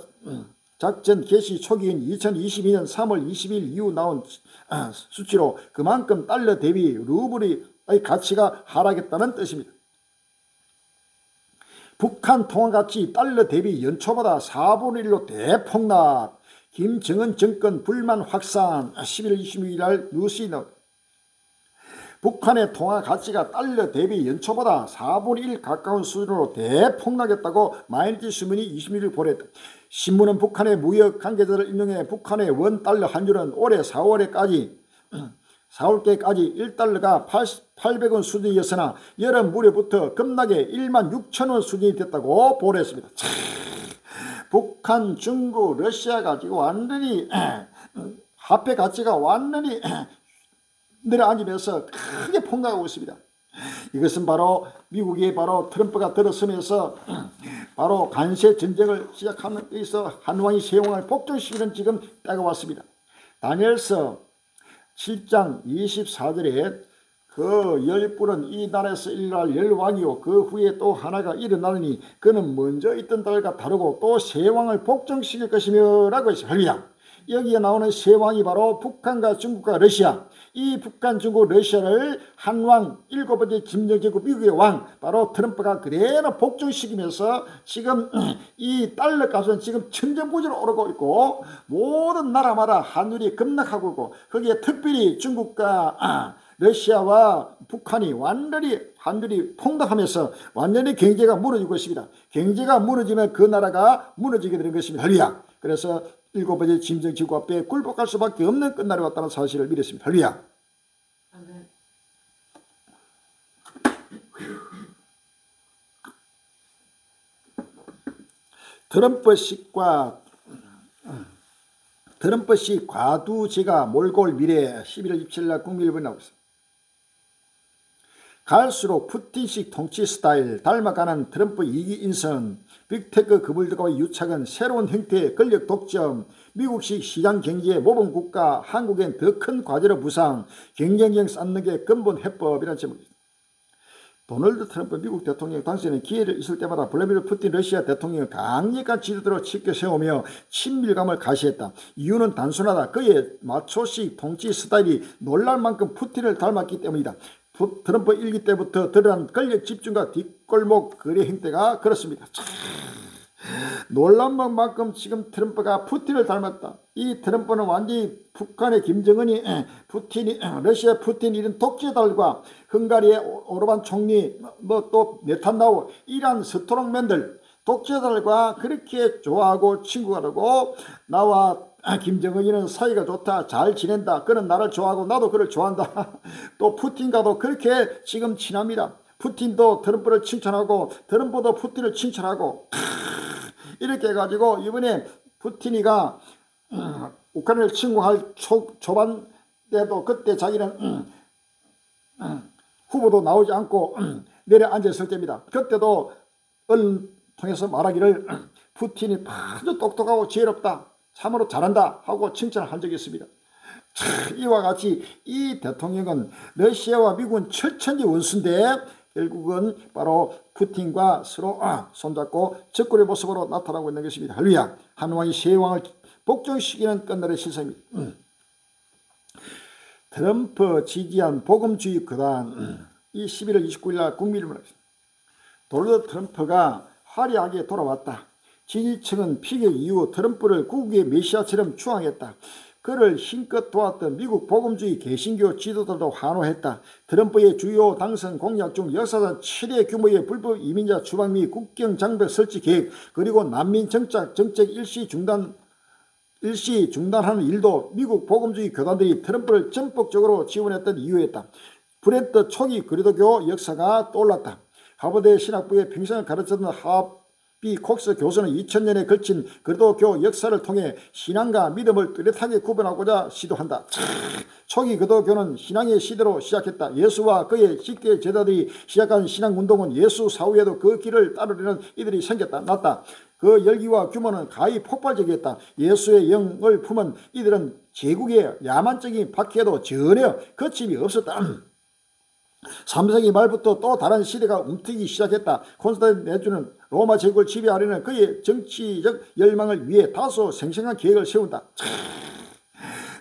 작전 개시 초기인 2022년 3월 20일 이후 나온 수치로 그만큼 달러 대비 루블의 가치가 하락했다는 뜻입니다. 북한 통화가치 달러 대비 연초보다 4분의 1로 대폭락. 김정은 정권 불만 확산. 11월 26일 날 뉴스에 나옵니다. 북한의 통화가치가 달러 대비 연초보다 4분의 1 가까운 수준으로 대폭락했다고 마이너스 신문이 26일 보도했다. 신문은 북한의 무역 관계자를 인용해 북한의 원달러 환율은 올해 4월까지 1달러가 800원 수준이었으나 여름 무렵부터 급락해 16,000원 수준이 됐다고 보도했습니다. 북한, 중국, 러시아 가지고 완전히 화폐 가치가 완전히 내려앉으면서 크게 폭락하고 있습니다. 이것은 바로 미국이 바로 트럼프가 들어서면서 바로 관세 전쟁을 시작하는 데 있어 한왕이 세왕을 복종시키는 지금 때가 왔습니다. 다니엘서 7장 24절에 그 열불은 이 나라에서 일어날 열왕이요 그 후에 또 하나가 일어나느니 그는 먼저 있던 달과 다르고 또 세 왕을 복종시킬 것이며 라고 했습니다. 여기에 나오는 세 왕이 바로 북한과 중국과 러시아, 이 북한, 중국, 러시아를 한왕 7번째 김정일국 미국의 왕 바로 트럼프가 그대로 복종시키면서 지금 이 달러 값은 지금 천정부지로 오르고 있고 모든 나라마다 환율이 급락하고 있고 거기에 특별히 중국과 러시아와 북한이 완전히 환율이 폭락하면서 완전히 경제가 무너지고 있습니다. 경제가 무너지면 그 나라가 무너지게 되는 것입니다. 할렐루야. 그래서 7번째 김정지국 앞에 굴복할 수밖에 없는 끝날이 왔다는 사실을 믿었습니다. 할렐루야. 트럼프식 과두제가 몰고 올 미래 11월 27일 날 국민일보에 나오고 있습니다. 갈수록 푸틴식 통치 스타일 닮아가는 트럼프 2기 인선, 빅테크 그물들과의 유착은 새로운 형태의 권력 독점, 미국식 시장 경제의 모범 국가, 한국엔 더 큰 과제로 부상, 경쟁력 쌓는 게 근본 해법이라는 제목입니다. 도널드 트럼프 미국 대통령 당시에는 기회를 있을 때마다 블라디미르 푸틴 러시아 대통령을 강력한 지도자로 치켜 세우며 친밀감을 가시했다. 이유는 단순하다. 그의 마초식 통치 스타일이 놀랄 만큼 푸틴을 닮았기 때문이다. 트럼프 1기 때부터 드러난 권력 집중과 뒷골목 거래 행태가 그렇습니다. 놀란 만큼 지금 트럼프가 푸틴을 닮았다. 이 트럼프는 완전히 북한의 김정은이 푸틴이 러시아 푸틴 이런 독재자들과 헝가리의 오르반 총리 또 네탄야후 이란 스트롱맨들 독재자들과 그렇게 좋아하고 친구가 되고 나와 김정은이는 사이가 좋다, 잘 지낸다, 그는 나를 좋아하고 나도 그를 좋아한다. 또 푸틴과도 그렇게 지금 친합니다. 푸틴도 트럼프를 칭찬하고 트럼프도 푸틴을 칭찬하고 이렇게 해가지고 이번에 푸틴이가 우크라이나를 침공할 초반 때도 그때 자기는 후보도 나오지 않고 내려앉았을 때입니다. 그때도 언론 통해서 말하기를 푸틴이 아주 똑똑하고 지혜롭다, 참으로 잘한다 하고 칭찬을 한 적이 있습니다. 이와 같이 이 대통령은 러시아와 미국은 철천지 원수인데 결국은 바로 푸틴과 서로 손잡고 적군의 모습으로 나타나고 있는 것입니다. 할렐루야. 한 왕이 세 왕을 복종시키는 끝날의 실상입니다. 트럼프 지지한 복음주의 거단 이 11월 29일 날 국민을 말했습니다. 도널드 트럼프가 화려하게 돌아왔다. 지지층은 피격 이후 트럼프를 국외 메시아처럼 추앙했다. 그를 힘껏 도왔던 미국 복음주의 개신교 지도자도 환호했다. 트럼프의 주요 당선 공약 중 역사상 최대 규모의 불법 이민자 추방 및 국경 장벽 설치 계획, 그리고 난민 정책 일시 중단하는 일도 미국 복음주의 교단들이 트럼프를 전폭적으로 지원했던 이유였다. 브렌트 초기 그리스도교 역사가 떠올랐다. 하버드 신학부의 평생을 가르쳤던 하비 콕스 교수는 2000년에 걸친 그리스도교 역사를 통해 신앙과 믿음을 뚜렷하게 구분하고자 시도한다. 초기 그리스도교는 신앙의 시대로 시작했다. 예수와 그의 10개 제자들이 시작한 신앙운동은 예수 사후에도 그 길을 따르려는 이들이 생겼다. 났다. 그 열기와 규모는 가히 폭발적이었다. 예수의 영을 품은 이들은 제국의 야만적인 박해도 전혀 거침이 없었다. 3세기 말부터 또 다른 시대가 움트기 시작했다. 콘스탄틴 내주는 로마 제국을 지배하려는 그의 정치적 열망을 위해 다소 생생한 계획을 세운다.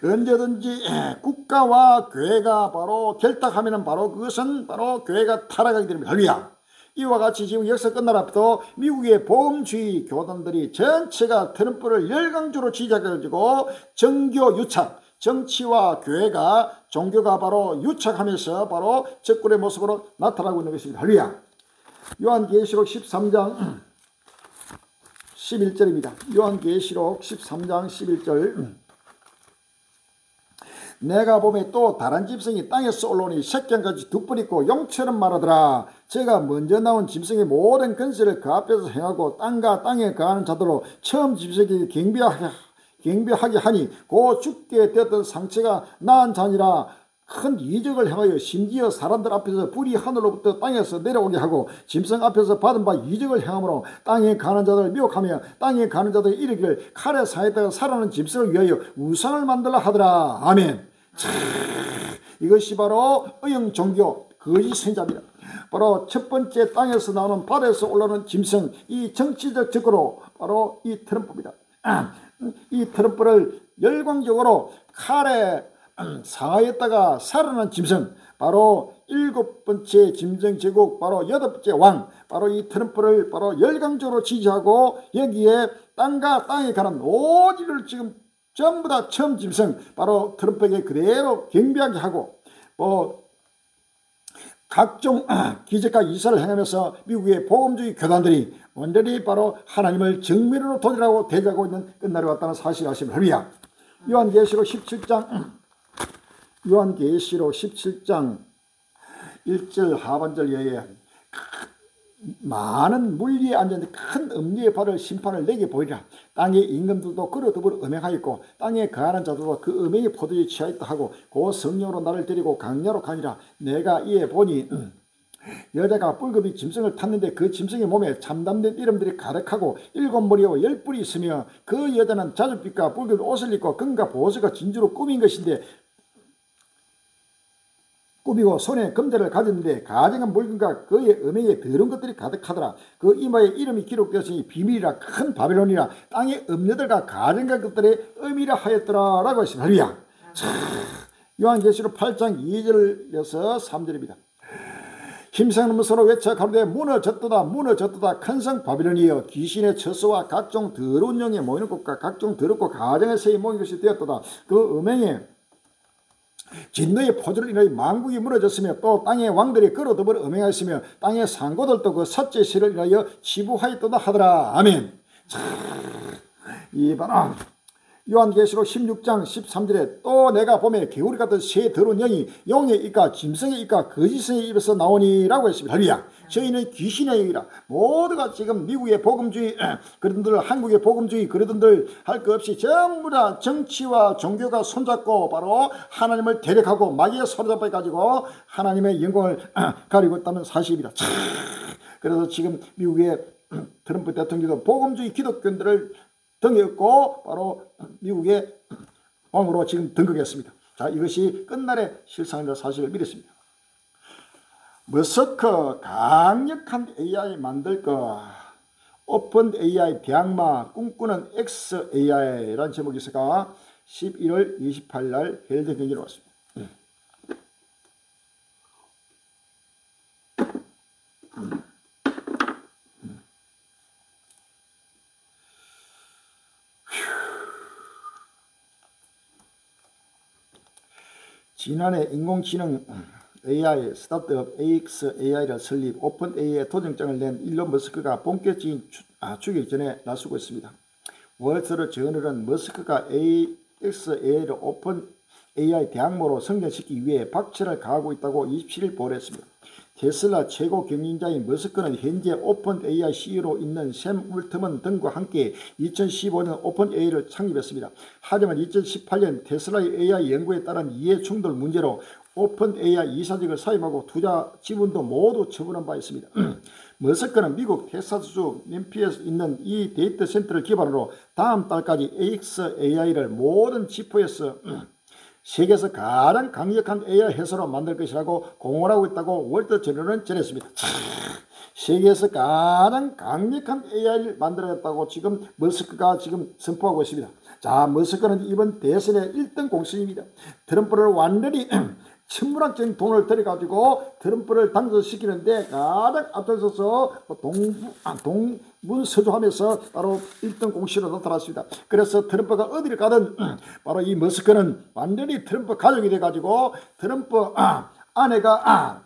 언제든지 국가와 교회가 바로 결탁하면 바로 그것은 바로 교회가 타락하게 됩니다. 할렐루야. 이와 같이 지금 역사 끝날 앞부터 미국의 복음주의 교단들이 전체가 트럼프를 열강조로 지지해가지고 정교 유착, 정치와 교회가 종교가 바로 유착하면서 바로 적군의 모습으로 나타나고 있는 것입니다. 할렐루야. 요한계시록 13장 11절입니다. 요한계시록 13장 11절. 내가 보매 또 다른 짐승이 땅에서 올라오니 색경같이 두 뿔 있고 용처럼 말하더라. 제가 먼저 나온 짐승의 모든 건설을 그 앞에서 행하고 땅과 땅에 거하는 자들로 처음 짐승에게 경배하게 하니 곧 죽게 되었던 상체가 나은 자니라. 큰 이적을 행하여 심지어 사람들 앞에서 불이 하늘로부터 땅에서 내려오게 하고 짐승 앞에서 받은 바 이적을 행함으로 땅에 가는 자들을 미혹하며 땅에 가는 자들이 이르기를 칼에 상했다가 살아나는 짐승을 위하여 우상을 만들라 하더라. 아멘. 이것이 바로 의형 종교 거짓 선자입니다. 바로 첫 번째 땅에서 나오는 바다에서 올라오는 짐승, 이 정치적 적으로 바로 이 트럼프입니다. 이 트럼프를 열광적으로 칼에 상하였다가 살아난 짐승, 바로 7번째 짐승 제국, 바로 8번째 왕, 바로 이 트럼프를 바로 열광적으로 지지하고 여기에 땅과 땅에 가는 오지를 지금 전부 다 처음 짐승, 바로 트럼프에게 그대로 경배하게 하고 각종 기적과 이사를 행하면서 미국의 복음주의 교단들이 완전히 바로 하나님을 정면으로 도전하고 대적하고 있는 끝날이 왔다는 사실을 아시면 할렐루야. 요한계시록 17장 1절 하반절 예에 많은 물리에 앉았는데 큰 음리의 발을 심판을 내게 보이라. 땅의 임금들도 그로 더불어 음행하였고 땅에 거하는 자들도 그 음행의 포도에 취하였다 하고 그 성령으로 나를 데리고 강야로 가니라. 내가 이에 보니 여자가 뿔급이 짐승을 탔는데 그 짐승의 몸에 참담된 이름들이 가득하고 7머리와 10뿔이 있으며 그 여자는 자줏빛과 뿔급 옷을 입고 금과 보석과 진주로 꾸민 것인데 꾸미고 손에 금대를 가졌는데 가증한 물건과 그의 음행에 더러운 것들이 가득하더라. 그 이마에 이름이 기록되었으니 비밀이라 큰 바벨론이라 땅의 음녀들과 가증한 것들의 음이라 하였더라 라고 했습니다. 할렐루야. 요한계시록 8장 2절에서 3절입니다. 힘쓰는 서로 외쳐 가로되 무너졌도다 무너졌도다 큰 성 바빌론이여 귀신의 처소와 각종 더러운 영에 모이는 곳과 각종 더럽고 가정의 새에 모인 것이 되었도다. 그 음행에 진노의 포도를 인하여 만국이 무너졌으며 또 땅의 왕들이 끌어들어 음행하였으며 땅의 상고들도 그 첫째 시를 인하여 치부하였도다 하더라. 아멘. 이 바로 요한계시록 16장 13절에 또 내가 보매 개구리 같은 새 더러운 영이 용의 입과 짐승의 입과 거짓의 입에서 나오니라고 했습니다. 할렐루야. 저희는 귀신의 영이라. 모두가 지금 미국의 복음주의 그러던들 한국의 복음주의 그러던들 할 것 없이 전부 다 정치와 종교가 손잡고 바로 하나님을 대적하고 마귀의 손잡아 가지고 하나님의 영광을 가리고 있다는 사실입니다. 그래서 지금 미국의 트럼프 대통령도 복음주의 기독교인들을 등에 업고 바로 미국의 왕으로 지금 등극했습니다. 자, 이것이 끝날의 실상이라 사실을 믿었습니다. 머스크 강력한 AI 만들 거 오픈 AI 대항마 꿈꾸는 XAI라는 제목이 있어가 11월 28일 날 헬드 경기로 왔습니다. 지난해 인공지능 AI 스타트업 XAI를 설립 오픈 AI의 도전장을 낸 일론 머스크가 본격적인 추격 전에 나서고 있습니다. 월스트리트 저널은 머스크가 XAI를 오픈 AI 대항모로 성장시키기 위해 박차를 가하고 있다고 27일 보도했습니다. 테슬라 최고 경영자인 머스크는 현재 오픈 AI CEO로 있는 샘 울트먼 등과 함께 2015년 오픈 AI를 창립했습니다. 하지만 2018년 테슬라의 AI 연구에 따른 이해 충돌 문제로 오픈 AI 이사직을 사임하고 투자 지분도 모두 처분한 바 있습니다. 머스크는 미국 텍사스주 멤피스에 있는 이 데이터 센터를 기반으로 다음 달까지 XAI를 모든 지포에서 세계에서 가장 강력한 AI 회사로 만들 것이라고 공언하고 있다고 월드저널은 전했습니다. 세계에서 가장 강력한 AI를 만들어냈다고 지금 머스크가 지금 선포하고 있습니다. 자, 머스크는 이번 대선의 1등 공신입니다. 트럼프를 완전히 천문학적인 돈을 들여가지고 트럼프를 당선시키는데 가장 앞서서서 동문서주하면서 바로 1등 공신으로 나타났습니다. 그래서 트럼프가 어디를 가든 바로 이 머스크는 완전히 트럼프 가족이 돼가지고 트럼프 아내가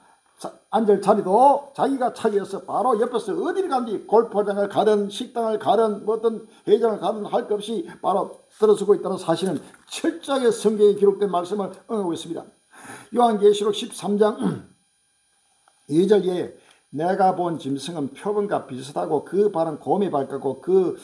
앉을 자리도 자기가 차지해서 바로 옆에서 어디를 가든지 골프장을 가든 식당을 가든 어떤 회장을 가든 할 것 없이 바로 들어서고 있다는 사실은 철저하게 성경에 기록된 말씀을 응하고 있습니다. 요한계시록 13장 2절에 내가 본 짐승은 표범과 비슷하고 그 발은 곰의 발 같고 그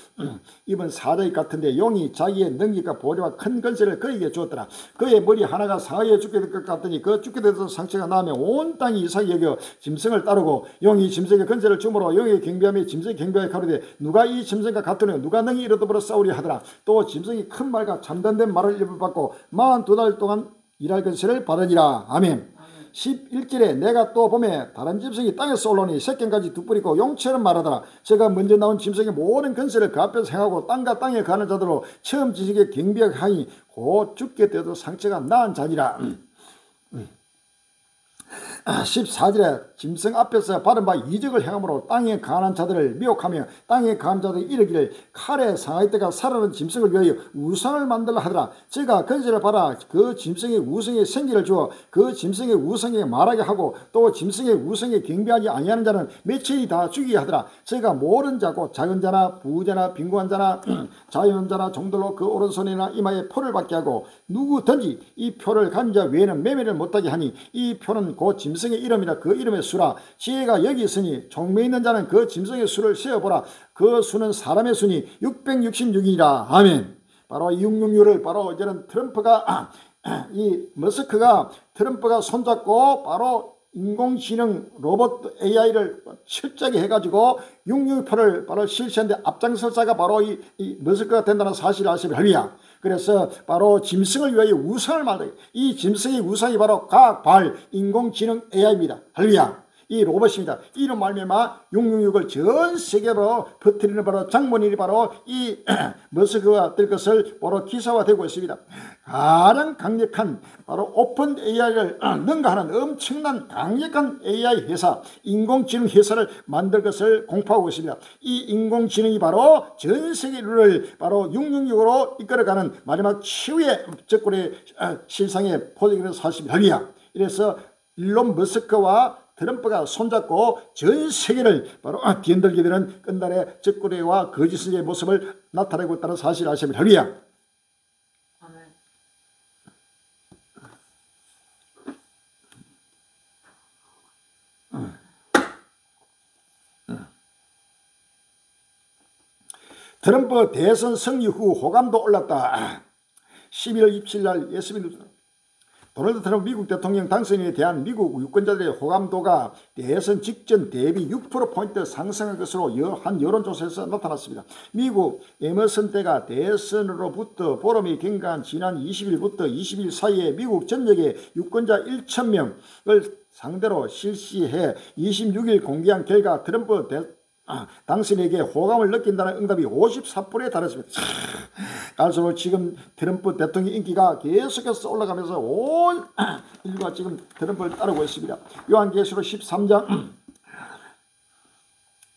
입은 사자의 같은데 용이 자기의 능력과 보좌와 큰 권세를 그에게 주었더라. 그의 머리 하나가 상하여 죽게 될 것 같더니 그 죽게 되던 상처가 나면 온 땅이 이상히 여겨 짐승을 따르고 용이 짐승의 권세를 주므로 용의 경배함에 짐승의 경배하여 가로되 누가 이 짐승과 같으며 누가 능히 이르더불어 싸우리 하더라. 또 짐승이 큰 말과 참단된 말을 입을 받고 42달 동안 일할 권세를 받으니라. 아멘. 11절에 내가 또 보매 다른 짐승이 땅에서 올라오니 새끼까지 두 뿔이고 용처럼 말하더라. 제가 먼저 나온 짐승의 모든 권세를 그 앞에서 행하고 땅과 땅에 가는 자들로 처음 지식에 경비하게 하니 곧 죽게 되어도 상처가 나은 자니라. 14절에 짐승 앞에서 바른 바 이적을 행함으로 땅에 강한 자들을 미혹하며 땅에 강한 자들이 이르기를 칼에 상할 때가 살아난 짐승을 위하여 우상을 만들라 하더라. 제가 권세를 받아 그 짐승의 우상에 생기를 주어 그 짐승의 우상에 말하게 하고 또 짐승의 우상에 경배하지 아니하는 자는 매체히 다 죽이게 하더라. 제가 모든 자고 작은 자나 부자나 빈곤한 자나 자연자나 종들로 그 오른손이나 이마에 표를 받게 하고 누구든지 이 표를 가진 자 외에는 매매를 못하게 하니 이 표는 곧 짐승의 이름이라 그 이름의 수라. 지혜가 여기 있으니 총매 있는 자는 그 짐승의 수를 세어보라. 그 수는 사람의 수니 666이라. 아멘. 바로 666를 바로 이제는 트럼프가 이 머스크가 트럼프가 손잡고 바로 인공지능 로봇 AI를 철저하게 해가지고 668을 바로 실시하는데 앞장설자가 바로 이 머스크가 된다는 사실을 아시면 할리야. 그래서 바로 짐승을 위하여 우상을 만들고 이 짐승의 우상이 바로 과학발 인공지능 AI입니다. 할리야. 이 로봇입니다. 이런 말미암아 666을 전 세계로 퍼뜨리는 바로 장본인이 바로 이 머스크가 될 것을 바로 기사화되고 있습니다. 가장 강력한 바로 오픈 AI를 능가하는 엄청난 강력한 AI 회사, 인공지능 회사를 만들 것을 공포하고 있습니다. 이 인공지능이 바로 전 세계를 바로 666으로 이끌어가는 마지막 최후의 적군의 실상의 포징이라는 사실이 할리야. 이래서 일론 머스크와 트럼프가 손잡고 전 세계를 바로 뒤흔들게 되는 끝날의 적군의와 거짓의 모습을 나타내고 있다는 사실을 아시면 할리야. 트럼프 대선 승리 후 호감도 올랐다. 11월 27일 날 예스민뉴스 도널드 트럼프 미국 대통령 당선인에 대한 미국 유권자들의 호감도가 대선 직전 대비 6%포인트 상승한 것으로 한 여론조사에서 나타났습니다. 미국 에머슨 대가 대선으로부터 보름이 경과한 지난 20일부터 20일 사이에 미국 전역의 유권자 1,000명을 상대로 실시해 26일 공개한 결과 트럼프 당신에게 호감을 느낀다는 응답이 54%에 달했습니다. 갈수록 지금 트럼프 대통령 인기가 계속해서 올라가면서 온 인류가 지금 트럼프를 따르고 있습니다. 요한계시록 13장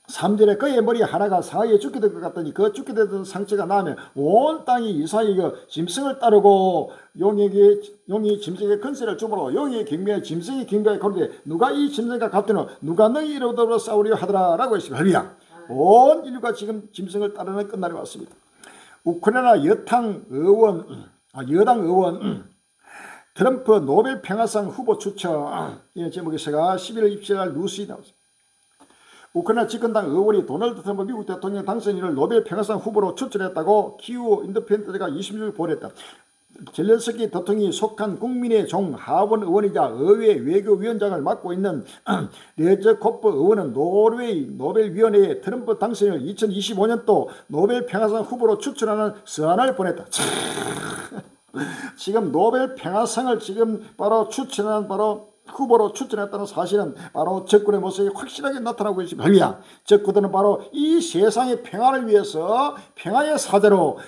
3절에 그의 머리 하나가 사이에 죽게 될 것 같더니 그 죽게 되던 상처가 나면 온 땅이 이사이 짐승을 따르고 용이 짐승에게 건세를 주므로 용이 경배에 짐승이 경배에 거르되 누가 이 짐승과 같으노 누가 너희 이름으로 싸우려 하더라 라고 했습니다. 할렐루야. 온 인류가 지금 짐승을 따르는 끝날이 왔습니다. 우크라이나 여당 의원 트럼프 노벨 평화상 후보 추천 이 제목에서가 11월 27일 날 뉴스에 나왔습니다. 우크라이나 집권당 의원이 도널드 트럼프 미국 대통령 당선인을 노벨 평화상 후보로 추천했다고 키우 인디펜던트가 26일 보냈다. 젤렌스키 대통령이 속한 국민의 종 하원 의원이자 의회 외교위원장을 맡고 있는 레저코프 의원은 노르웨이 노벨위원회에 트럼프 당선인을 2025년도 노벨 평화상 후보로 추천하는 서한을 보냈다. 지금 노벨 평화상을 지금 바로 추천한 바로 후보로 추천했다는 사실은 바로 적군의 모습이 확실하게 나타나고 있습니다. 할렐루야. 적군들은 바로 이 세상의 평화를 위해서 평화의 사자로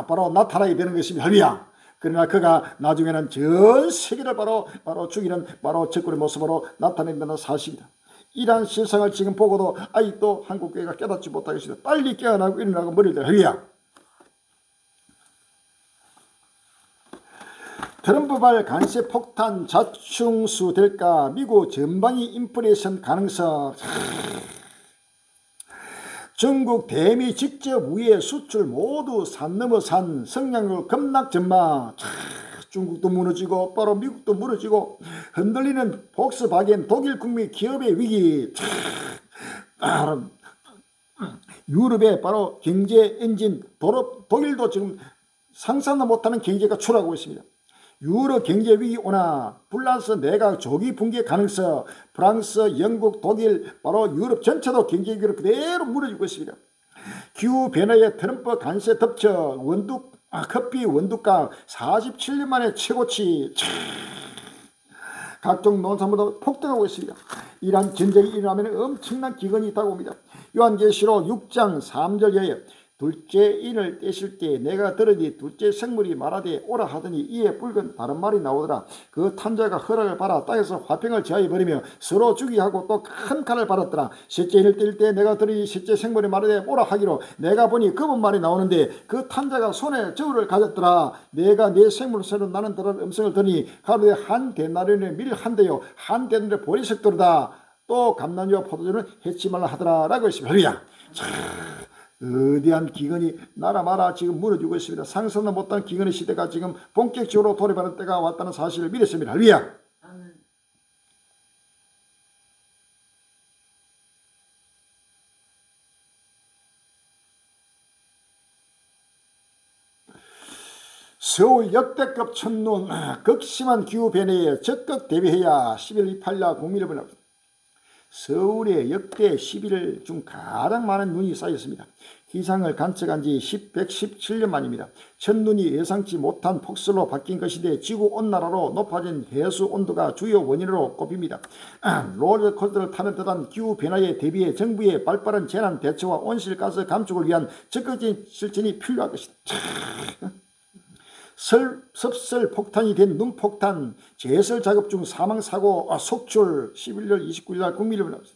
바로 나타나게 되는 것입니다. 할렐루야. 그러나 그가 나중에는 전 세계를 바로 죽이는 바로 적군의 모습으로 나타낸다는 사실입니다. 이러한 실상을 지금 보고도 아직도 한국교회가 깨닫지 못하고 있습니다. 빨리 깨어나고 일어나고 머리를 대라. 할렐루야. 트럼프발 관세 폭탄 자충수 될까? 미국 전방위 인플레이션 가능성. 중국 대미 직접 우회 수출 모두 산 넘어 산 성장률 급락 전망. 중국도 무너지고 바로 미국도 무너지고 흔들리는 폭스바겐 독일 국민 기업의 위기. 유럽의 바로 경제 엔진 독일도 지금 상상도 못하는 경제가 추락하고 있습니다. 유럽 경제 위기 오나 플러스 내각 조기 붕괴 가능성. 프랑스, 영국, 독일 바로 유럽 전체도 경제 위기로 그대로 무너지고 있습니다. 기후 변화에 트럼프 관세 덮쳐 커피 원두가 47년 만에 최고치. 각종 농산물도 폭등하고 있습니다. 이러한 전쟁이 일어나면 엄청난 기근이 다가옵니다. 요한계시록 6장 3절에 둘째 인을 떼실 때 내가 들으니 둘째 생물이 말하되 오라 하더니 이에 붉은 다른 말이 나오더라. 그 탄자가 허락을 받아 땅에서 화평을 제하여 버리며 서로 주기 하고 또 큰 칼을 받았더라. 셋째 인을 뗄 때 내가 들으니 셋째 생물이 말하되 오라 하기로 내가 보니 검은 말이 나오는데 그 탄자가 손에 저울을 가졌더라. 내가 내 생물새로 나는 다른 음성을 들으니 하루에 한 데나리온의 밀 한 대요 한 데나리온의 보리색도르다. 또 감람류와 포도주는 해치 말라 하더라 라고 했습니다. 할렐루야. 거대한 기근이 나라마다 지금 무너지고 있습니다. 상상도 못한 기근의 시대가 지금 본격적으로 돌입하는 때가 왔다는 사실을 믿었습니다. 할렐루야. 서울 역대급 첫눈, 극심한 기후변화에 적극 대비해야 11월 28일 국민을 보냅니다. 서울에 역대 11일 중 가장 많은 눈이 쌓였습니다. 기상을 관측한 지 117년 만입니다. 첫눈이 예상치 못한 폭설로 바뀐 것인데 지구온난화로 높아진 해수 온도가 주요 원인으로 꼽힙니다. 롤러코스터를 타는 듯한 기후변화에 대비해 정부의 발빠른 재난 대처와 온실가스 감축을 위한 적극적인 실천이 필요할 것이다. 섭설 폭탄이 된 눈폭탄 제설 작업 중 사망사고 속출 11월 29일 날 국민을 보냈습니다.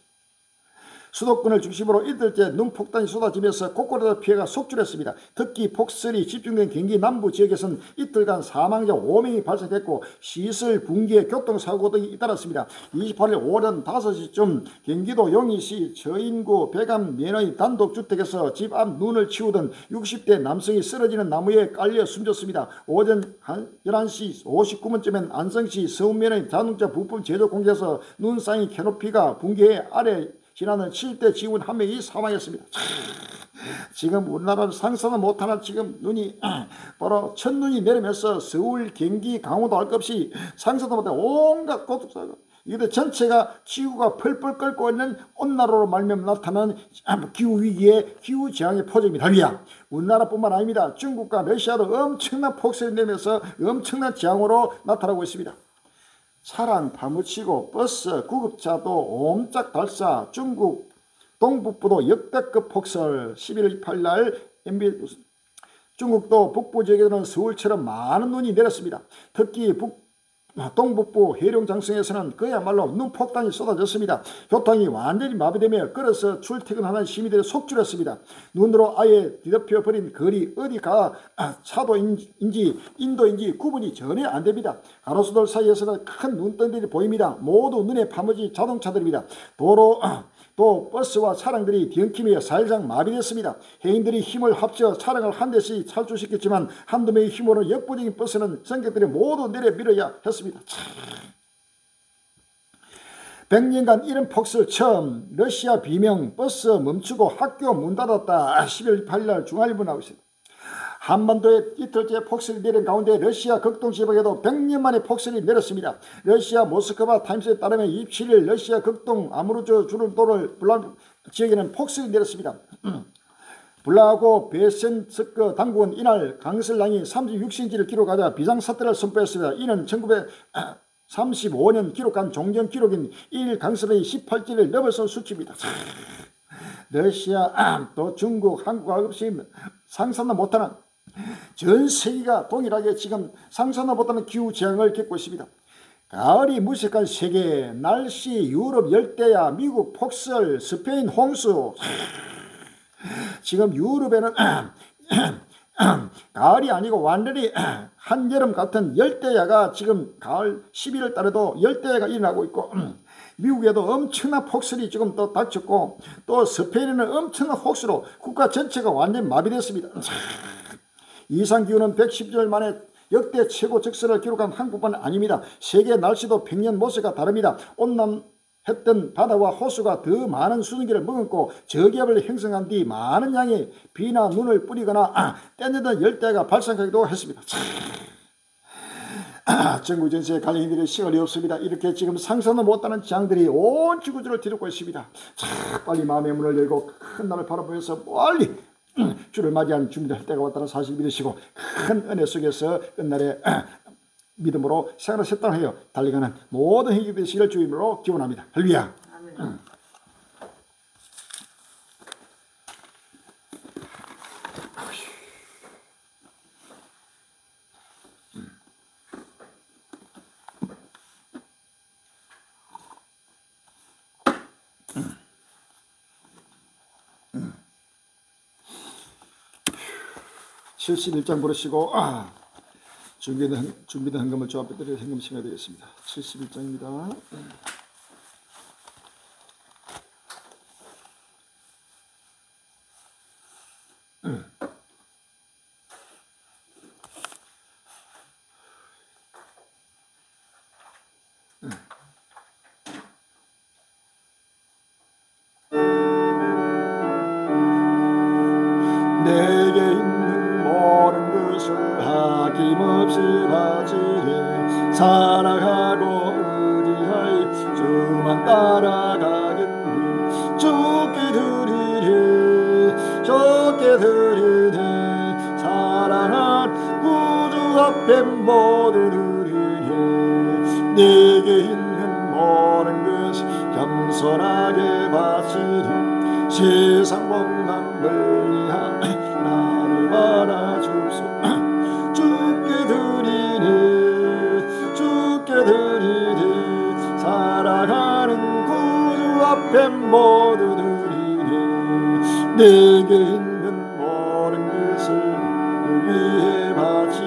수도권을 중심으로 이틀째 눈폭탄이 쏟아지면서 곳곳에서 피해가 속출했습니다. 특히 폭설이 집중된 경기 남부 지역에서는 이틀간 사망자 5명이 발생했고 시설 붕괴 교통사고 등이 잇따랐습니다. 28일 오전 5시쯤 경기도 용인시 저인구 백암 면의 단독주택에서 집 앞 눈을 치우던 60대 남성이 쓰러지는 나무에 깔려 숨졌습니다. 오전 11시 59분쯤엔 안성시 서운면의 자동차 부품 제조 공장에서 눈 쌓인 캐노피가 붕괴해 아래 지나는 7대 직원 한 명이 사망했습니다. 지금 우리나라를 상상도 못하는 지금 눈이 바로 첫눈이 내리면서 서울, 경기, 강원도 할 것 없이 상상도 못하는 온갖 곳곳에서 이게 전체가 지구가 펄펄 끓고 있는 온난화로 말미암아 나타나는 기후위기의 기후재앙의 포장입니다. 우리나라뿐만 아닙니다. 중국과 러시아도 엄청난 폭설이 내면서 엄청난 재앙으로 나타나고 있습니다. 차량 파묻히고 버스, 구급차도 옴짝달사. 중국 동북부도 역대급 폭설 11월 28일 날 MB 중국도 북부 지역에서는 서울처럼 많은 눈이 내렸습니다. 특히 동북부 해룡장성에서는 그야말로 눈폭탄이 쏟아졌습니다. 교통이 완전히 마비되며 걸어서 출퇴근하는 시민들이 속출했습니다. 눈으로 아예 뒤덮여 버린 거리 어디가 차도인지 인도인지 구분이 전혀 안됩니다. 가로수들 사이에서는 큰 눈덩이들이 보입니다. 모두 눈에 파묻힌 자동차들입니다. 또 버스와 차량들이 뒤엉키며 사실상 마비됐습니다. 해인들이 힘을 합쳐 차량을 한 대씩 탈출시켰지만 한두 명의 힘으로 역부족인 버스는 승객들이 모두 내려밀어야 했습니다. 100년간 이런 폭설 처음. 러시아 비명 버스 멈추고 학교 문 닫았다. 11월 8일 날 중앙일보 나오고 있습니다. 한반도에 이틀째 폭설이 내린 가운데 러시아 극동 지방에도 100년 만에 폭설이 내렸습니다. 러시아 모스크바 타임스에 따르면 27일 러시아 극동 아무르조 주른도를 블라 지역에는 폭설이 내렸습니다. 블라고 베센스크 당국은 이날 강설량이 36cm를 기록하자 비상사태를 선포했습니다. 이는 1935년 기록한 종전 기록인 1일 강설량이 18cm를 넘어선 수치입니다. 러시아 또 중국 한국 없이 상상도 못하는 전 세계가 동일하게 지금 상상도 못하는 기후재앙을 겪고 있습니다. 가을이 무색한 세계, 날씨, 유럽 열대야, 미국 폭설, 스페인 홍수. 지금 유럽에는 가을이 아니고 완전히 한여름 같은 열대야가 지금 가을 11월 달에도 열대야가 일어나고 있고 미국에도 엄청난 폭설이 지금 또 닥쳤고 또 스페인에는 엄청난 폭설로 국가 전체가 완전히 마비됐습니다. 이상기후는 110년 만에 역대 최고 적설을 기록한 한국뿐만 아닙니다. 세계 날씨도 100년 모습과 다릅니다. 온난했던 바다와 호수가 더 많은 수증기를 머금고 저기압을 형성한 뒤 많은 양의 비나 눈을 뿌리거나 때내던 열대가 발생하기도 했습니다. 전국 전체에 관련인들의 시간이 없습니다. 이렇게 지금 상상도 못하는 재앙들이 온 지구를 뒤덮고 있습니다. 빨리 마음의 문을 열고 큰 날을 바라보면서 빨리 주를 맞이한 준비를 할 때가 왔다는 사실 믿으시고 큰 은혜 속에서 끝날에 믿음으로 생활을 쇠땅하여 달려가는 모든 행위 되시기를 주임으로 기원합니다. 할렐루야. 아멘. 71장 부르시고 준비된 헌금을 주 앞에 드려 헌금 시간이 되겠습니다. 71장입니다. 내게 있는 모든 것을 아낌없이 바치리 사랑하고 의지하여 주만 따라가겠니 주께 드리리 사랑한 구주 앞에 모두 드리리 내게 있는 모든 것이 겸손하게 바치리 세상 못난 권리하 나를 바라주소 주께 드리리 사랑하는 구주 앞에 모두 드리리 내게 있는 모든 것을 위해 바치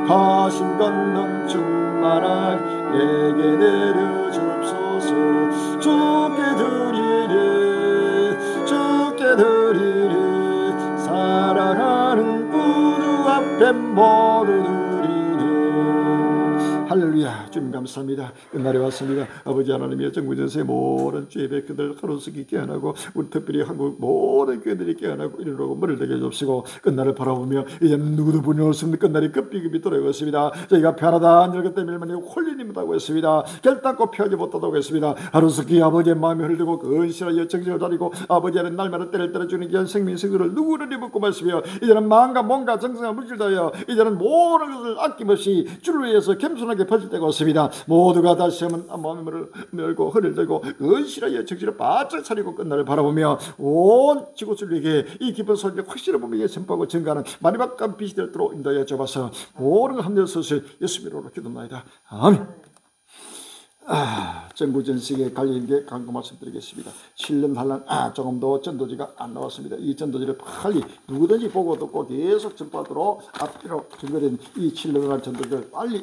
가신 건능 충만하게 내게 내려주옵소서 주께 드리리 사랑하는 구주 앞에 모두 드리리 할렐루야. 주님 감사합니다. 끝날에 왔습니다. 아버지 하나님의 정부전세의 모든 죄의 백성들 하루씩 깨어나고 우리 특별히 한국 모든 교회들이 깨어나고 이르고 머리를 대게 해주시고 끝날을 바라보며 이제는 누구도 분열 수 없는 끝날이 급비급이 돌아오겠습니다. 저희가 편하다 늙을 때 밀만이 홀리님이라고 했습니다. 결단코 피하지 못하다고 했습니다. 하루씩 아버지의 마음이 흘리고 근실하여 정신을 다리고 아버지 하나님 날마다 때를 때려주는 귀한 생명식을 누구를 입고 마시며 이제는 마음과 몸과 정성과 물질 다하여 이제는 모든 것을 아낌없이 주를 위해서 겸손하게 퍼질 때가 왔습니다. 모두가 다시 한번 마음을 열고 허리를 들고 은실하여 정신을 바짝 차리고 끝날을 바라보며 온 지구촌에게 이 기쁜 소리를 확실히 보며 선포하고 증가하는 마지막간 빛이 되도록 인도하여 주옵소서. 모든 합력 서실 예수 이름으로 기도합니다. 아멘. 정부전식에 관련된 광고 말씀드리겠습니다. 7년 한란 조금도 전도지가 안 나왔습니다. 이 전도지를 빨리 누구든지 보고 듣고 계속 전파하도록 앞으로 준비된 이 7년간 전도지를 빨리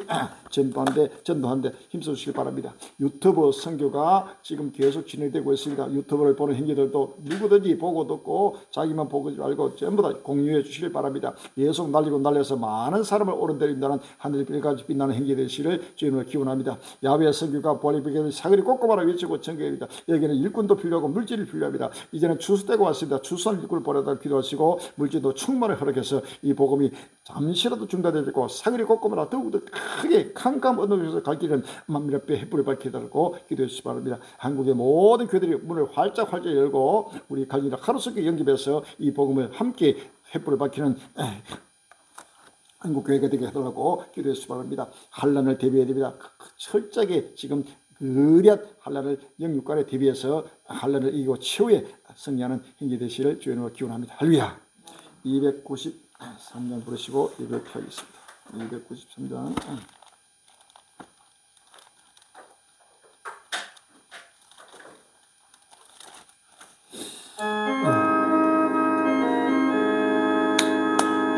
전도하는데 힘써주시기 바랍니다. 유튜브 선교가 지금 계속 진행되고 있습니다. 유튜브를 보는 행기들도 누구든지 보고 듣고 자기만 보지 말고 전부 다 공유해 주시기 바랍니다. 계속 날려서 많은 사람을 오른데린다는 하늘의 별같이 빛나는 행기 되시를 주님을 기원합니다. 야외 선교가 보리비게는 사거리 꼼꼼하라 외치고 전개합니다. 여기는 일꾼도 필요하고 물질이 필요합니다. 이제는 추수 때가 왔습니다. 추수한 일꾼을 보내다 기도하시고 물질도 충만히 허락해서 이 복음이 잠시라도 중단되고 사거리 꼼꼼하라 더욱더 크게 캄캄 언덕에서 갈 길은 만민의 뼈 햇불을 밝히달고 기도해 주시기 바랍니다. 한국의 모든 교회들이 문을 활짝 열고 우리 갈리라 하루속에 영접해서 이 복음을 함께 햇불을 밝히는 한국 교회가 되게 해달라고 기도해 주시기 바랍니다. 환란을 대비해야 됩니다. 철저하게 지금 의리한 환란을 영육간에 대비해서 환란을 이기고 최후의 승리하는 행위 되시를 주님으로 기원합니다. 할렐루야. 293장 부르시고 예배하겠습니다. 293장.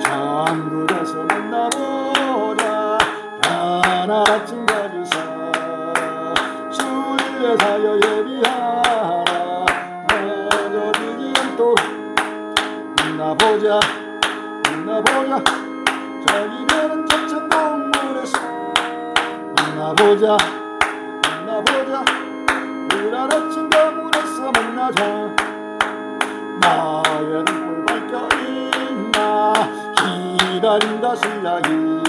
장국에서 만나보자 하나쯤 가주사 주의 사여 예비하라 멀어지지 않도록 만나보자 저기 배는 저천 동물에서 만나보자 그라라친 가문에서 만나자 나의 눈물 밝혀있나 기다린다 신랑이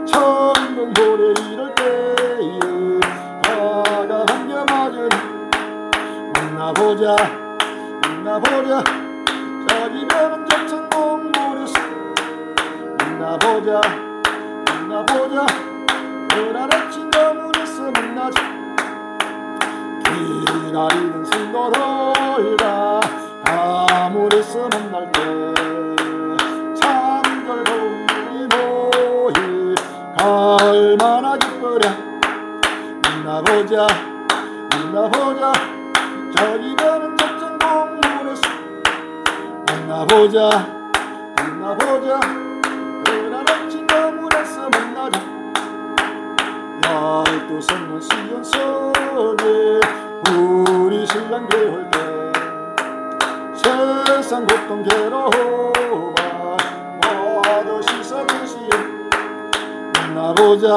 천둥보래 이럴 때에 화가 한겨 맞으니 만나보자 저기 배는 저천 동물에서 만나보자 그라라친 가문에서 만나자 기다리는 승도들과 가물에서 만날 때 참 즐거운 모임 얼마나 기쁘랴 만나보자 저기 가는 저천 동물에서 만나보자 그라라친 가물에서 만나자 12성령 시온성에 우리 신랑 배울 때 세상 고통 괴로움 모두 씻어주시오 만나보자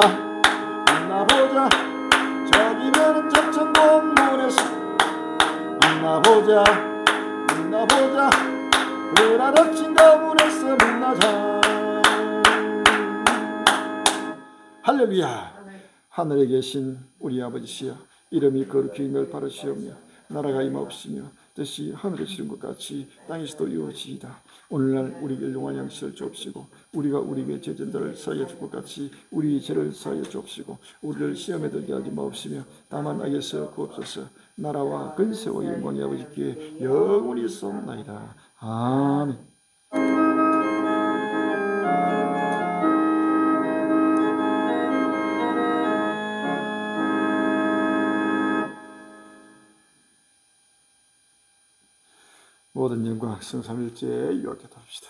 저기 배는 저천 동물에서 만나보자 그라라친 가문에서 만나자 할렐루야. 하늘에 계신 우리 아버지시여, 이름이 거룩히 여김을 바라시오며 나라가 임하옵시며 뜻이 하늘에서 이룬 것 같이 땅에서도 이루어지이다. 오늘날 우리에게 일용할 양식을 주옵시고 우리가 우리에게 죄진 자를 사하여 줄 것 같이 우리 죄를 사하여 주옵시고 우리를 시험에 들게 하지 마옵시며 다만 악에서 구옵소서. 나라와 근세와 영광이 아버지께 영원히 있사옵나이다. 아멘. 모든 영광 성삼일체에 유하게 합시다.